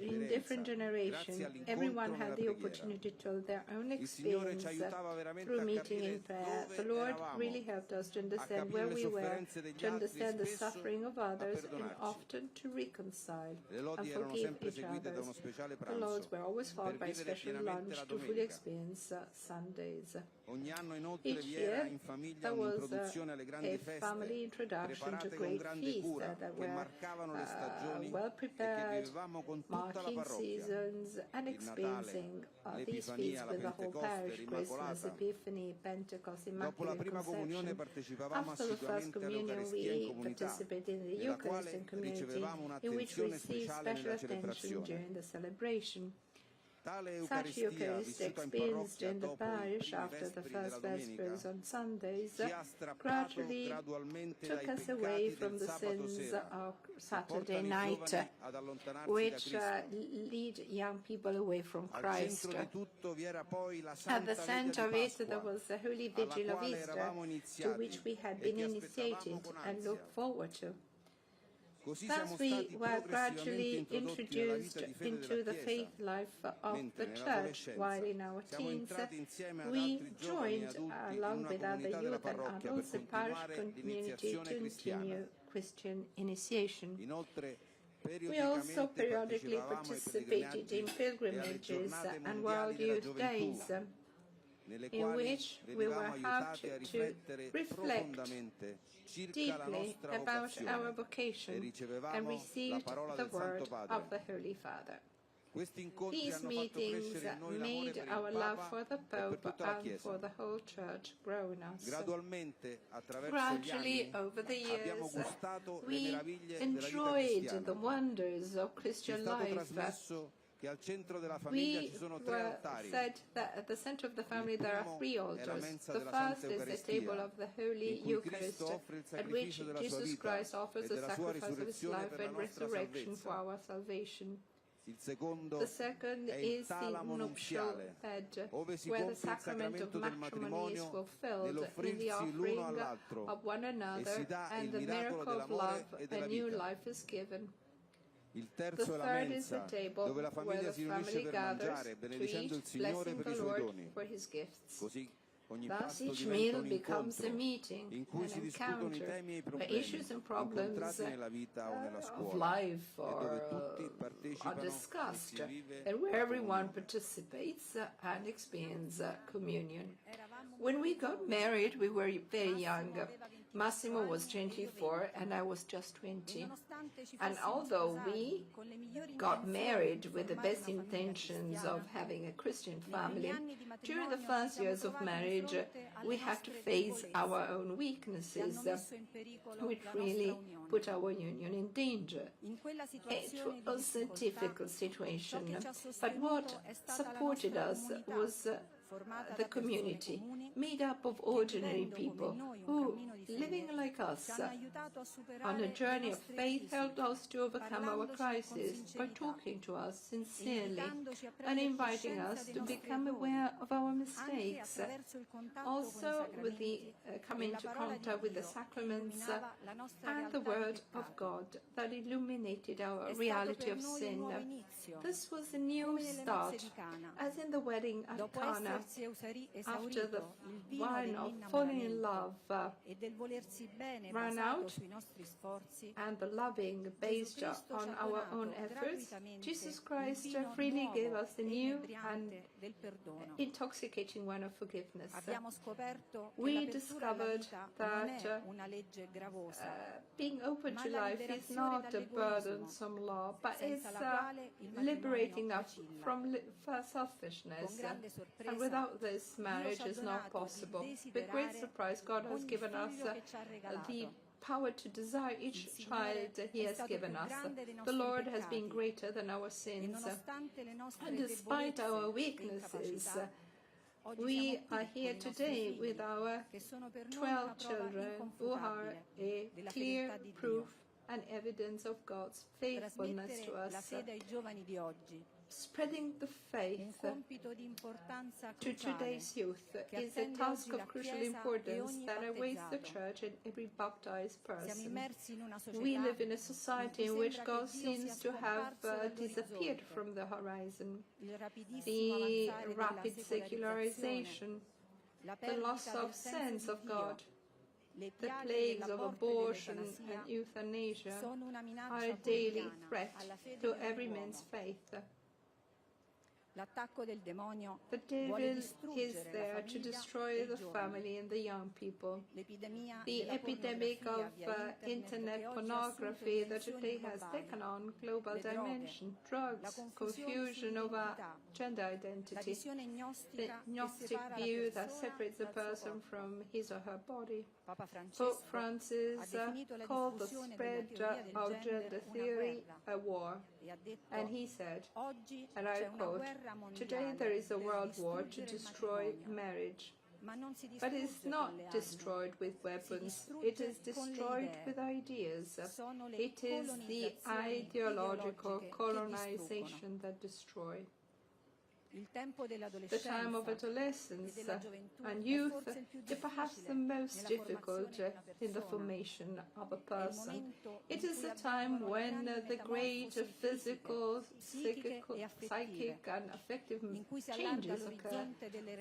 in different generations. Everyone had the opportunity to tell their own experience through meeting in prayer. The Lord really helped us to understand where we were, to understand the suffering of others, and often to reconcile and forgive each other. The Lords were always followed by a special lunch to fully experience Sundays. Each year, there was a family introduction to great feasts that were well prepared, marking seasons and experiencing these feasts with the whole parish: Christmas, Epiphany, Pentecost, Immaculate Conception. After the First Communion, we participated in the Eucharistic community, in which we received special attention during the celebration. Such Eucharist experienced in the parish after the first Vespers on Sundays gradually took us away from the sins of Saturday night, which lead young people away from Christ. At the center of it, there was the Holy Vigil of Easter, to which we had been initiated and looked forward to. Thus we were gradually introduced into the faith life of the Church, while in our teens we joined, along with other youth and adults, the parish community to continue Christian initiation. We also periodically participated in pilgrimages and World Youth Days, in which we were helped to reflect deeply about our vocation and received the word of the Holy Father. These meetings made our love for the Pope and for the whole Church grow in us. Gradually, over the years, we enjoyed the wonders of Christian life. We were said that at the center of the family there are three altars. The first is the table of the Holy Eucharist, at which Jesus Christ offers the sacrifice of his life and resurrection for our salvation. The second is the nuptial bed, where the sacrament of matrimony is fulfilled in the offering of one another, and the miracle of love, a new life is given. The third is the table where the family gathers to eat, blessing the Lord for his gifts. Thus, each meal becomes a meeting, an encounter, where issues and problems of life are discussed, and where everyone participates and experiences communion. When we got married, we were very young. Massimo was 24 and I was just 20. And although we got married with the best intentions of having a Christian family, during the first years of marriage, we had to face our own weaknesses, which really put our union in danger. It was a difficult situation, but what supported us was the community, made up of ordinary people who, living like us, on a journey of faith, helped us to overcome our crisis by talking to us sincerely and inviting us to become aware of our mistakes. Also, with the coming into contact with the sacraments and the Word of God that illuminated our reality of sin. This was a new start, as in the wedding at Cana. After the wine of falling in love ran out and the loving based on our own efforts, Jesus Christ freely gave us the new and intoxicating wine of forgiveness. We discovered that being open to life is not a burdensome law, but it's liberating us from selfishness. And without this, marriage is not possible. With great surprise, God has given us the power to desire each child He has given us. The Lord has been greater than our sins. And despite our weaknesses, we are here today with our 12 children who are a clear proof and evidence of God's faithfulness to us. Spreading the faith to today's youth is a task of crucial importance that awaits the Church and every baptized person. We live in a society in which God seems to have disappeared from the horizon. The rapid secularization, the loss of sense of God, the plagues of abortion and euthanasia are a daily threat to every man's faith. The devil is there to destroy the family and the young people. The epidemic of internet pornography that today has taken on global dimension, drugs, confusion over gender identity, the Gnostic view that separates a person from his or her body. Pope Francis called the spread of gender theory a war. And he said, and I quote, "Today there is a world war to destroy marriage. But it's not destroyed with weapons. It is destroyed with ideas. It is the ideological colonization that destroys." The time of adolescence and youth is perhaps the most difficult in the formation of a person. It is a time when the great physical, psychic and affective changes occur,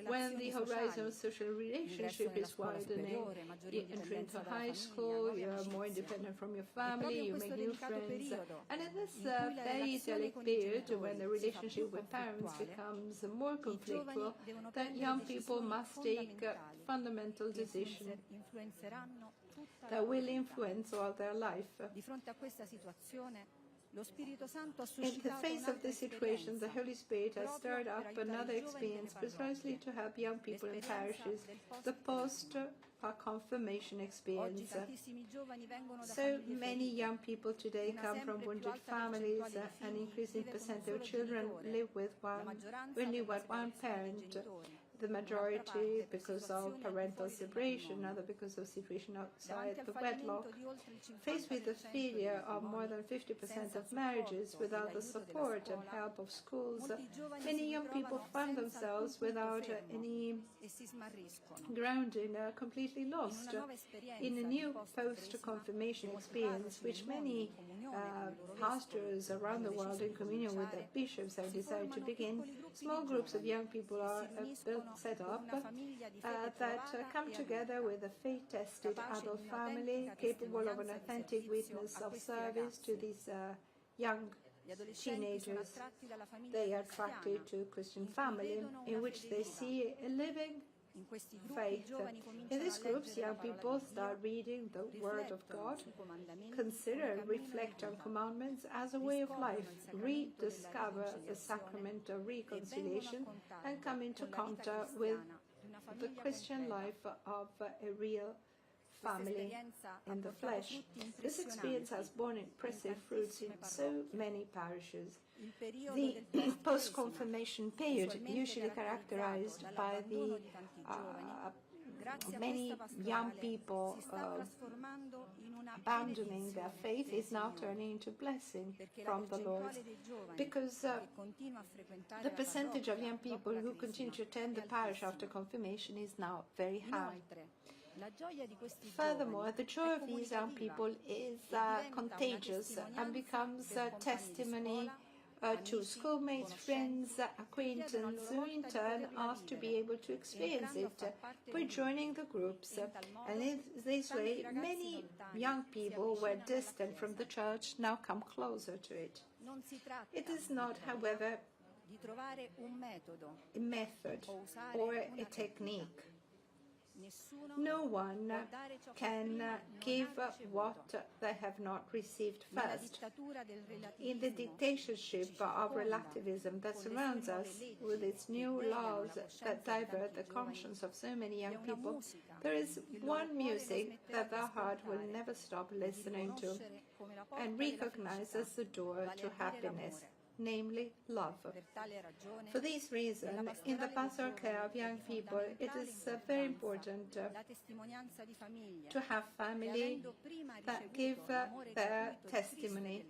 when the horizon of social relationship is widening. You enter into high school, you're more independent from your family, you make new friends. And in this very idyllic period, when the relationship with parents becomes more conflictual, that young people must take fundamental decisions that will influence all their life. In the face of this situation, the Holy Spirit has stirred up another experience precisely to help young people in parishes, the post-confirmation experience. So many young people today come from wounded families. An increasing percent of children live with only one parent. The majority because of parental separation, other because of situation outside the wedlock. Faced with the failure of more than 50% of marriages without the support and help of schools, many young people find themselves without any grounding, completely lost in a new post-confirmation experience, which many pastors around the world in communion with their bishops have decided to begin. Small groups of young people are set up that come together with a faith-tested adult family capable of an authentic witness of service to these young teenagers. They are attracted to a Christian family in which they see a living faith. In these groups, young people start reading the Word of God, consider and reflect on commandments as a way of life, rediscover the sacrament of reconciliation, and come into contact with the Christian life of a real family in the flesh. This experience has borne impressive fruits in so many parishes. The post-confirmation period, usually characterized by the many young people abandoning their faith, is now turning into blessing from the Lord, because the percentage of young people who continue to attend the parish after confirmation is now very high. Furthermore, the joy of these young people is contagious and becomes a testimony to schoolmates, friends, acquaintances, who in turn ask to be able to experience it by joining the groups. And in this way, many young people who were distant from the church now come closer to it. It is not, however, a method or a technique. No one can give what they have not received first. In the dictatorship of relativism that surrounds us, with its new laws that divert the conscience of so many young people, there is one music that the heart will never stop listening to and recognize as the door to happiness, namely love. For this reason, in the pastoral care of young people, it is very important to have family that give their testimony.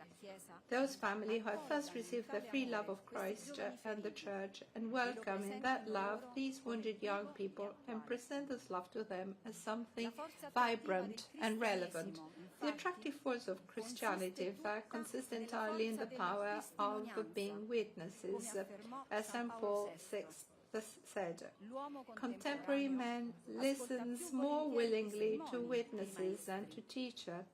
Those families who have first received the free love of Christ and the Church, and welcome in that love these wounded young people and present this love to them as something vibrant and relevant. The attractive force of Christianity, in fact, consists entirely in the power of being witnesses. As St. Paul said, contemporary man listens more willingly to witnesses than to teacher,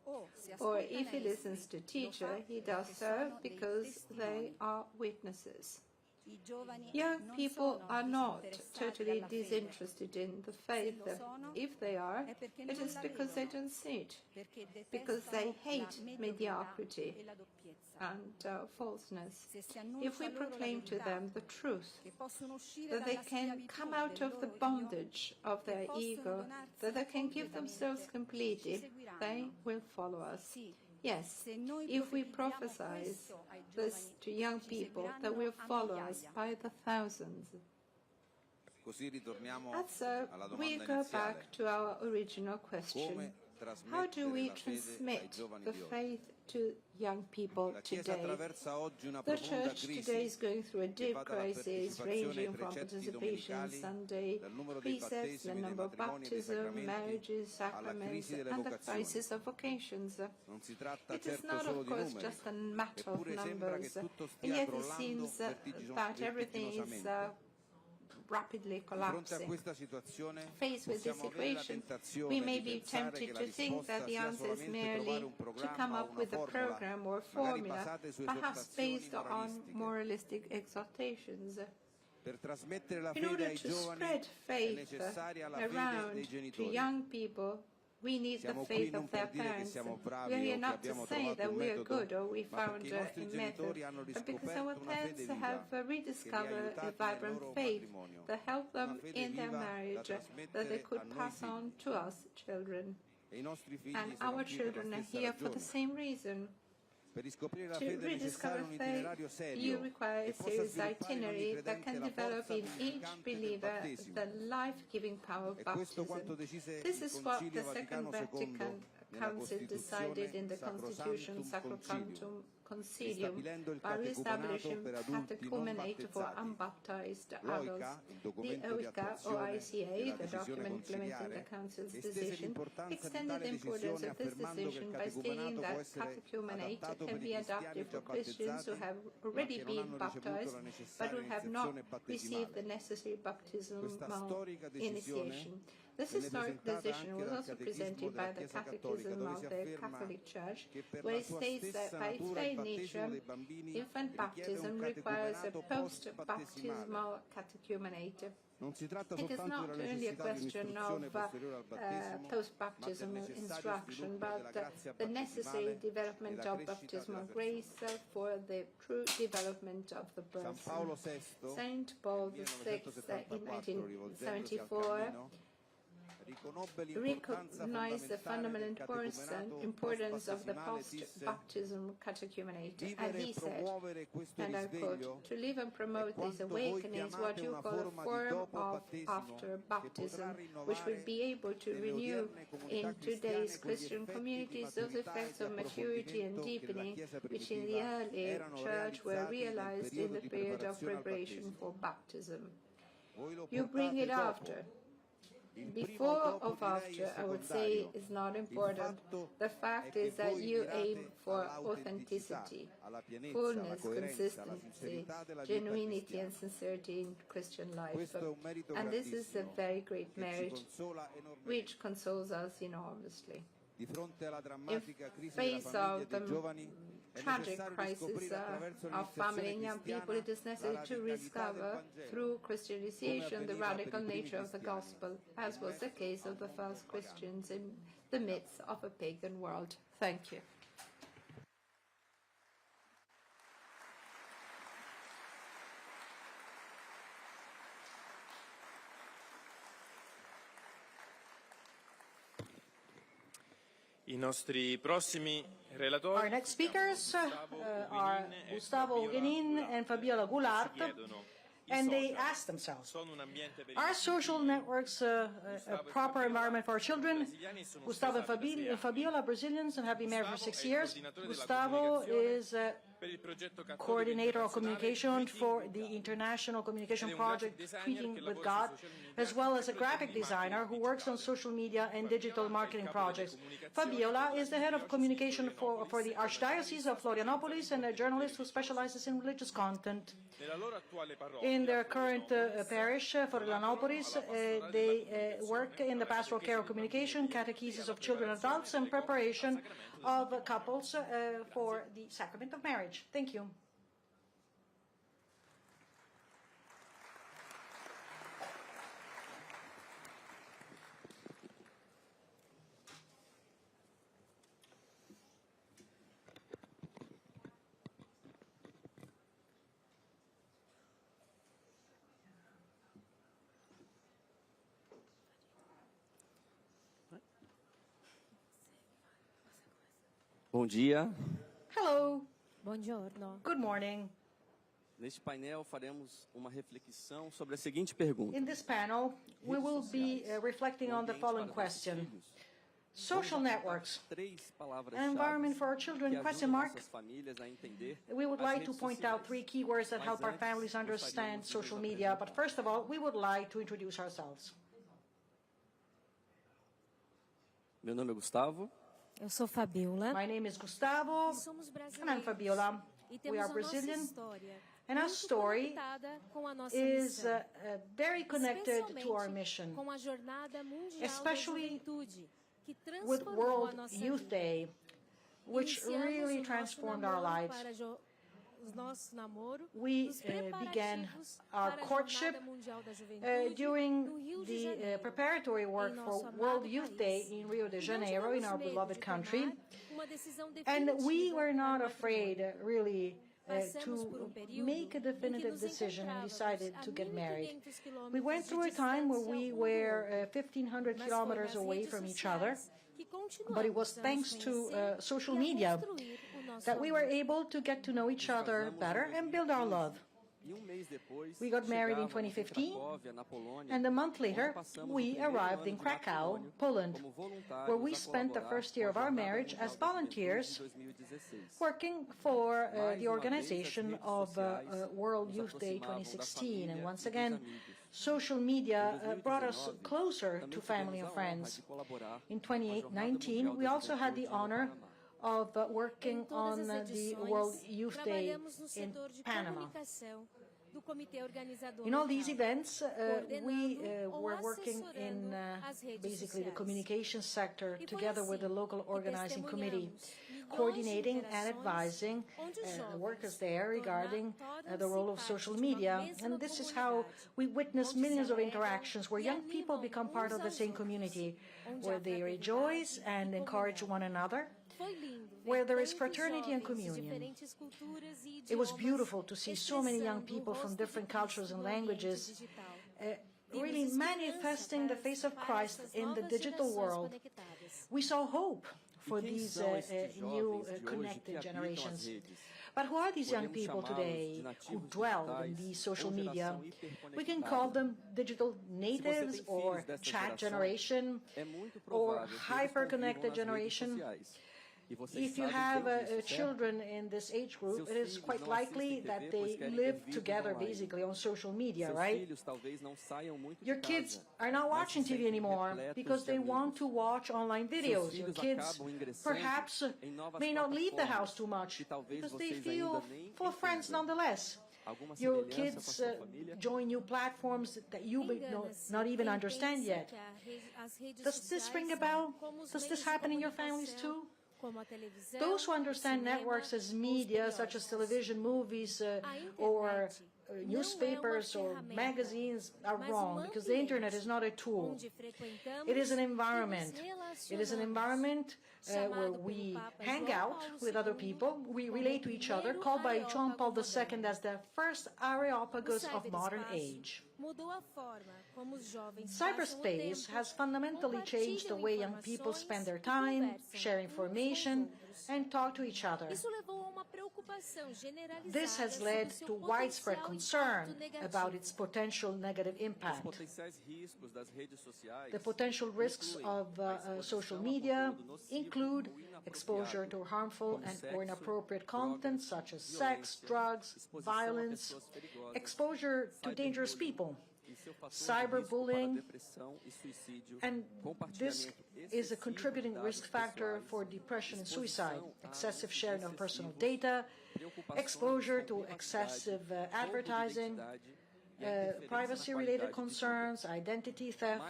or if he listens to teacher, he does so because they are witnesses. Young people are not totally disinterested in the faith. If they are, it is because they don't see it, because they hate mediocrity and falseness. If we proclaim to them the truth, that they can come out of the bondage of their ego, that they can give themselves completely, they will follow us. Yes, if we prophesy this to young people, that will follow us by the thousands. And so we go back to our original question. How do we transmit the faith to young people today? The Church today is going through a deep crisis, ranging from participation Sunday, precepts, the number of baptism, marriages, sacraments, and the crisis of vocations. It is not, of course, just a matter of numbers, and yet it seems that everything is rapidly collapsing. Faced with this situation, we may be tempted to think that the answer is merely to come up with a program or formula, perhaps based on moralistic exhortations. In order to spread faith around to young people, we need the faith of their parents. We are here not to say that we are good or we found a method, but because our parents have rediscovered a vibrant faith that helped them in their marriage, that they could pass on to us children. And our children are here for the same reason. To rediscover faith, you require a serious itinerary that can develop in each believer the life-giving power of baptism. This is what the Second Vatican Council decided in the Constitution Sacrosanctum Concilium by re-establishing catechumenate for unbaptized adults. The OICA, the document implementing the Council's decision, extended the importance of this decision by stating that catechumenate can be adapted for Christians who have already been baptized but who have not received the necessary baptismal initiation. This historic decision was also presented by the Catechism of the Catholic Church, where it states that by its very nature, infant baptism requires a post-baptismal catechumenate. It is not only a question of post-baptismal instruction, but the necessary development of baptismal grace for the true development of the person. Saint Paul VI in 1974 recognized the fundamental importance of the post-baptism catechumenate, and he said, and I quote, "To live and promote this awakening is what you call a form of after baptism, which will be able to renew in today's Christian communities those effects of maturity and deepening which in the early church were realized in the period of preparation for baptism. You bring it after. Before or after, I would say, is not important. The fact is that you aim for authenticity, fullness, consistency, genuinity, and sincerity in Christian life. And this is a very great merit which consoles us enormously. In face of the tragic crisis of family and young people, it is necessary to rediscover through Christianization the radical nature of the gospel, as was the case of the first Christians in the midst of a pagan world. Thank you. Our next speakers are Gustavo Guenin and Fabiola Goulart, and they ask themselves, are social networks a proper environment for our children? Gustavo and Fabiola are Brazilians and have been married for 6 years. Gustavo is coordinator of communication for the International Communication Project Tweeting with God, as well as a graphic designer who works on social media and digital marketing projects. Fabiola is the head of communication for the Archdiocese of Florianopolis and a journalist who specializes in religious content. In their current parish, Florianopolis, they work in the pastoral care of communication, catechesis of children and adults, and preparation of couples for the Sacrament of Marriage. Thank you. Bom dia. Hello. Buongiorno. Good morning. Neste painel faremos uma reflexão sobre a seguinte pergunta. In this panel, we will be reflecting on the following question. Social networks, an environment for our children, question mark. We would like to point out 3 key words that help our families understand social media, but first of all, we would like to introduce ourselves. Meu nome é Gustavo. Eu sou Fabiola. My name is Gustavo, and I'm Fabiola. We are Brazilian, and our story is very connected to our mission, especially with World Youth Day, which really transformed our lives. We began our courtship during the preparatory work for World Youth Day in Rio de Janeiro, in our beloved country. And we were not afraid, really, to make a definitive decision and decided to get married. We went through a time where we were 1,500 kilometers away from each other, but it was thanks to social media that we were able to get to know each other better and build our love. We got married in 2015, and a month later, we arrived in Krakow, Poland, where we spent the first year of our marriage as volunteers working for the organization of World Youth Day 2016. And once again, social media brought us closer to family and friends. In 2019, we also had the honor of working on the World Youth Day in Panama. In all these events, we were working in basically the communications sector together with the local organizing committee, coordinating and advising the workers there regarding the role of social media. And this is how we witness millions of interactions where young people become part of the same community, where they rejoice and encourage one another, where there is fraternity and communion. It was beautiful to see so many young people from different cultures and languages really manifesting the face of Christ in the digital world. We saw hope for these new connected generations. But who are these young people today who dwell in these social media? We can call them digital natives or chat generation or hyper-connected generation. If you have children in this age group, it is quite likely that they live together basically on social media, right? Your kids are not watching TV anymore because they want to watch online videos. Your kids perhaps may not leave the house too much because they feel full of friends nonetheless. Your kids join new platforms that you may not even understand yet. Does this ring a bell? Does this happen in your families too? Those who understand networks as media, such as television, movies, or newspapers or magazines, are wrong, because the internet is not a tool. It is an environment. It is an environment where we hang out with other people, we relate to each other, called by John Paul II as the first Areopagus of modern age. Cyberspace has fundamentally changed the way young people spend their time, share information, and talk to each other. This has led to widespread concern about its potential negative impact. The potential risks of social media include exposure to harmful or inappropriate content such as sex, drugs, violence, exposure to dangerous people, cyberbullying, and this is a contributing risk factor for depression and suicide, excessive sharing of personal data, exposure to excessive advertising, privacy-related concerns, identity theft,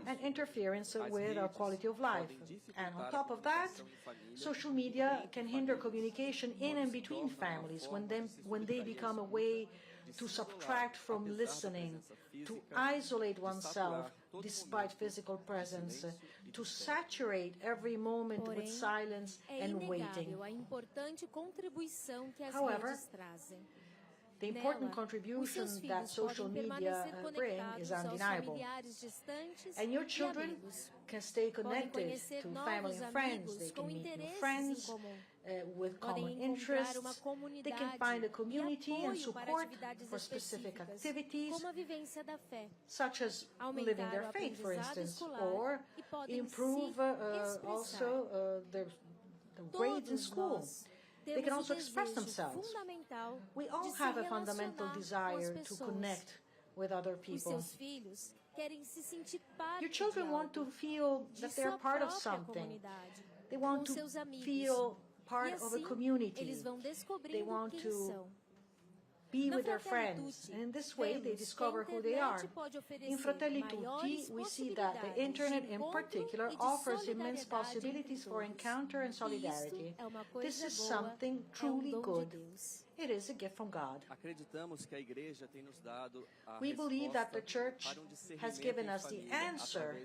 and interference with our quality of life. And on top of that, social media can hinder communication in and between families when they become a way to subtract from listening, to isolate oneself despite physical presence, to saturate every moment with silence and waiting. However, the important contribution that social media bring is undeniable. And your children can stay connected to family and friends. They can meet new friends with common interests. They can find a community and support for specific activities, such as living their faith, for instance, or improve also the grades in school. They can also express themselves. We all have a fundamental desire to connect with other people. Your children want to feel that they're part of something. They want to feel part of a community. They want to be with their friends, and in this way they discover who they are. In Fratelli Tutti, we see that the internet in particular offers immense possibilities for encounter and solidarity. This is something truly good. It is a gift from God. We believe that the Church has given us the answer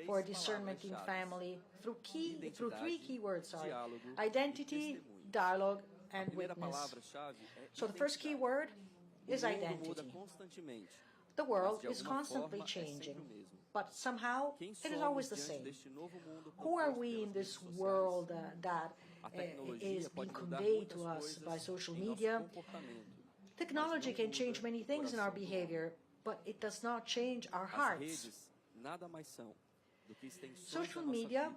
for discernment in family through three key words: identity, dialogue, and witness. So the first key word is identity. The world is constantly changing, but somehow it is always the same. Who are we in this world that is being conveyed to us by social media? Technology can change many things in our behavior, but it does not change our hearts. Social media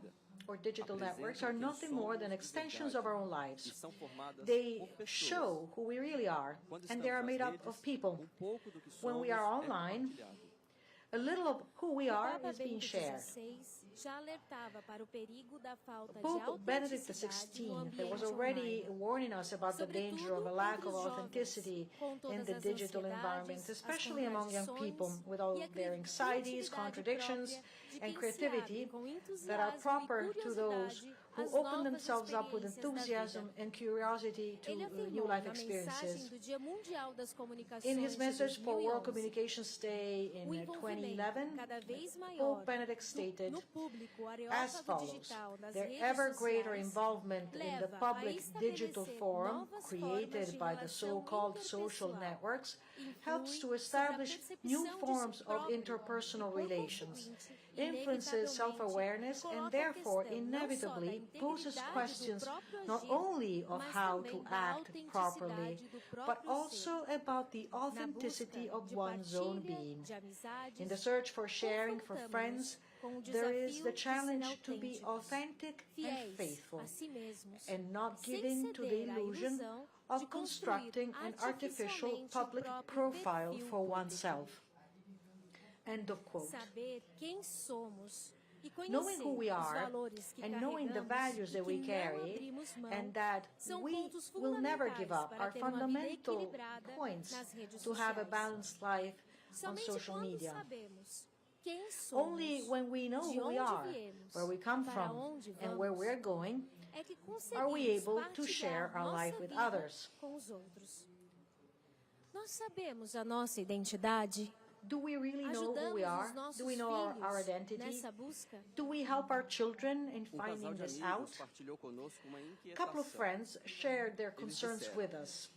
or digital networks are nothing more than extensions of our own lives. They show who we really are, and they are made up of people. When we are online, A little of who we are is being shared. Já alertava para o perigo da falta de Pope Benedict autenticidade no XVI was ambiente already online. warning us about the danger of a lack of authenticity in the digital environment, especially among young people, with all their anxieties, contradictions, and creativity that are proper to those who open themselves up with enthusiasm and curiosity to new life experiences. In his message for World Communications Day in 2011, Pope Benedict stated as follows: their ever greater involvement in the public digital forum created by the so-called social networks helps to establish new forms of interpersonal relations, influences self-awareness, and therefore inevitably poses questions not only of how to act properly, but also about the authenticity of one's own being. In the search for sharing for friends, there is the challenge to be authentic and faithful, and not give in to the illusion of constructing an artificial public profile for oneself. End of quote. Knowing who we are and knowing the values that we carry and that we will never give up are fundamental points to have a balanced life on social media. Only when we know who we are, where we come from, and where we're going, are we able to share our life with others. Nós sabemos a nossa identidade? Do we really know who we are? Do we know our identity? Do we help our children in finding this out? A couple of friends shared their concerns with us.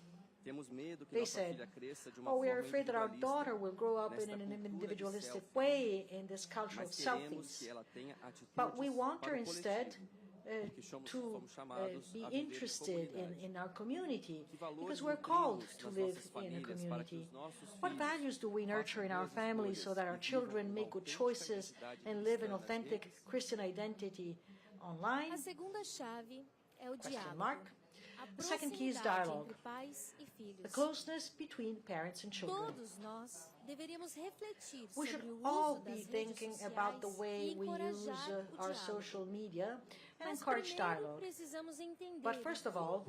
They said, we are afraid that our daughter will grow up in an individualistic way in this culture of selfies. But we want her instead to be interested in our community, because we're called to live in a community. What values do we nurture in our families so that our children make good choices and live an authentic Christian identity online? Question mark. The second key is dialogue, the closeness between parents and children. We should all be thinking about the way we use our social media and encourage dialogue. But first of all,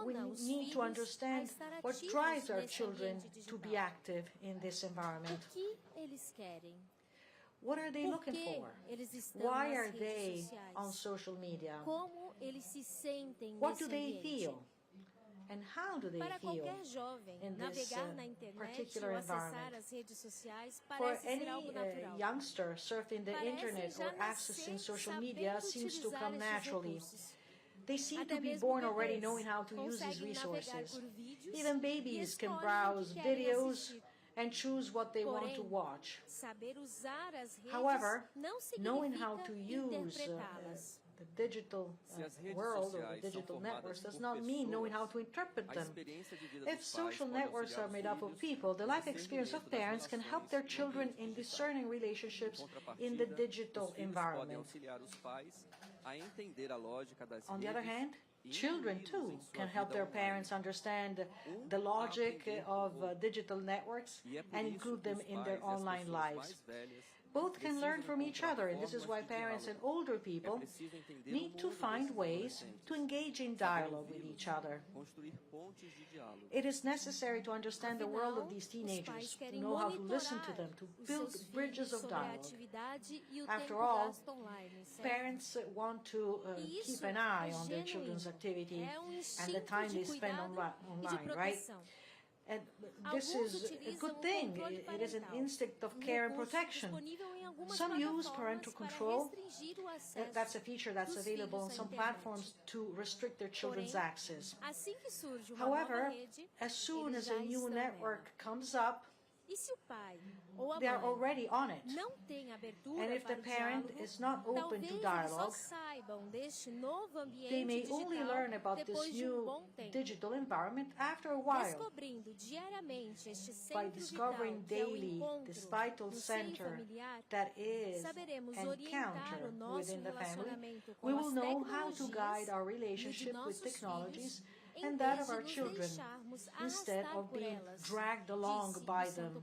we need to understand what drives our children to be active in this environment. What are they looking for? Why are they on social media? What do they feel? And how do they feel in this particular environment? For any youngster, surfing the internet or accessing social media seems to come naturally. They seem to be born already knowing how to use these resources. Even babies can browse videos and choose what they want to watch. However, knowing how to use the digital world or the digital networks does not mean knowing how to interpret them. If social networks are made up of people, the life experience of parents can help their children in discerning relationships in the digital environment. On the other hand, children, too, can help their parents understand the logic of digital networks and include them in their online lives. Both can learn from each other, and this is why parents and older people need to find ways to engage in dialogue with each other. It is necessary to understand the world of these teenagers, to know how to listen to them, to build bridges of dialogue. After all, parents want to keep an eye on their children's activity and the time they spend online, right? And this is a good thing. It is an instinct of care and protection. Some use parental control. That's a feature that's available on some platforms to restrict their children's access. However, as soon as a new network comes up, they are already on it. And if the parent is not open to dialogue, they may only learn about this new digital environment after a while. By discovering daily this vital center that is an encounter within the family, we will know how to guide our relationship with technologies and that of our children, instead of being dragged along by them.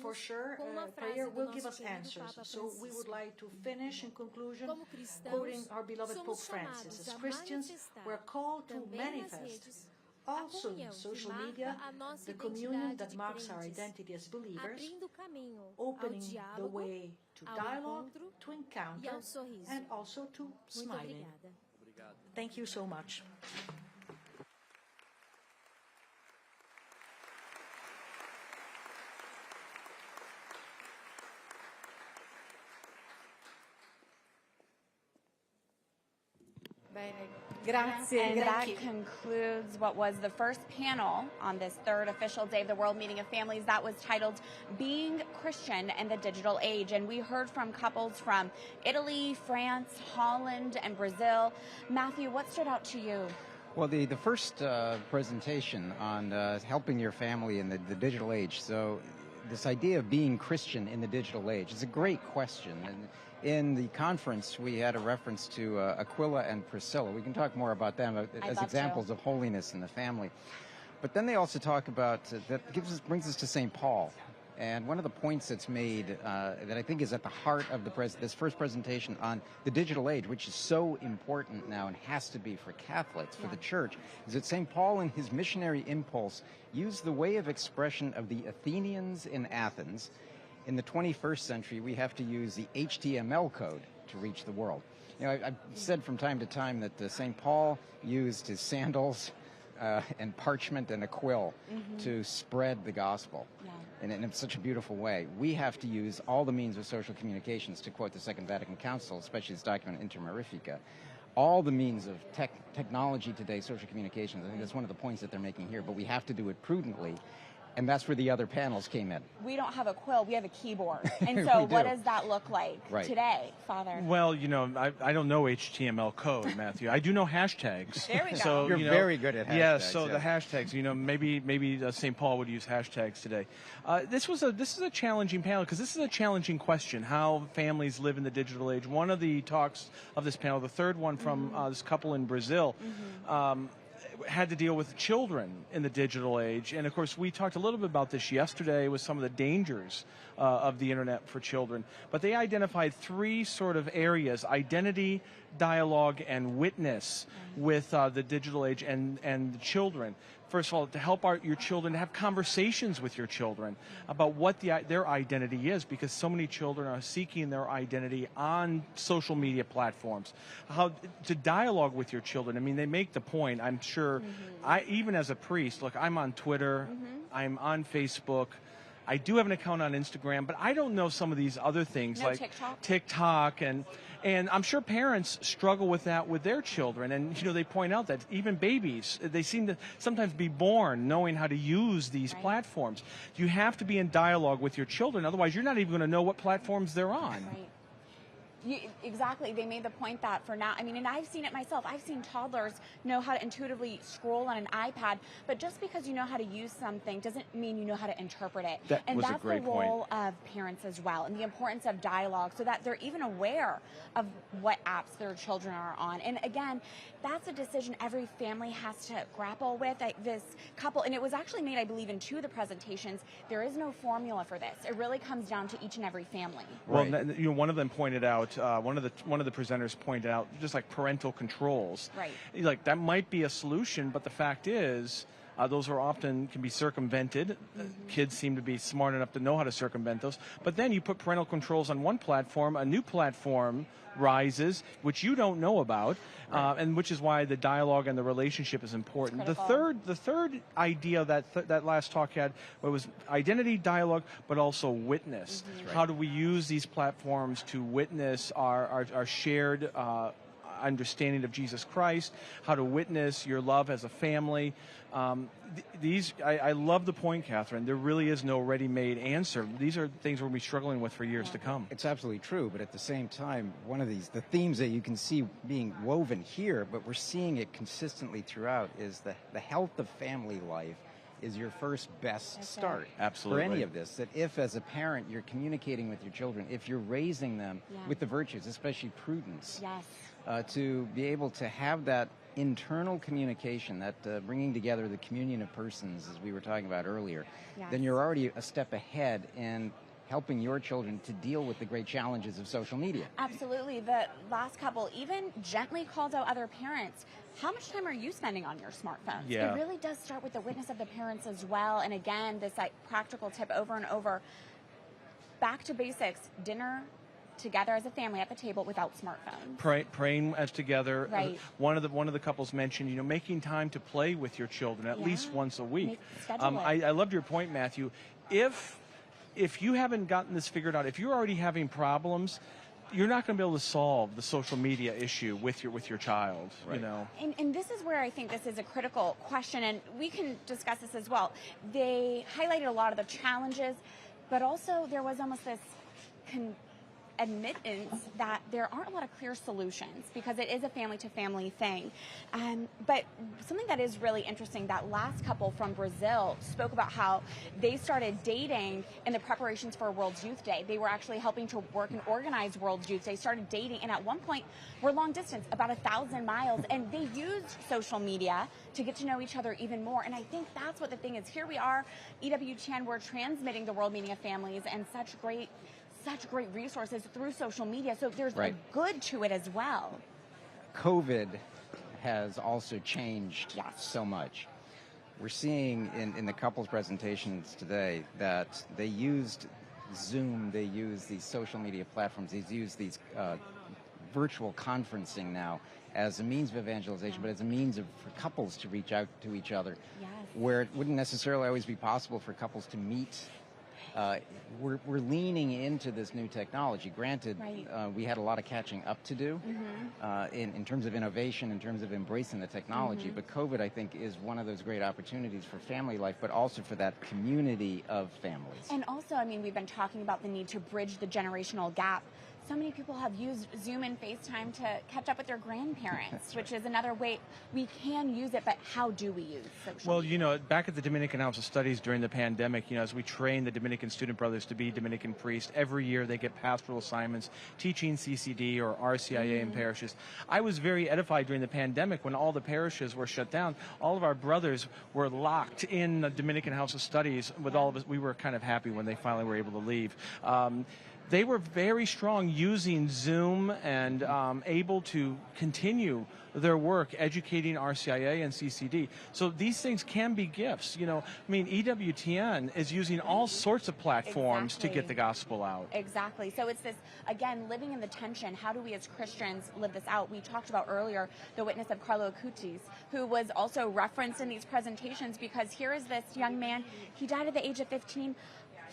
For sure, prayer will give us answers. So we would like to finish in conclusion quoting our beloved Pope Francis. As Christians, we're called to manifest also in social media the communion that marks our identity as believers, opening the way to dialogue, to encounter, and also to smiling. Thank you so much. Grazie. And that concludes what was the first panel on this third official day of the World Meeting of Families. That was titled Being Christian in the Digital Age. And we heard from couples from Italy, France, Holland, and Brazil. Matthew, what stood out to you? Well, the first presentation on helping your family in the digital age. So this idea of being Christian in the digital age is a great question. And in the conference, we had a reference to Aquila and Priscilla. We can talk more about them as examples of holiness in the family. But then they also talk about, brings us to St. Paul. And one of the points that's made that I think is at the heart of this first presentation on the digital age, which is so important now and has to be for Catholics, for the Church, is that St. Paul in his missionary impulse used the way of expression of the Athenians in Athens. In the 21st century, we have to use the HTML code to reach the world. You know, I've said from time to time that St. Paul used his sandals and parchment and a quill to spread the gospel in such a beautiful way. We have to use all the means of social communications, to quote the Second Vatican Council, especially this document Inter Mirifica. All the means of technology today, social communications, I think that's one of the points that they're making here, but we have to do it prudently. And that's where the other panels came in. We don't have a quill, we have a keyboard. And so what does that look like today, Father? Well, you know, I don't know HTML code, Matthew. I do know hashtags. There we go. So, You're very good at hashtags. Yeah, so the hashtags, you know, maybe St. Paul would use hashtags today. This is a challenging panel because this is a challenging question, how families live in the digital age. One of the talks of this panel, the third one from this couple in Brazil, had to deal with children in the digital age. And of course, we talked a little bit about this yesterday with some of the dangers of the internet for children. But they identified three sort of areas: identity, dialogue, and witness with the digital age and the children. First of all, to help your children to have conversations with your children about what their identity is, because so many children are seeking their identity on social media platforms. How to dialogue with your children. I mean, they make the point, I'm sure, even as a priest, look, I'm on Twitter, I'm on Facebook, I do have an account on Instagram, but I don't know some of these other things like TikTok and I'm sure parents struggle with that with their children. And, you know, they point out that even babies, they seem to sometimes be born knowing how to use these platforms. You have to be in dialogue with your children. Otherwise, you're not even going to know what platforms they're on. Exactly. They made the point that for now, I mean, and I've seen it myself. I've seen toddlers know how to intuitively scroll on an iPad, but just because you know how to use something doesn't mean you know how to interpret it. That's the role of parents as well, and the importance of dialogue so that they're even aware of what apps their children are on. And again, that's a decision every family has to grapple with. This couple, and it was actually made, I believe, in two of the presentations, there is no formula for this. It really comes down to each and every family. Well, you know, one of them pointed out, one of the presenters pointed out, just like parental controls. Right. Like that might be a solution, but the fact is, those are often can be circumvented. Kids seem to be smart enough to know how to circumvent those. But then you put parental controls on one platform, a new platform rises, which you don't know about, and which is why the dialogue and the relationship is important. The third idea that last talk had was identity, dialogue, but also witness. How do we use these platforms to witness our shared understanding of Jesus Christ, how to witness your love as a family. I love the point, Catherine. There really is no ready-made answer. These are things we'll be struggling with for years to come. It's absolutely true, but at the same time, one of the themes that you can see being woven here, but we're seeing it consistently throughout, is the health of family life is your first best start for any of this. That if, as a parent, you're communicating with your children, if you're raising them with the virtues, especially prudence, to be able to have that internal communication, that bringing together the communion of persons, as we were talking about earlier, then you're already a step ahead in helping your children to deal with the great challenges of social media. Absolutely. The last couple even gently called out other parents. How much time are you spending on your smartphones? It really does start with the witness of the parents as well. And again, this practical tip over and over. Back to basics. Dinner together as a family at the table without smartphones. Praying as together. Right. One of the couples mentioned, making time to play with your children at least once a week. I loved your point, Matthew. If you haven't gotten this figured out, if you're already having problems, you're not going to be able to solve the social media issue with your child, you know. And this is where I think this is a critical question, and we can discuss this as well. They highlighted a lot of the challenges, but also there was almost this admittance that there aren't a lot of clear solutions because it is a family-to-family thing. But something that is really interesting, that last couple from Brazil spoke about how they started dating in the preparations for World Youth Day. They were actually helping to work and organize World Youth Day, started dating, and at one point were long distance, about 1,000 miles, and they used social media to get to know each other even more. And I think that's what the thing is. Here we are, EWTN, we're transmitting the World Meeting of Families and such great resources through social media. So there's a good to it as well. COVID has also changed so much. We're seeing in the couples presentations today that they used Zoom, they use these social media platforms, they use these virtual conferencing now as a means of evangelization, but as a means for couples to reach out to each other, where it wouldn't necessarily always be possible for couples to meet. We're leaning into this new technology. Granted, we had a lot of catching up to do in terms of innovation, in terms of embracing the technology. But COVID, I think, is one of those great opportunities for family life, but also for that community of families. And also, I mean, we've been talking about the need to bridge the generational gap. So many people have used Zoom and FaceTime to catch up with their grandparents, which is another way we can use it, but how do we use social media? You know, back at the Dominican House of Studies during the pandemic, you know, as we train the Dominican student brothers to be Dominican priests, every year they get pastoral assignments teaching CCD or RCIA in parishes. I was very edified during the pandemic when all the parishes were shut down. All of our brothers were locked in the Dominican House of Studies with all of us. We were kind of happy when they finally were able to leave. They were very strong using Zoom and able to continue their work educating RCIA and CCD. So these things can be gifts. You know, I mean, EWTN is using all sorts of platforms to get the gospel out. Exactly. So it's this, again, living in the tension. How do we as Christians live this out? We talked about earlier the witness of Carlo Acutis, who was also referenced in these presentations, because here is this young man. He died at the age of 15.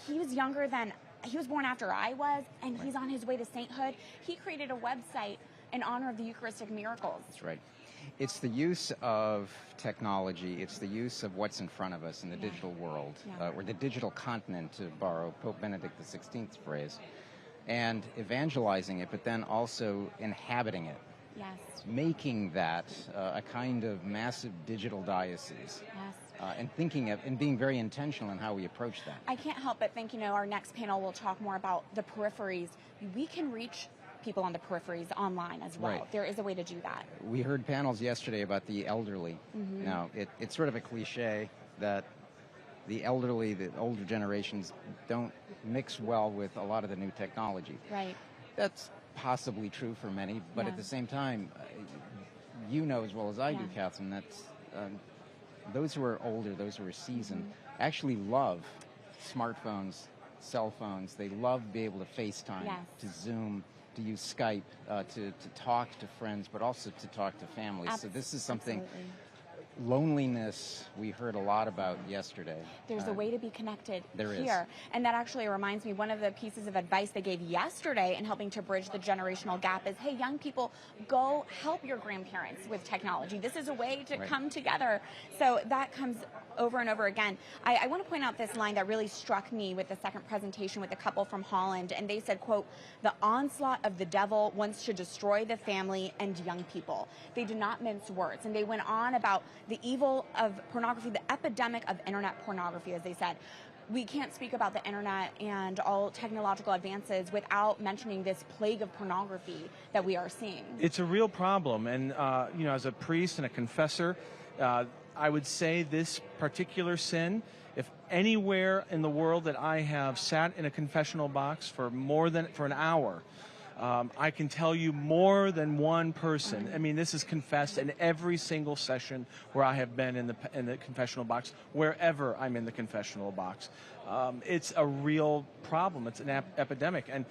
He was younger than he was born after I was, and he's on his way to sainthood. He created a website in honor of the Eucharistic miracles. That's right. It's the use of technology. It's the use of what's in front of us in the digital world, or the digital continent, to borrow Pope Benedict XVI's phrase, and evangelizing it, but then also inhabiting it. Yes. Making that a kind of massive digital diocese. Yes. And thinking of and being very intentional in how we approach that. I can't help but think, you know, our next panel will talk more about the peripheries. We can reach people on the peripheries online as well. Right. There is a way to do that. We heard panels yesterday about the elderly. Now, it's sort of a cliche that the elderly, the older generations, don't mix well with a lot of the new technology. Right. That's possibly true for many, but at the same time, you know as well as I do, Catherine, that those who are older, those who are seasoned, actually love smartphones, cell phones. They love being able to FaceTime, to Zoom, to use Skype, to talk to friends, but also to talk to families. So this is something, loneliness, we heard a lot about yesterday. There's a way to be connected there here. And that actually reminds me, one of the pieces of advice they gave yesterday in helping to bridge the generational gap is, hey, young people, go help your grandparents with technology. This is a way to come together. So that comes over and over again. I want to point out this line that really struck me with the second presentation with a couple from Holland. And they said, quote, "The onslaught of the devil wants to destroy the family and young people." They did not mince words. And they went on about the evil of pornography, the epidemic of internet pornography, as they said. We can't speak about the internet and all technological advances without mentioning this plague of pornography that we are seeing. It's a real problem. And, you know, as a priest and a confessor, I would say this particular sin, if anywhere in the world that I have sat in a confessional box for an hour, I can tell you more than one person. I mean, this is confessed in every single session where I have been in the confessional box, wherever I'm in the confessional box. It's a real problem. It's an epidemic. And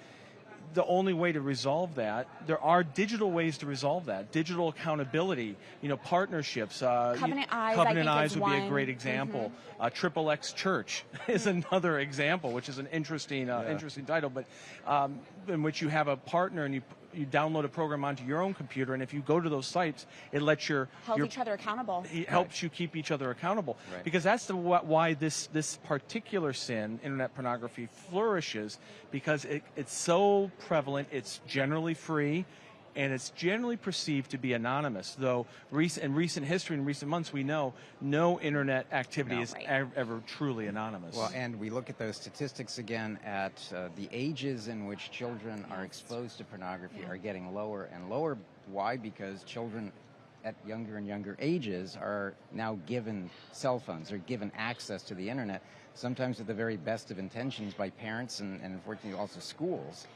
the only way to resolve that, there are digital ways to resolve that. Digital accountability, partnerships. Covenant Eyes, Covenant I think, Eyes is would be a one. great example. Triple X Church is another example, which is an interesting title, but in which you have a partner and you download a program onto your own computer, and if you go to those sites, it lets Hold each other accountable. It helps you keep each other accountable. Right. Because that's why this particular sin, internet pornography, flourishes, because it's so prevalent, it's generally free, and it's generally perceived to be anonymous. Though in recent history, in recent months, we know no internet activity is ever truly anonymous. Well, and we look at those statistics again at the ages in which children are exposed to pornography are getting lower and lower. Why? Because children at younger and younger ages are now given cell phones, are given access to the internet, sometimes with the very best of intentions by parents and unfortunately also schools.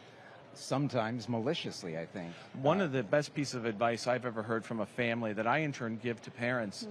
Sometimes maliciously, I think. One of the best pieces of advice I've ever heard from a family that I in turn give to parents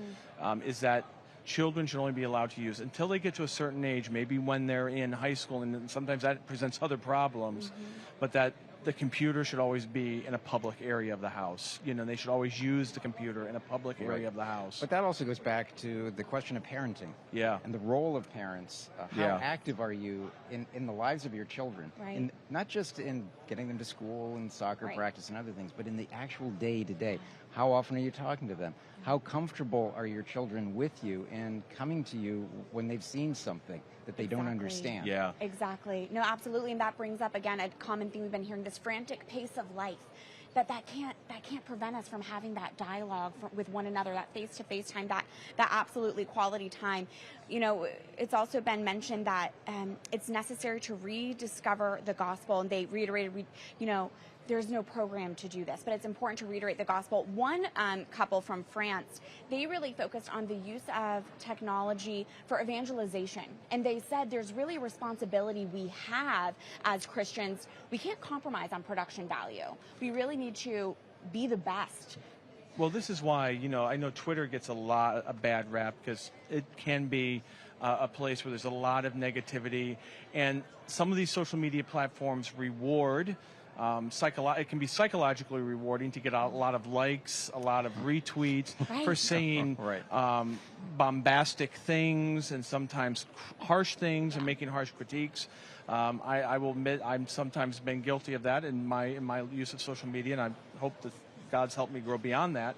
is that children should only be allowed to use until they get to a certain age, maybe when they're in high school, and sometimes that presents other problems, but that the computer should always be in a public area of the house. They should always use the computer in a public area of the house. But that also goes back to the question of parenting. Yeah. And the role of parents. How active are you in the lives of your children? Right. Not just in getting them to school and soccer practice and other things, but in the actual day-to-day. How often are you talking to them? How comfortable are your children with you and coming to you when they've seen something that they don't understand? Yeah. Exactly. No, absolutely. And that brings up, again, a common theme we've been hearing, this frantic pace of life. That can't prevent us from having that dialogue with one another, that face-to-face time, that absolutely quality time. It's also been mentioned that it's necessary to rediscover the gospel, and they reiterated, there's no program to do this, but it's important to reiterate the gospel. One couple from France, they really focused on the use of technology for evangelization. And they said there's really a responsibility we have as Christians. We can't compromise on production value. We really need to be the best. Well, this is why, I know Twitter gets a bad rap because it can be a place where there's a lot of negativity. And some of these social media platforms reward it can be psychologically rewarding to get a lot of likes, a lot of retweets for saying bombastic things and sometimes harsh things and making harsh critiques. I will admit I've sometimes been guilty of that in my use of social media, and I hope that God's helped me grow beyond that.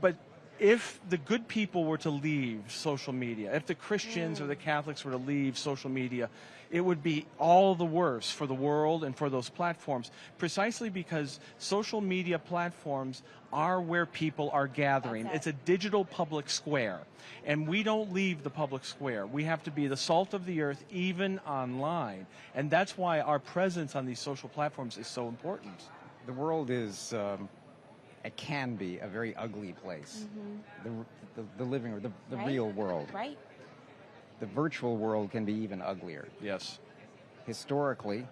But if the good people were to leave social media, if the Christians or the Catholics were to leave social media, it would be all the worse for the world and for those platforms, precisely because social media platforms are where people are gathering. It's a digital public square, and we don't leave the public square. We have to be the salt of the earth, even online, and that's why our presence on these social platforms is so important. The world is... it can be a very ugly place. The living, or the real world. Right. The virtual world can be even uglier. Yes. Historically,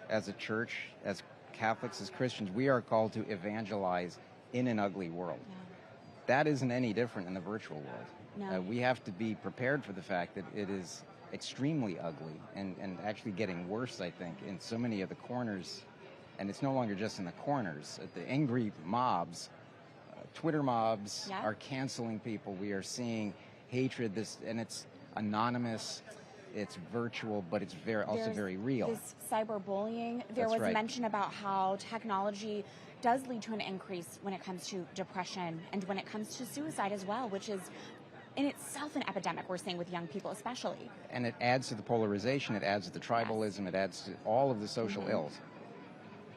as a church, as Catholics, as Christians, we are called to evangelize in an ugly world. Yeah. That isn't any different in the virtual world. No. We have to be prepared for the fact that it is extremely ugly and actually getting worse, I think, in so many of the corners. And it's no longer just in the corners. The angry mobs, Twitter mobs are canceling people. We are seeing hatred, and it's anonymous, it's virtual, but it's also very real. This cyberbullying, there was mention about how technology does lead to an increase when it comes to depression and when it comes to suicide as well, which is in itself an epidemic we're seeing with young people especially. And it adds to the polarization, it adds to the tribalism, it adds to all of the social ills.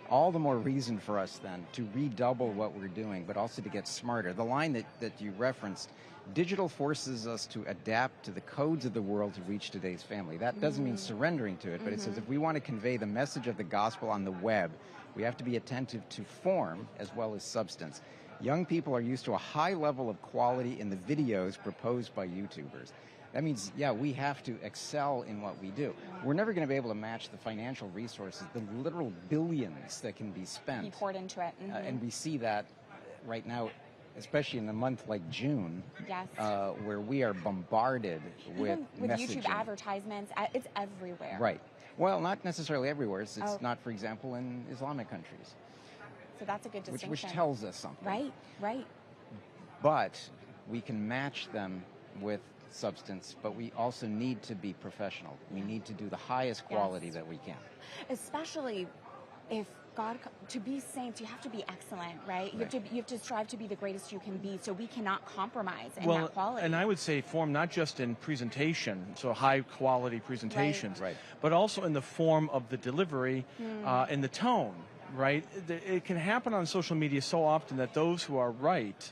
All the more reason for us then to redouble what we're doing, but also to get smarter. The line that you referenced, digital forces us to adapt to the codes of the world to reach today's family. That doesn't mean surrendering to it, but it says if we want to convey the message of the gospel on the web, we have to be attentive to form as well as substance. Young people are used to a high level of quality in the videos proposed by YouTubers. That means, we have to excel in what we do. We're never going to be able to match the financial resources, the literal billions that can be spent. Be poured into it. And we see that right now, especially in a month like June, where we are bombarded with YouTube messaging. advertisements. It's everywhere. Right. Well, not necessarily everywhere. It's Oh. not, for example, in Islamic countries, So that's a good distinction. which tells us something. Right, right. But we can match them with substance, but we also need to be professional. We need to do the highest quality that we can. Especially if God, to be saints, you have to be excellent, right? You have to strive to be the greatest you can be, so we cannot compromise in that quality. And I would say form not just in presentation, so high quality presentations, but also in the form of the delivery and the tone, right? It can happen on social media so often that those who are right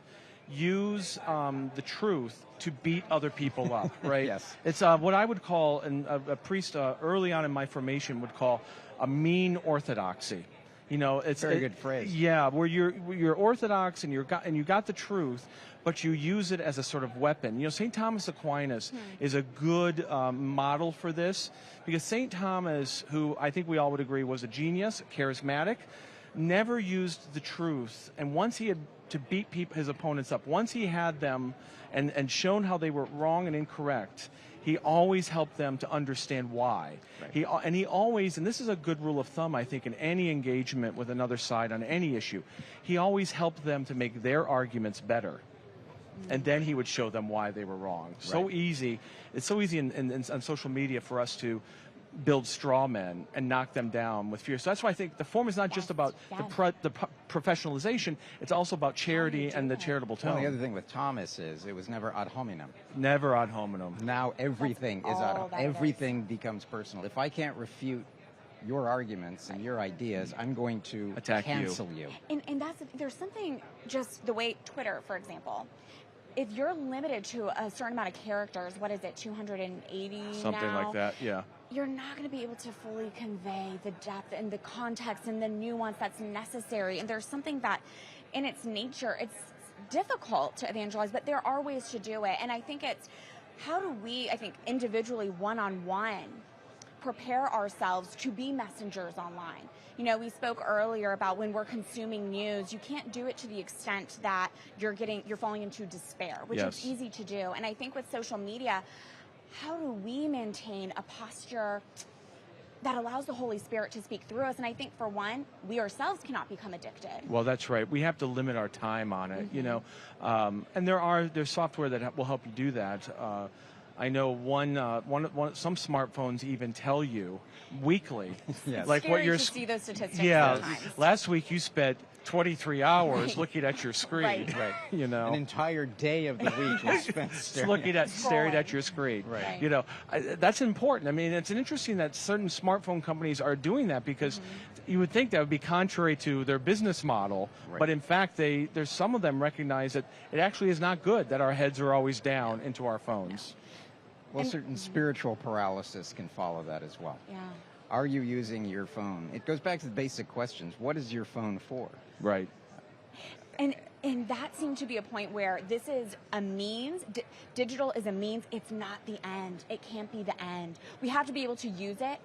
use the truth to beat other people up, right? Yes. It's what I would call, and a priest early on in my formation would call a mean orthodoxy. You know, it's very good phrase. Yeah, where you're orthodox and you got the truth, but you use it as a sort of weapon. You know, St. Thomas Aquinas is a good model for this, because St. Thomas, who I think we all would agree was a genius, charismatic, never used the truth. And once he had to beat his opponents up, once he had them and shown how they were wrong and incorrect, he always helped them to understand why. He always, and this is a good rule of thumb, I think, in any engagement with another side on any issue, he always helped them to make their arguments better. And then he would show them why they were wrong. So easy. It's so easy on social media for us to build straw men and knock them down with fear. So that's why I think the form is not just about the professionalization, it's also about charity and the charitable tone. Well, the other thing with Thomas is it was never ad hominem. Never ad hominem. Now everything is ad hominem. Everything becomes personal. If I can't refute your arguments and your ideas, I'm going to cancel you. And there's something, just the way Twitter, for example, if you're limited to a certain amount of characters, what is it, 280 Something now? like that, yeah. You're not going to be able to fully convey the depth and the context and the nuance that's necessary. And there's something that, in its nature, it's difficult to evangelize, but there are ways to do it. And I think it's, how do we, I think, individually, one-on-one, prepare ourselves to be messengers online? You know, we spoke earlier about when we're consuming news, you can't do it to the extent that you're falling into despair, which is easy to do. And I think with social media, how do we maintain a posture that allows the Holy Spirit to speak through us? And I think, for one, we ourselves cannot become addicted. Well, that's right. We have to limit our time on it, you know. And there's software that will help you do that. I know some smartphones even tell you weekly, like Scary what you're. to see those statistics. Yeah, sometimes. last week you spent 23 hours looking at your screen. Right. You know, an entire day of the week was spent staring at your screen. Right. You know, that's important. I mean, it's interesting that certain smartphone companies are doing that, because you would think that would be contrary to their business model, but in fact, there's some of them recognize that it actually is not good that our heads are always down into our phones. Well, certain spiritual paralysis can follow that as well. Yeah. Are you using your phone? It goes back to the basic questions. What is your phone for? Right. And that seemed to be a point where this is a means. Digital is a means. It's not the end. It can't be the end. We have to be able to use it,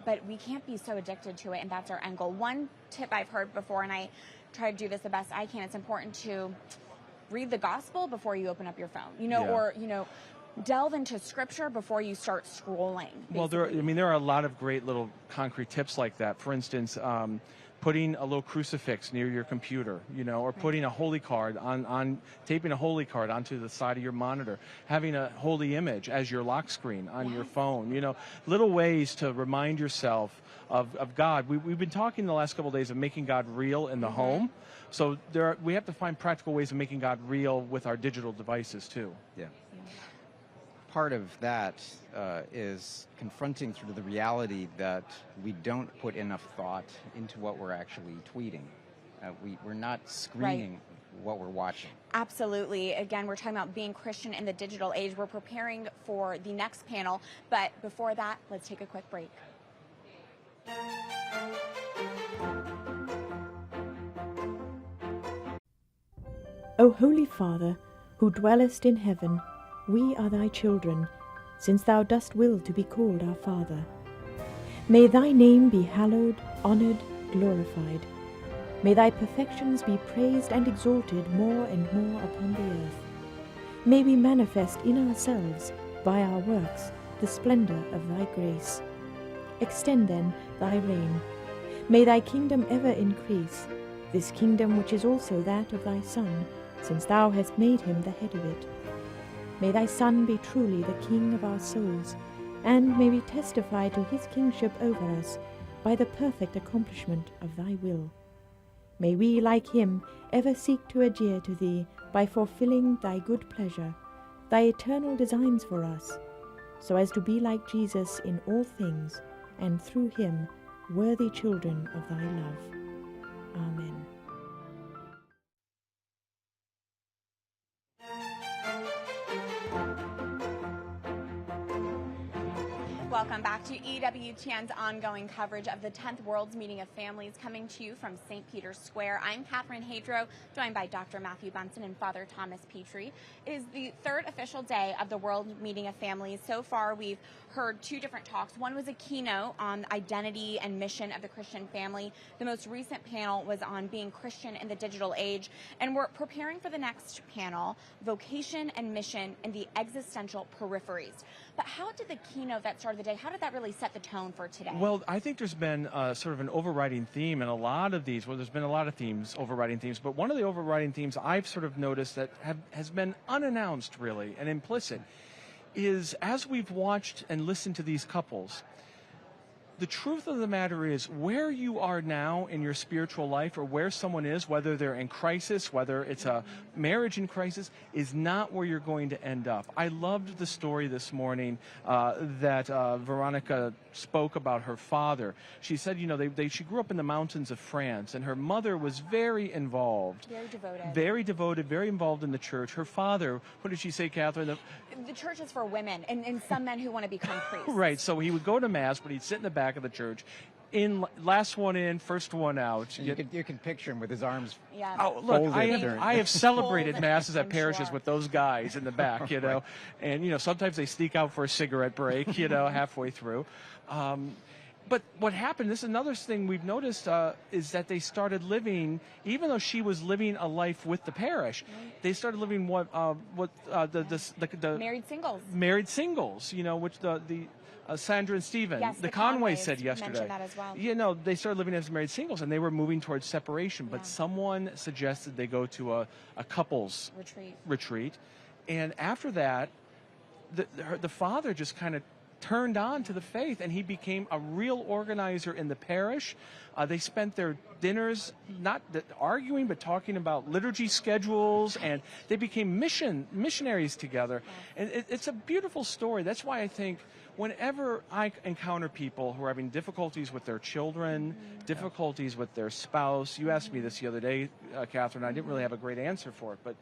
but we can't be so addicted to it, and that's our end goal. One tip I've heard before, and I try to do this the best I can, it's important to read the gospel before you open up your phone, or, delve into scripture before you start scrolling. Basically. Well, there are a lot of great little concrete tips like that. For instance, putting a little crucifix near your computer, or putting a holy card taping a holy card onto the side of your monitor, having a holy image as your lock screen on your phone, little ways to remind yourself of God. We've been talking the last couple of days of making God real in the home. So we have to find practical ways of making God real with our digital devices too. Yeah. Part of that is confronting sort of the reality that we don't put enough thought into what we're actually tweeting. We're not screening what we're watching. Absolutely. Again, we're talking about being Christian in the digital age. We're preparing for the next panel, but before that, let's take a quick break. O Holy Father, who dwellest in heaven, we are thy children, since thou dost will to be called our Father. May thy name be hallowed, honored, glorified. May thy perfections be praised and exalted more and more upon the earth. May we manifest in ourselves, by our works, the splendor of thy grace. Extend then thy reign. May thy kingdom ever increase, this kingdom which is also that of thy Son, since thou hast made him the head of it. May thy Son be truly the King of our souls, and may we testify to his kingship over us by the perfect accomplishment of thy will. May we, like him, ever seek to adhere to thee by fulfilling thy good pleasure, thy eternal designs for us, so as to be like Jesus in all things, and through him worthy children of thy love. Amen. Welcome back to EWTN's ongoing coverage of the 10th World's Meeting of Families, coming to you from St. Peter's Square. I'm Catherine Hadro, joined by Dr. Matthew Bunson and Father Thomas Petrie. It is the third official day of the World Meeting of Families. So far, we've heard two different talks. One was a keynote on identity and mission of the Christian family. The most recent panel was on being Christian in the digital age. And we're preparing for the next panel, Vocation and Mission in the Existential Peripheries. But how did the keynote that started the day, how did that really set the tone for today? Well, I think there's been sort of an overriding theme in a lot of these. Well, there's been a lot of themes, overriding themes, but one of the overriding themes I've sort of noticed that has been unannounced, really, and implicit, is as we've watched and listened to these couples, the truth of the matter is where you are now in your spiritual life, or where someone is, whether they're in crisis, whether it's a marriage in crisis, is not where you're going to end up. I loved the story this morning that Veronica spoke about her father. She said, you know, she grew up in the mountains of France, and her mother was very involved. Very devoted. Very devoted, very involved in the church. Her father, what did she say, Catherine? The church is for women and some men who want to become priests. Right, so he would go to Mass, but he'd sit in the back of the church. Last one in, first one out. You can picture him with his arms. Yeah. Oh, look, folded. I have celebrated Masses at parishes with those guys in the back, you know. Right. And, you know, sometimes they sneak out for a cigarette break, you know, halfway through. But what happened, this is another thing we've noticed, is that they started living, even though she was living a life with the parish, they started living the married singles. Married singles, you know, which the Sandra and Stephen, yes, the Conway said Conways yesterday. mentioned that as well. You know, they started living as married singles, and they were moving towards separation. But someone suggested they go to a couples retreat, and after that, the father just kind of turned on to the faith, and he became a real organizer in the parish. They spent their dinners not arguing, but talking about liturgy schedules, and they became missionaries together. And it's a beautiful story. That's why I think whenever I encounter people who are having difficulties with their children, difficulties with their spouse, you asked me this the other day, Catherine, I didn't really have a great answer for it, but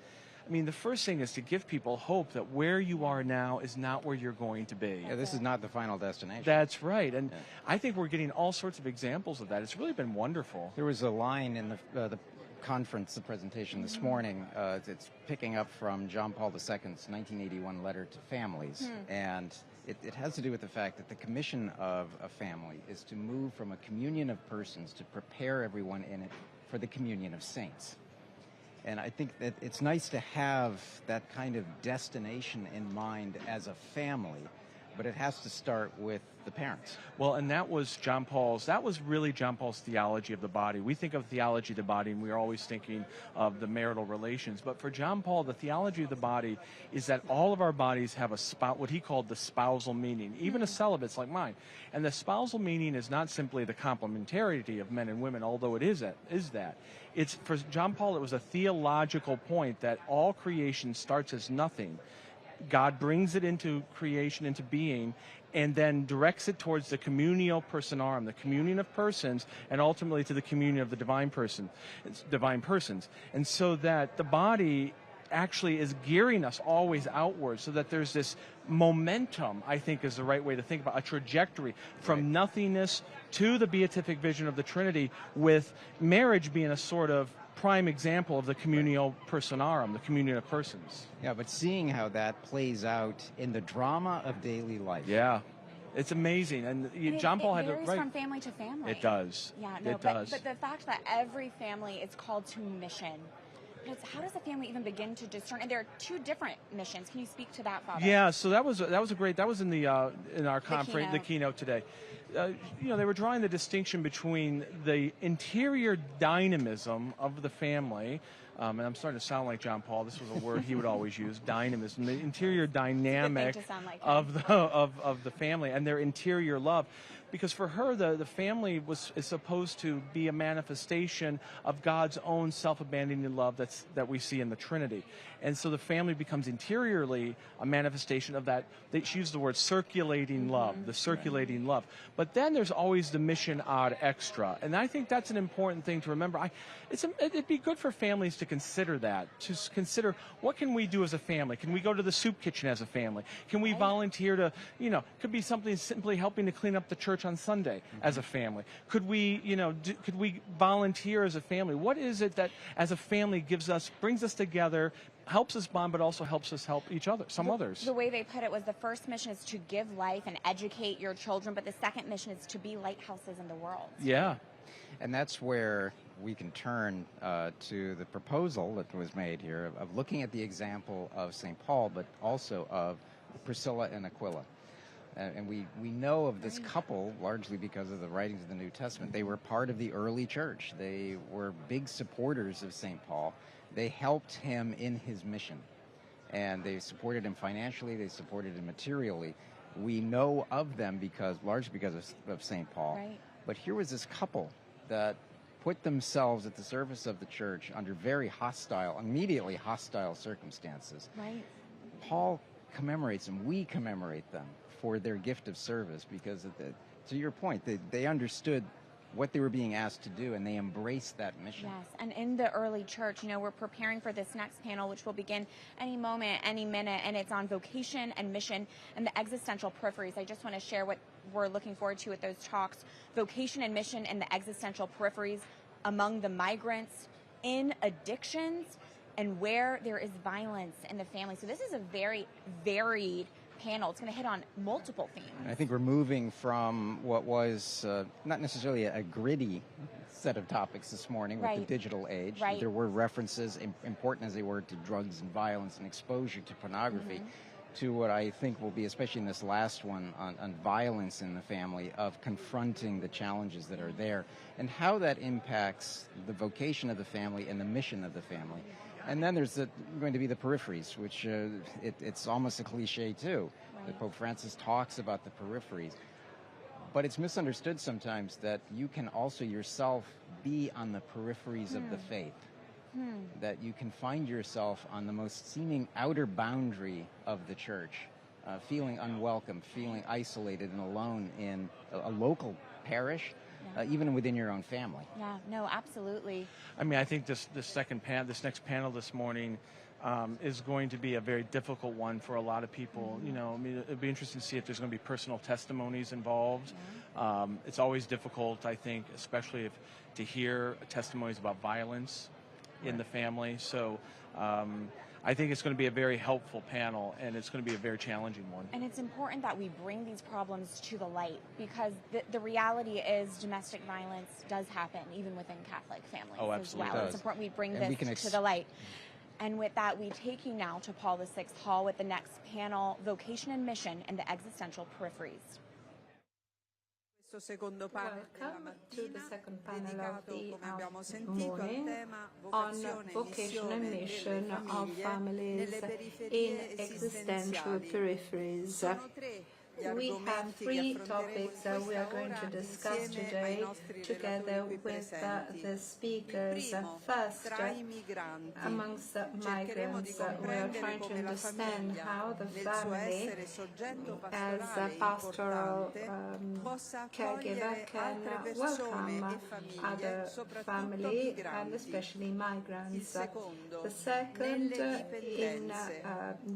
I mean, the first thing is to give people hope that where you are now is not where you're going to be. Yeah, this is not the final destination. That's right. And I think we're getting all sorts of examples of that. It's really been wonderful. There was a line in the conference, the presentation this morning. It's picking up from John Paul II's 1981 letter to families. And it has to do with the fact that the commission of a family is to move from a communion of persons to prepare everyone in it for the communion of saints. And I think that it's nice to have that kind of destination in mind as a family, but it has to start with the parents. Well, and that was really John Paul's theology of the body. We think of theology of the body, and we are always thinking of the marital relations. But for John Paul, the theology of the body is that all of our bodies have what he called the spousal meaning, even a celibate's like mine. And the spousal meaning is not simply the complementarity of men and women, although it is that. It's, for John Paul, it was a theological point that all creation starts as nothing. God brings it into creation, into being, and then directs it towards the communio personarum, the communion of persons, and ultimately to the communion of the divine persons. And so that the body actually is gearing us always outward, so that there's this momentum, I think is the right way to think about a trajectory from nothingness to the beatific vision of the Trinity, with marriage being a sort of prime example of the communio personarum, the communion of persons. Yeah, but seeing how that plays out in the drama of daily life. Yeah, it's amazing. And John Paul had to varies from family to family. It does. Yeah, no, it does. But the fact that every family is called to mission How does a family even begin to discern? And there are two different missions. Can you speak to that, Father? Yeah, so that was in our conference, the keynote today. They were drawing the distinction between the interior dynamism of the family, and I'm starting to sound like John Paul. This was a word he would always use, dynamism, the interior dynamic of the family and their interior love. Because for her, the family is supposed to be a manifestation of God's own self-abandoning love that we see in the Trinity. And so the family becomes interiorly a manifestation of that. She used the word circulating love, the circulating love. But then there's always the mission ad extra. And I think that's an important thing to remember. It'd be good for families to consider that, to consider what can we do as a family? Can we go to the soup kitchen as a family? Can we volunteer to, could be something simply helping to clean up the church on Sunday as a family? Could we, could we volunteer as a family? What is it that as a family brings us together, helps us bond, but also helps us help each other, others? The way they put it was the first mission is to give life and educate your children, but the second mission is to be lighthouses in the world. Yeah. And that's where we can turn to the proposal that was made here of looking at the example of St. Paul, but also of Priscilla and Aquila. And we know of this couple largely because of the writings of the New Testament. They were part of the early church. They were big supporters of St. Paul. They helped him in his mission. And they supported him financially. They supported him materially. We know of them largely because of St. Paul. Right. But here was this couple that put themselves at the service of the church under very immediately hostile circumstances. Right. Paul commemorates them. We commemorate them for their gift of service because, to your point, they understood what they were being asked to do, and they embraced that mission. Yes, and in the early church, we're preparing for this next panel, which will begin any moment, any minute, and it's on vocation and mission and the existential peripheries. I just want to share what we're looking forward to at those talks. Vocation and mission and the existential peripheries among the migrants, in addictions, and where there is violence in the family. So this is a very varied panel. It's going to hit on multiple themes. I think we're moving from what was not necessarily a gritty set of topics this morning with the digital age. Right. There were references, important as they were, to drugs and violence and exposure to pornography, to what I think will be, especially in this last one, on violence in the family, of confronting the challenges that are there and how that impacts the vocation of the family and the mission of the family. And then there's going to be the peripheries, which it's almost a cliche too. Right. That Pope Francis talks about the peripheries. But it's misunderstood sometimes that you can also yourself be on the peripheries of the faith. That you can find yourself on the most seeming outer boundary of the church, feeling unwelcome, feeling isolated and alone in a local parish, even within your own family. Yeah, no, absolutely. I mean, I think this next panel this morning is going to be a very difficult one for a lot of people. It'd be interesting to see if there's going to be personal testimonies involved. It's always difficult, I think, especially to hear testimonies about violence in the family. So I think it's going to be a very helpful panel, and it's going to be a very challenging one. And it's important that we bring these problems to the light, because the reality is domestic violence does happen even within Catholic families as well. It's important we bring this to the light. And with that, we take you now to Paul VI Hall with the next panel, Vocation and Mission and the Existential Peripheries. Welcome to the second panel of the morning on vocation and mission of families in existential peripheries. We have three topics that we are going to discuss today together with the speakers. First, amongst the migrants, we are trying to understand how the family, as a pastoral caregiver, can welcome other family, and especially migrants. The second, in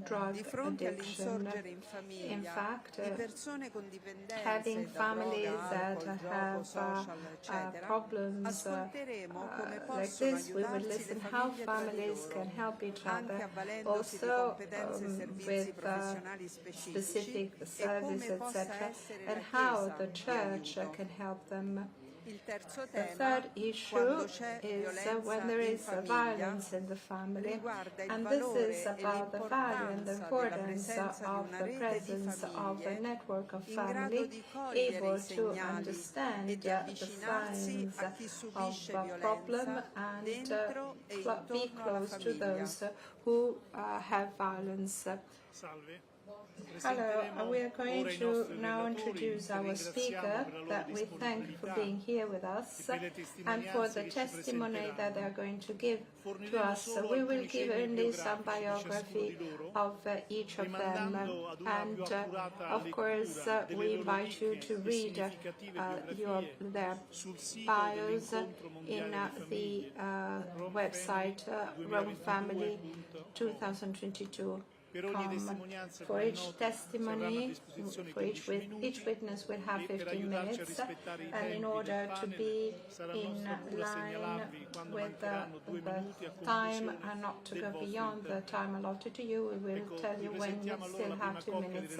drug addiction. In fact, having families that have problems like this, we will listen how families can help each other, also with specific service, etc., and how the church can help them The third issue is when there is violence in the family, and this is about the value and the importance of the presence of a network of family able to understand the signs of a problem and be close to those who have violence. Hello, we are going to now introduce our speaker that we thank for being here with us and for the testimony that they are going to give to us. So we will give only some biography of each of them, and of course we invite you to read their bios in the website Rome Family 2022. For each testimony, for each witness will have 15 minutes, and in order to be in line with the time and not to go beyond the time allotted to you, we will tell you when you still have 2 minutes.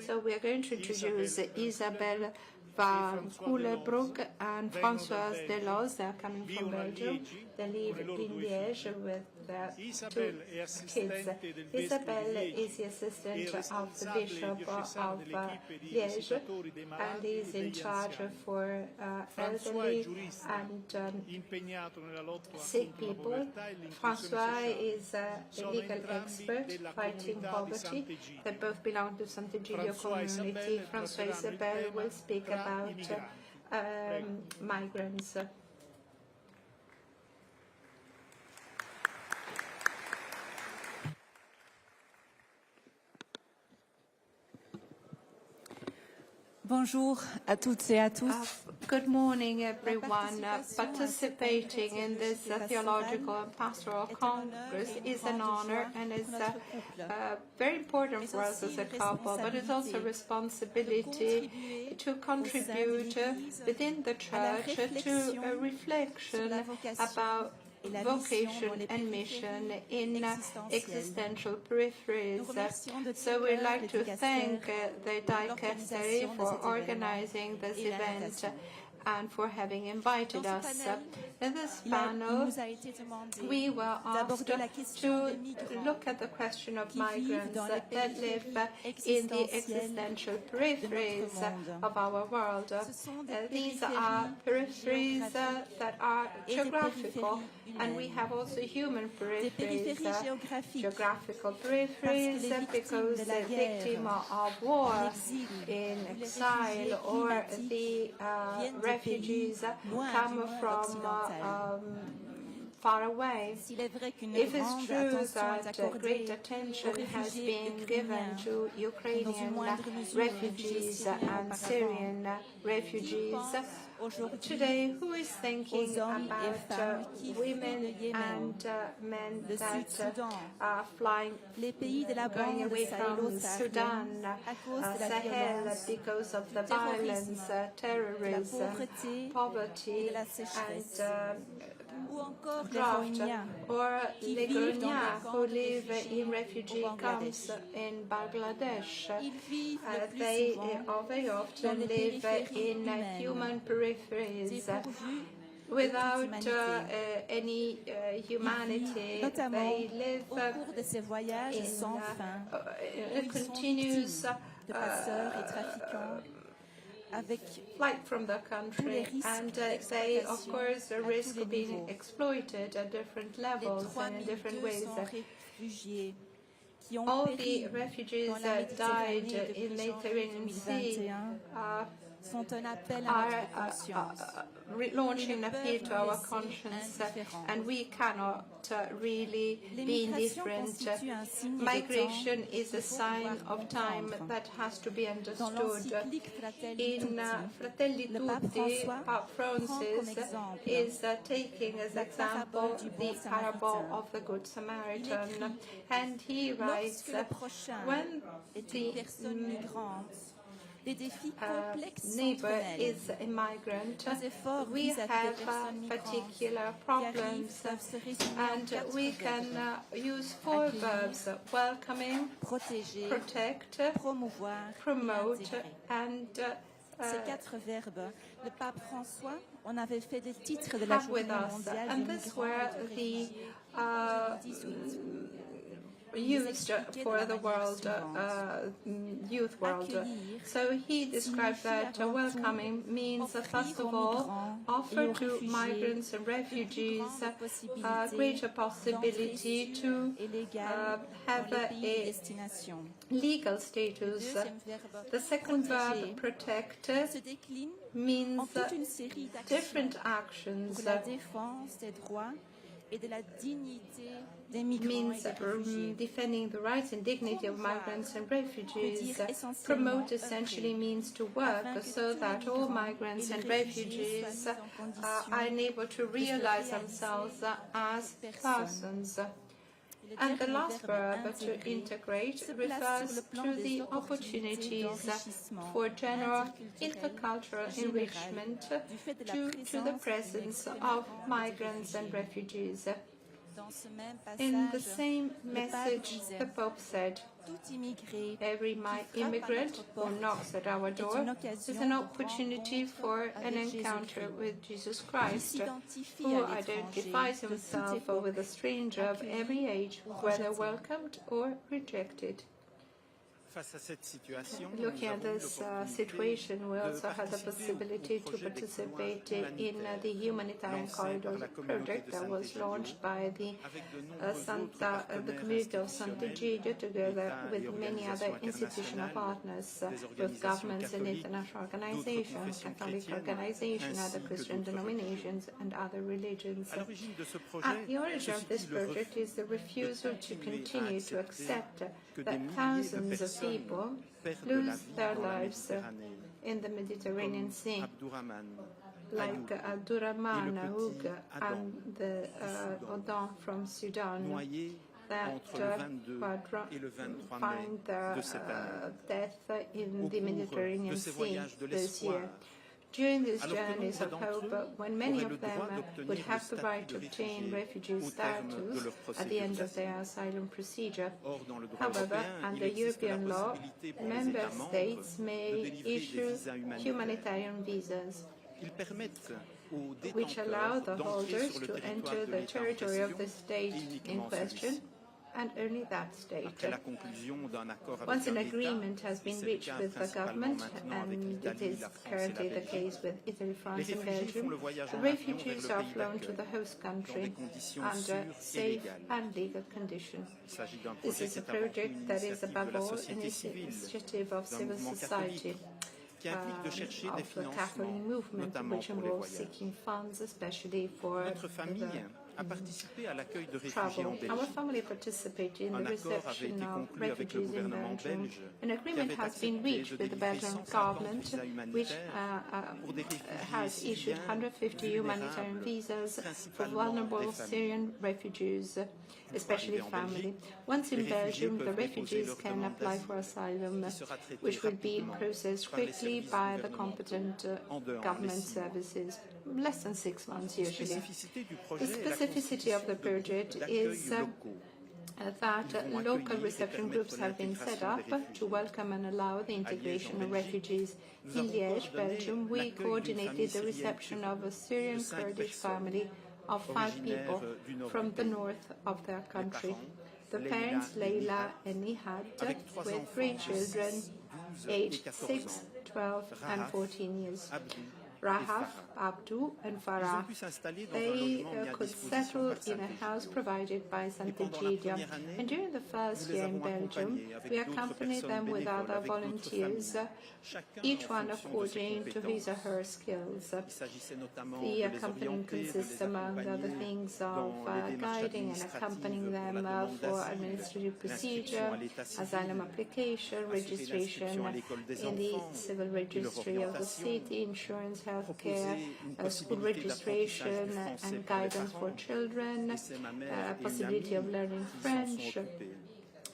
So we are going to introduce Isabelle Van Coulenbroek and Françoise Delos. They are coming from Belgium. They live in Liège with their 2 kids. Isabelle is the assistant of the Bishop of Liège and is in charge for elderly and sick people. François is a legal expert fighting poverty. They both belong to Sant'Egidio community. François Isabelle will speak about migrants. Bonjour à toutes et à tous. Good morning, everyone. Participating in this theological and pastoral congress is an honor, and it's very important for us as a couple, but it's also a responsibility to contribute within the church to a reflection about vocation and mission in existential peripheries. So we'd like to thank the dicastery for organizing this event and for having invited us. In this panel, we were asked to look at the question of migrants that live in the existential peripheries of our world. These are peripheries that are geographical, and we have also human peripheries, geographical peripheries, because the victim of war, in exile, or the refugees come from far away. If it's true that great attention has been given to Ukrainian refugees and Syrian refugees, today who is thinking about women and men that are going away from Sudan, Sahel, because of the violence, terrorism, poverty, and draft, or Ligonians who live in refugee camps in Bangladesh. They very often live in human peripheries without any humanity. They live in a continuous flight from the country, and they, of course, risk of being exploited at different levels and in different ways. All the refugees that died in the Mediterranean Sea are launching an appeal to our conscience, and we cannot really be indifferent. Migration is a sign of time that has to be understood. In Fratelli Tutti, Pope Francis is taking as example the parable of the Good Samaritan, and he writes, when the neighbor is a migrant, we have particular problems, and we can use 4 verbs: welcoming, protect, promote, and on avait fait le titre de la have with journée us. mondiale And des this migrants were et de the réfugiés 2018. used for the world youth world. So he described that welcoming means, first of all, offer to migrants and refugees greater possibility to have a legal status. The second verb, protect, means different actions. Means defending the rights and dignity of migrants and refugees. Promote essentially means to work so that all migrants and refugees are able to realize themselves as persons. And the last verb, to integrate, refers to the opportunities for general intercultural enrichment due to the presence of migrants and refugees. In the same message, the Pope said, every immigrant who knocks at our door is an opportunity for an encounter with Jesus Christ, who identifies himself with a stranger of every age, whether welcomed or rejected. Looking at this situation, we also had the possibility to participate in the Humanitarian Corridors project that was launched by the community of Sant'Egidio, together with many other institutional partners, both governments and international organizations, Catholic organizations, other Christian denominations, and other religions. At the origin of this project is the refusal to continue to accept that thousands of people lose their lives in the Mediterranean Sea, like Abdurrahman, Hug, and the Odan from Sudan, that find their death in the Mediterranean Sea this year. During these journeys of hope, when many of them would have the right to obtain refugee status at the end of their asylum procedure. However, under European law, member states may issue humanitarian visas, which allow the holders to enter the territory of the state in question, and only that state. Once an agreement has been reached with the government, and it is currently the case with Italy, France and Belgium, the refugees are flown to the host country under safe and legal conditions. This is a project that is above all an initiative of civil society, of the Catholic movement, which involves seeking funds, especially for travel. Our family participated in the reception of refugees in Belgium. An agreement has been reached with the Belgian government, which has issued 150 humanitarian visas for vulnerable Syrian refugees, especially family. Once in Belgium, the refugees can apply for asylum, which will be processed quickly by the competent government services, less than 6 months usually. The specificity of the project is that local reception groups have been set up to welcome and allow the integration of refugees. In Liège, Belgium, we coordinated the reception of a Syrian Kurdish family of 5 people from the north of their country. The parents, Leila and Nihad, with 3 children aged 6, 12 and 14 years. Rahaf, Abdu and Farah. They could settle in a house provided by Sant'Egidio. And during the first year in Belgium, we accompanied them with other volunteers, each one according to his or her skills. The accompanying consists, among other things, of guiding and accompanying them for administrative procedure, asylum application, registration in the civil registry of the city, insurance, healthcare, school registration and guidance for children, possibility of learning French,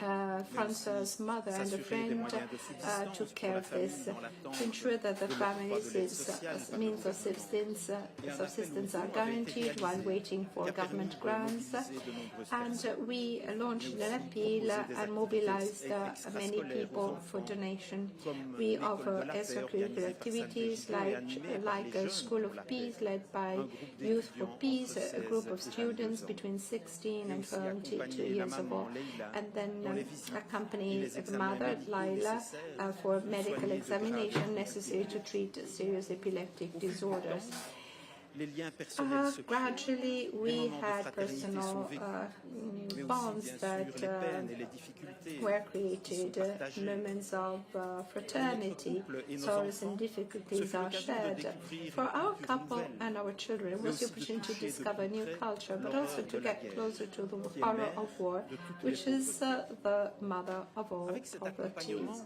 Francois' mother and a friend took care of this to ensure that the family's means of subsistence are guaranteed while waiting for government grants. And we launched an appeal and mobilized many people for donation. We offer extracurricular activities like a School of Peace led by Youth for Peace, a group of students between 16 and 22 years old, and then accompany the mother, Laila, for medical examination necessary to treat serious epileptic disorders. Gradually, we had personal bonds that were created, moments of fraternity, sorrows and difficulties are shared. For our couple and our children, it was the opportunity to discover a new culture, but also to get closer to the horror of war, which is the mother of all poverties.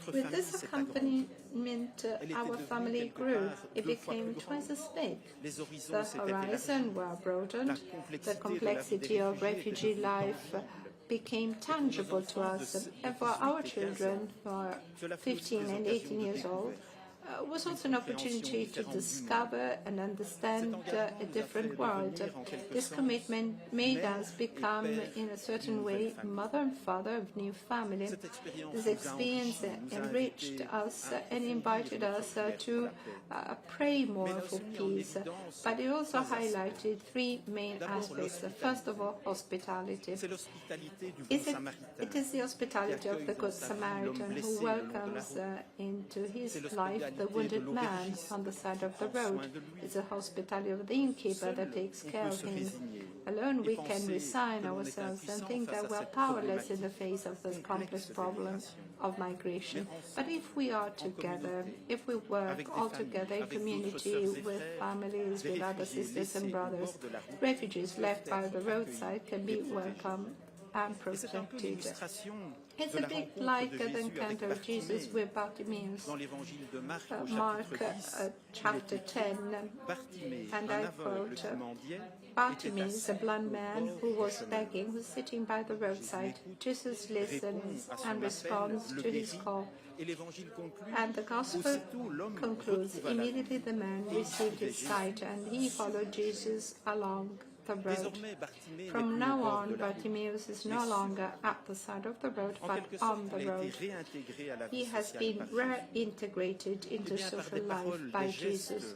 With this accompaniment, our family grew. It became twice as big. The horizon were broadened. The complexity of refugee life became tangible to us. And for our children, who are 15 and 18 years old, was also an opportunity to discover and understand a different world. This commitment made us become, in a certain way, mother and father of new family. This experience enriched us and invited us to pray more for peace. But it also highlighted three main aspects. First of all, hospitality. It is the hospitality of the Good Samaritan who welcomes into his life the wounded man on the side of the road. It's the hospitality of the innkeeper that takes care of him. Alone we can resign ourselves and think that we're powerless in the face of this complex problem of migration. But if we are together, if we work all together in community with families, with other sisters and brothers, refugees left by the roadside can be welcomed and protected. It's a bit like the encounter of Jesus with Bartimaeus, Mark chapter 10, and I quote, Bartimaeus, a blind man who was begging, was sitting by the roadside. Jesus listens and responds to his call. And the Gospel concludes, immediately the man received his sight and he followed Jesus along the road. From now on, Bartimaeus is no longer at the side of the road, but on the road. He has been reintegrated into social life by Jesus.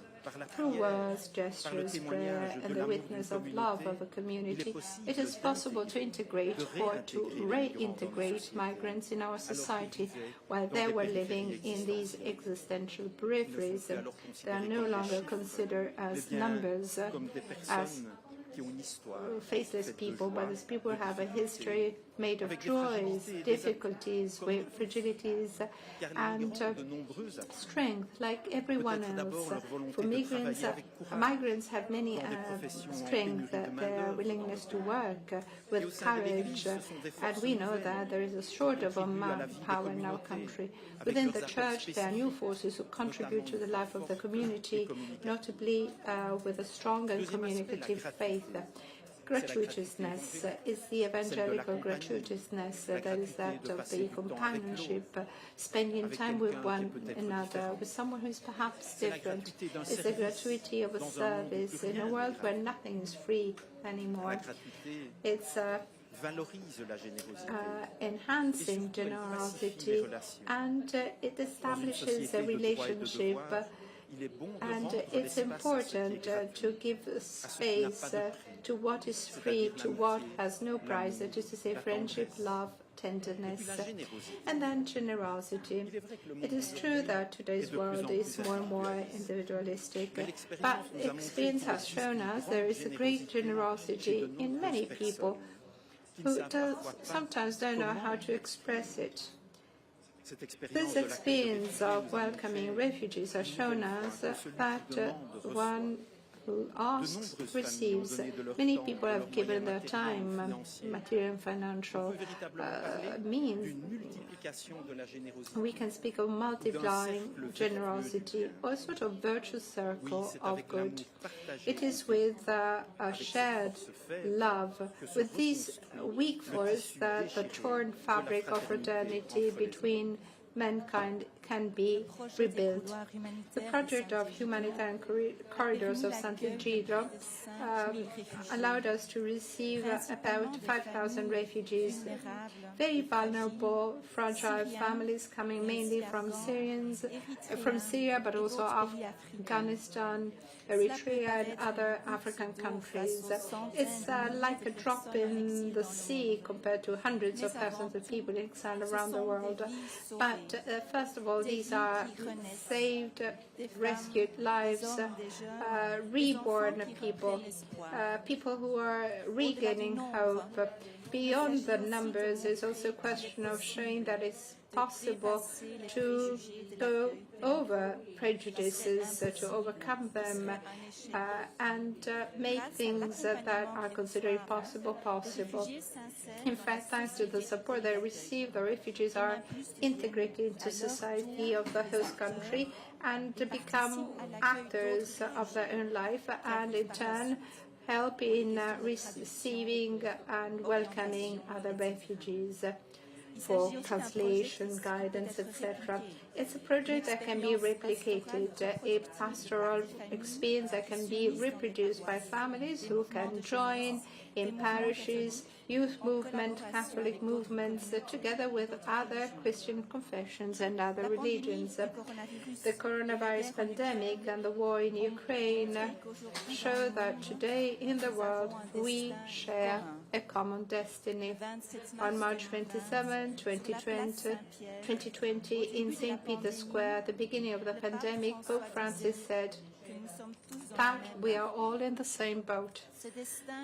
Through words, gestures, prayer, and the witness of love of a community, it is possible to integrate or to reintegrate migrants in our society while they were living in these existential peripheries. They are no longer considered as numbers, as faceless people, but as people who have a history made of joys, difficulties, fragilities, and strength, like everyone else. For migrants have many strength, their willingness to work with courage, and we know that there is a shortage of manpower in our country. Within the Church, there are new forces who contribute to the life of the community, notably with a strong and communicative faith. Gratuitousness is the evangelical gratuitousness, that is that of the companionship, spending time with one another, with someone who is perhaps different. It's the gratuity of a service in a world where nothing is free anymore. It's enhancing generosity, and it establishes a relationship. And it's important to give space to what is free, to what has no price, that is to say friendship, love, tenderness, and then generosity. It is true that today's world is more and more individualistic, but experience has shown us there is a great generosity in many people who sometimes don't know how to express it. This experience of welcoming refugees has shown us that one who asks receives. Many people have given their time, material and financial means. We can speak of multiplying generosity, or a sort of virtuous circle of good. It is with a shared love, with these weak forces, that the torn fabric of fraternity between mankind can be rebuilt. The project of humanitarian corridors of Sant'Egidio allowed us to receive about 5,000 refugees, very vulnerable, fragile families coming mainly from Syria, but also Afghanistan, Eritrea, and other African countries. It's like a drop in the sea compared to hundreds of thousands of people in exile around the world. But first of all, these are saved, rescued lives, reborn people, people who are regaining hope. Beyond the numbers, there's also a question of showing that it's possible to go over prejudices, to overcome them, and make things that are considered possible. In fact, thanks to the support they receive, the refugees are integrated into society of the host country and become actors of their own life, and in turn help in receiving and welcoming other refugees for translation, guidance, etc. It's a project that can be replicated, a pastoral experience that can be reproduced by families who can join in parishes, youth movement, Catholic movements, together with other Christian confessions and other religions. The coronavirus pandemic and the war in Ukraine show that today in the world we share a common destiny. On March 27, 2020, in St. Peter's Square, at the beginning of the pandemic, Pope Francis said that we are all in the same boat.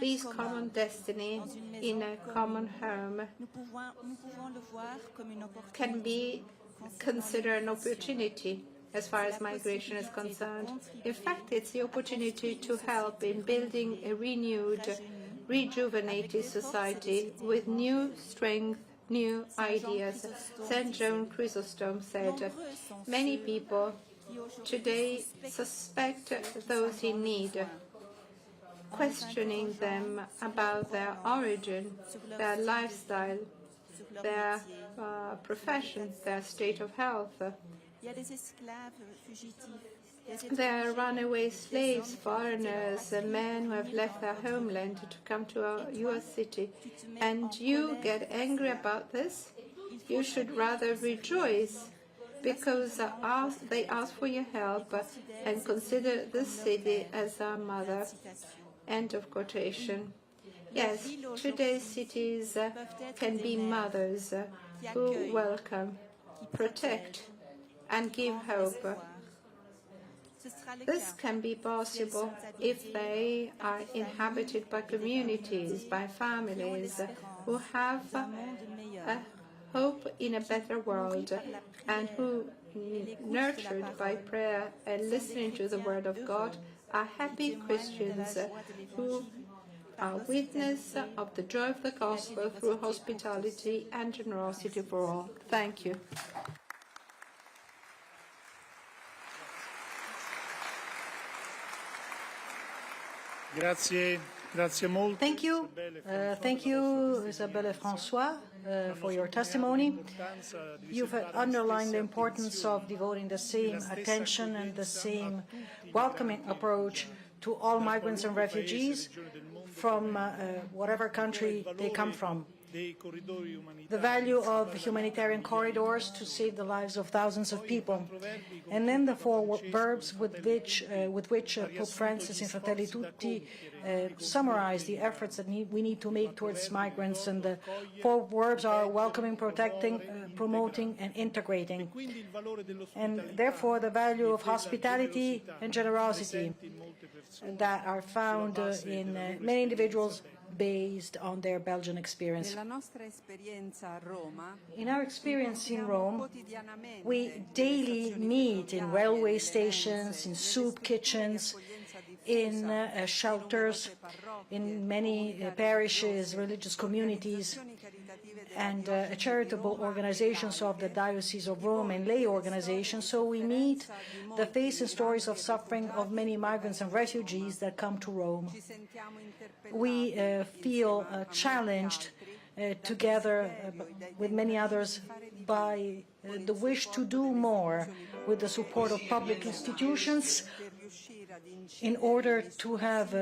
This common destiny in a common home can be considered an opportunity as far as migration is concerned. In fact, it's the opportunity to help in building a renewed, rejuvenated society with new strength, new ideas. St. John Chrysostom said, "Many people today suspect those in need, questioning them about their origin, their lifestyle, their profession, their state of health. There are runaway slaves, foreigners, men who have left their homeland to come to your city. And you get angry about this? You should rather rejoice, because they ask for your help and consider this city as our mother." End of quotation. Yes, today's cities can be mothers who welcome, protect, and give hope. This can be possible if they are inhabited by communities, by families who have a hope in a better world, and who, nurtured by prayer and listening to the Word of God, are happy Christians who are witness of the joy of the gospel through hospitality and generosity for all. Thank you. Thank you. Thank you, Isabelle and François, for your testimony. You've underlined the importance of devoting the same attention and the same welcoming approach to all migrants and refugees from whatever country they come from. The value of humanitarian corridors to save the lives of thousands of people. And then the four verbs with which Pope Francis in Fratelli Tutti summarized the efforts that we need to make towards migrants. And the four verbs are welcoming, protecting, promoting, and integrating. And therefore the value of hospitality and generosity that are found in many individuals based on their Belgian experience. In our experience in Rome, we daily meet in railway stations, in soup kitchens, in shelters, in many parishes, religious communities, and charitable organizations of the Diocese of Rome and lay organizations. So we meet the face and stories of suffering of many migrants and refugees that come to Rome. We feel challenged together with many others by the wish to do more with the support of public institutions in order to have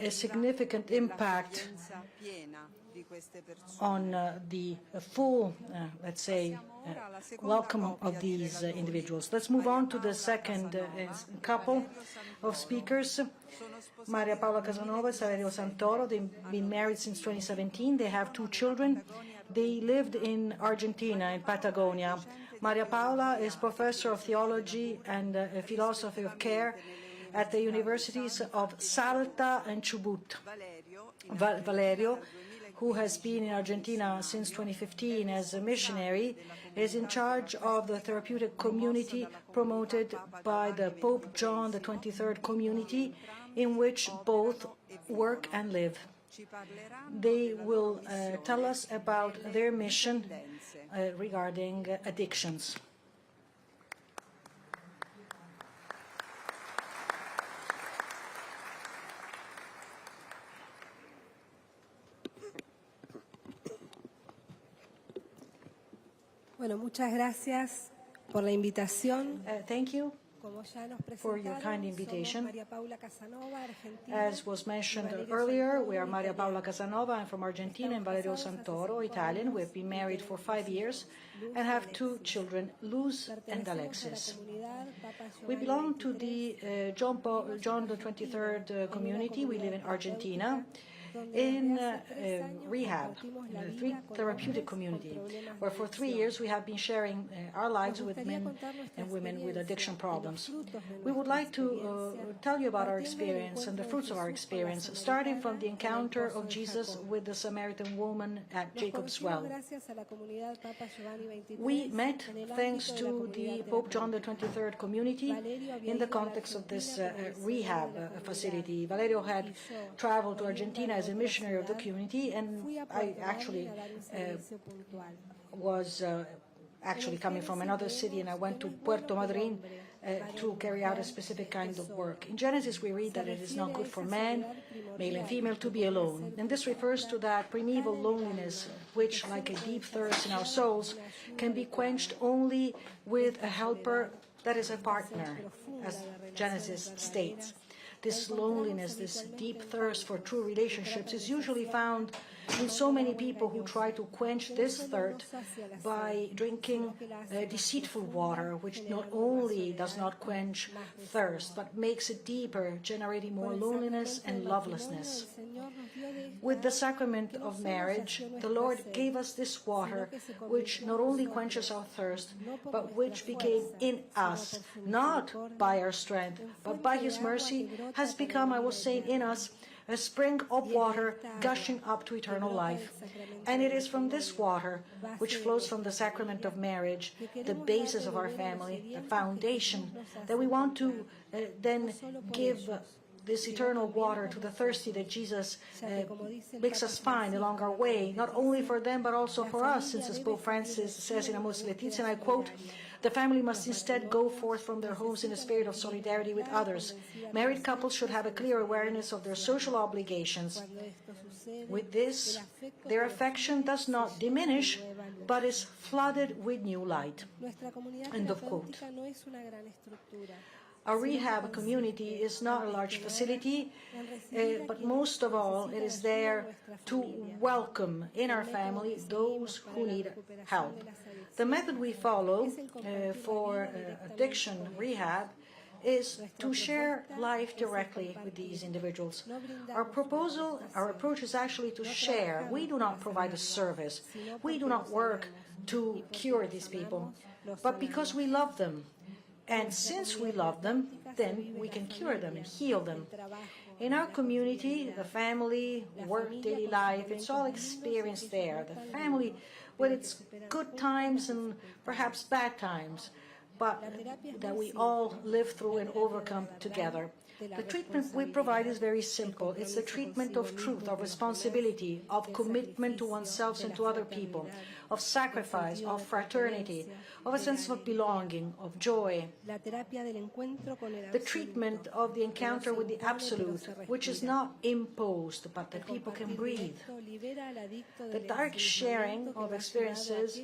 a significant impact on the full, let's say, welcome of these individuals. Let's move on to the second couple of speakers. Maria Paola Casanova and Valerio Santoro. They've been married since 2017. They have 2 children. They lived in Argentina, in Patagonia. Maria Paola is professor of theology and philosophy of care at the universities of Salta and Chubut. Valerio, who has been in Argentina since 2015 as a missionary, is in charge of the therapeutic community promoted by the Pope John XXIII community, in which both work and live. They will tell us about their mission regarding addictions. Bueno, muchas gracias por la invitación. Thank you for your kind invitation. As was mentioned earlier, we are Maria Paola Casanova. I'm from Argentina, and Valerio Santoro, Italian. We've been married for 5 years and have 2 children, Luz and Alexis. We belong to the John XXIII community. We live in Argentina, in rehab, therapeutic community, where for 3 years we have been sharing our lives with men and women with addiction problems. We would like to tell you about our experience and the fruits of our experience, starting from the encounter of Jesus with the Samaritan woman at Jacob's well. We met thanks to the Pope John XXIII community in the context of this rehab facility. Valerio had traveled to Argentina as a missionary of the community, and I actually was coming from another city, and I went to Puerto Madryn to carry out a specific kind of work. In Genesis we read that it is not good for man, male and female, to be alone. And this refers to that primeval loneliness which, like a deep thirst in our souls, can be quenched only with a helper that is a partner, as Genesis states. This loneliness, this deep thirst for true relationships is usually found in so many people who try to quench this thirst by drinking deceitful water, which not only does not quench thirst, but makes it deeper, generating more loneliness and lovelessness. With the sacrament of marriage, the Lord gave us this water, which not only quenches our thirst, but which became in us, not by our strength, but by His mercy, has become, I was saying, in us, a spring of water gushing up to eternal life. And it is from this water, which flows from the sacrament of marriage, the basis of our family, the foundation, that we want to then give this eternal water to the thirsty that Jesus makes us find along our way, not only for them but also for us, since as Pope Francis says in Amos Laetitia, and I quote, "The family must instead go forth from their homes in a spirit of solidarity with others. Married couples should have a clear awareness of their social obligations. With this, their affection does not diminish, but is flooded with new light." End of quote. Our rehab community is not a large facility, but most of all, it is there to welcome in our family those who need help. The method we follow for addiction rehab is to share life directly with these individuals. Our approach is actually to share. We do not provide a service. We do not work to cure these people, but because we love them. And since we love them, then we can cure them and heal them. In our community, the family, work, daily life, it's all experienced there. The family with its good times and perhaps bad times, but that we all live through and overcome together. The treatment we provide is very simple. It's the treatment of truth, of responsibility, of commitment to oneself and to other people, of sacrifice, of fraternity, of a sense of belonging, of joy. The treatment of the encounter with the Absolute, which is not imposed, but that people can breathe. The direct sharing of experiences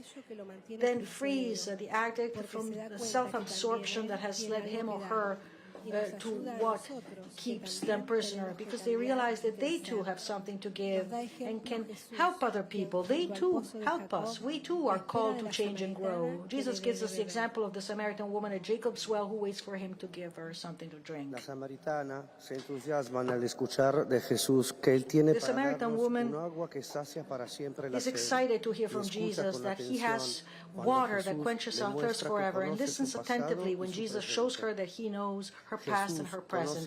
then frees the addict from the self-absorption that has led him or her to what keeps them prisoner, because they realize that they too have something to give and can help other people. They too help us. We too are called to change and grow. Jesus gives us the example of the Samaritan woman at Jacob's well who waits for him to give her something to drink. La samaritana se entusiasma nell'escuchar de Jesús que él tiene para darnos un agua que sacia para siempre la is sed. excited to hear from Jesus that he has water that quenches our thirst forever, and listens attentively when Jesus shows her that he knows her past and her present.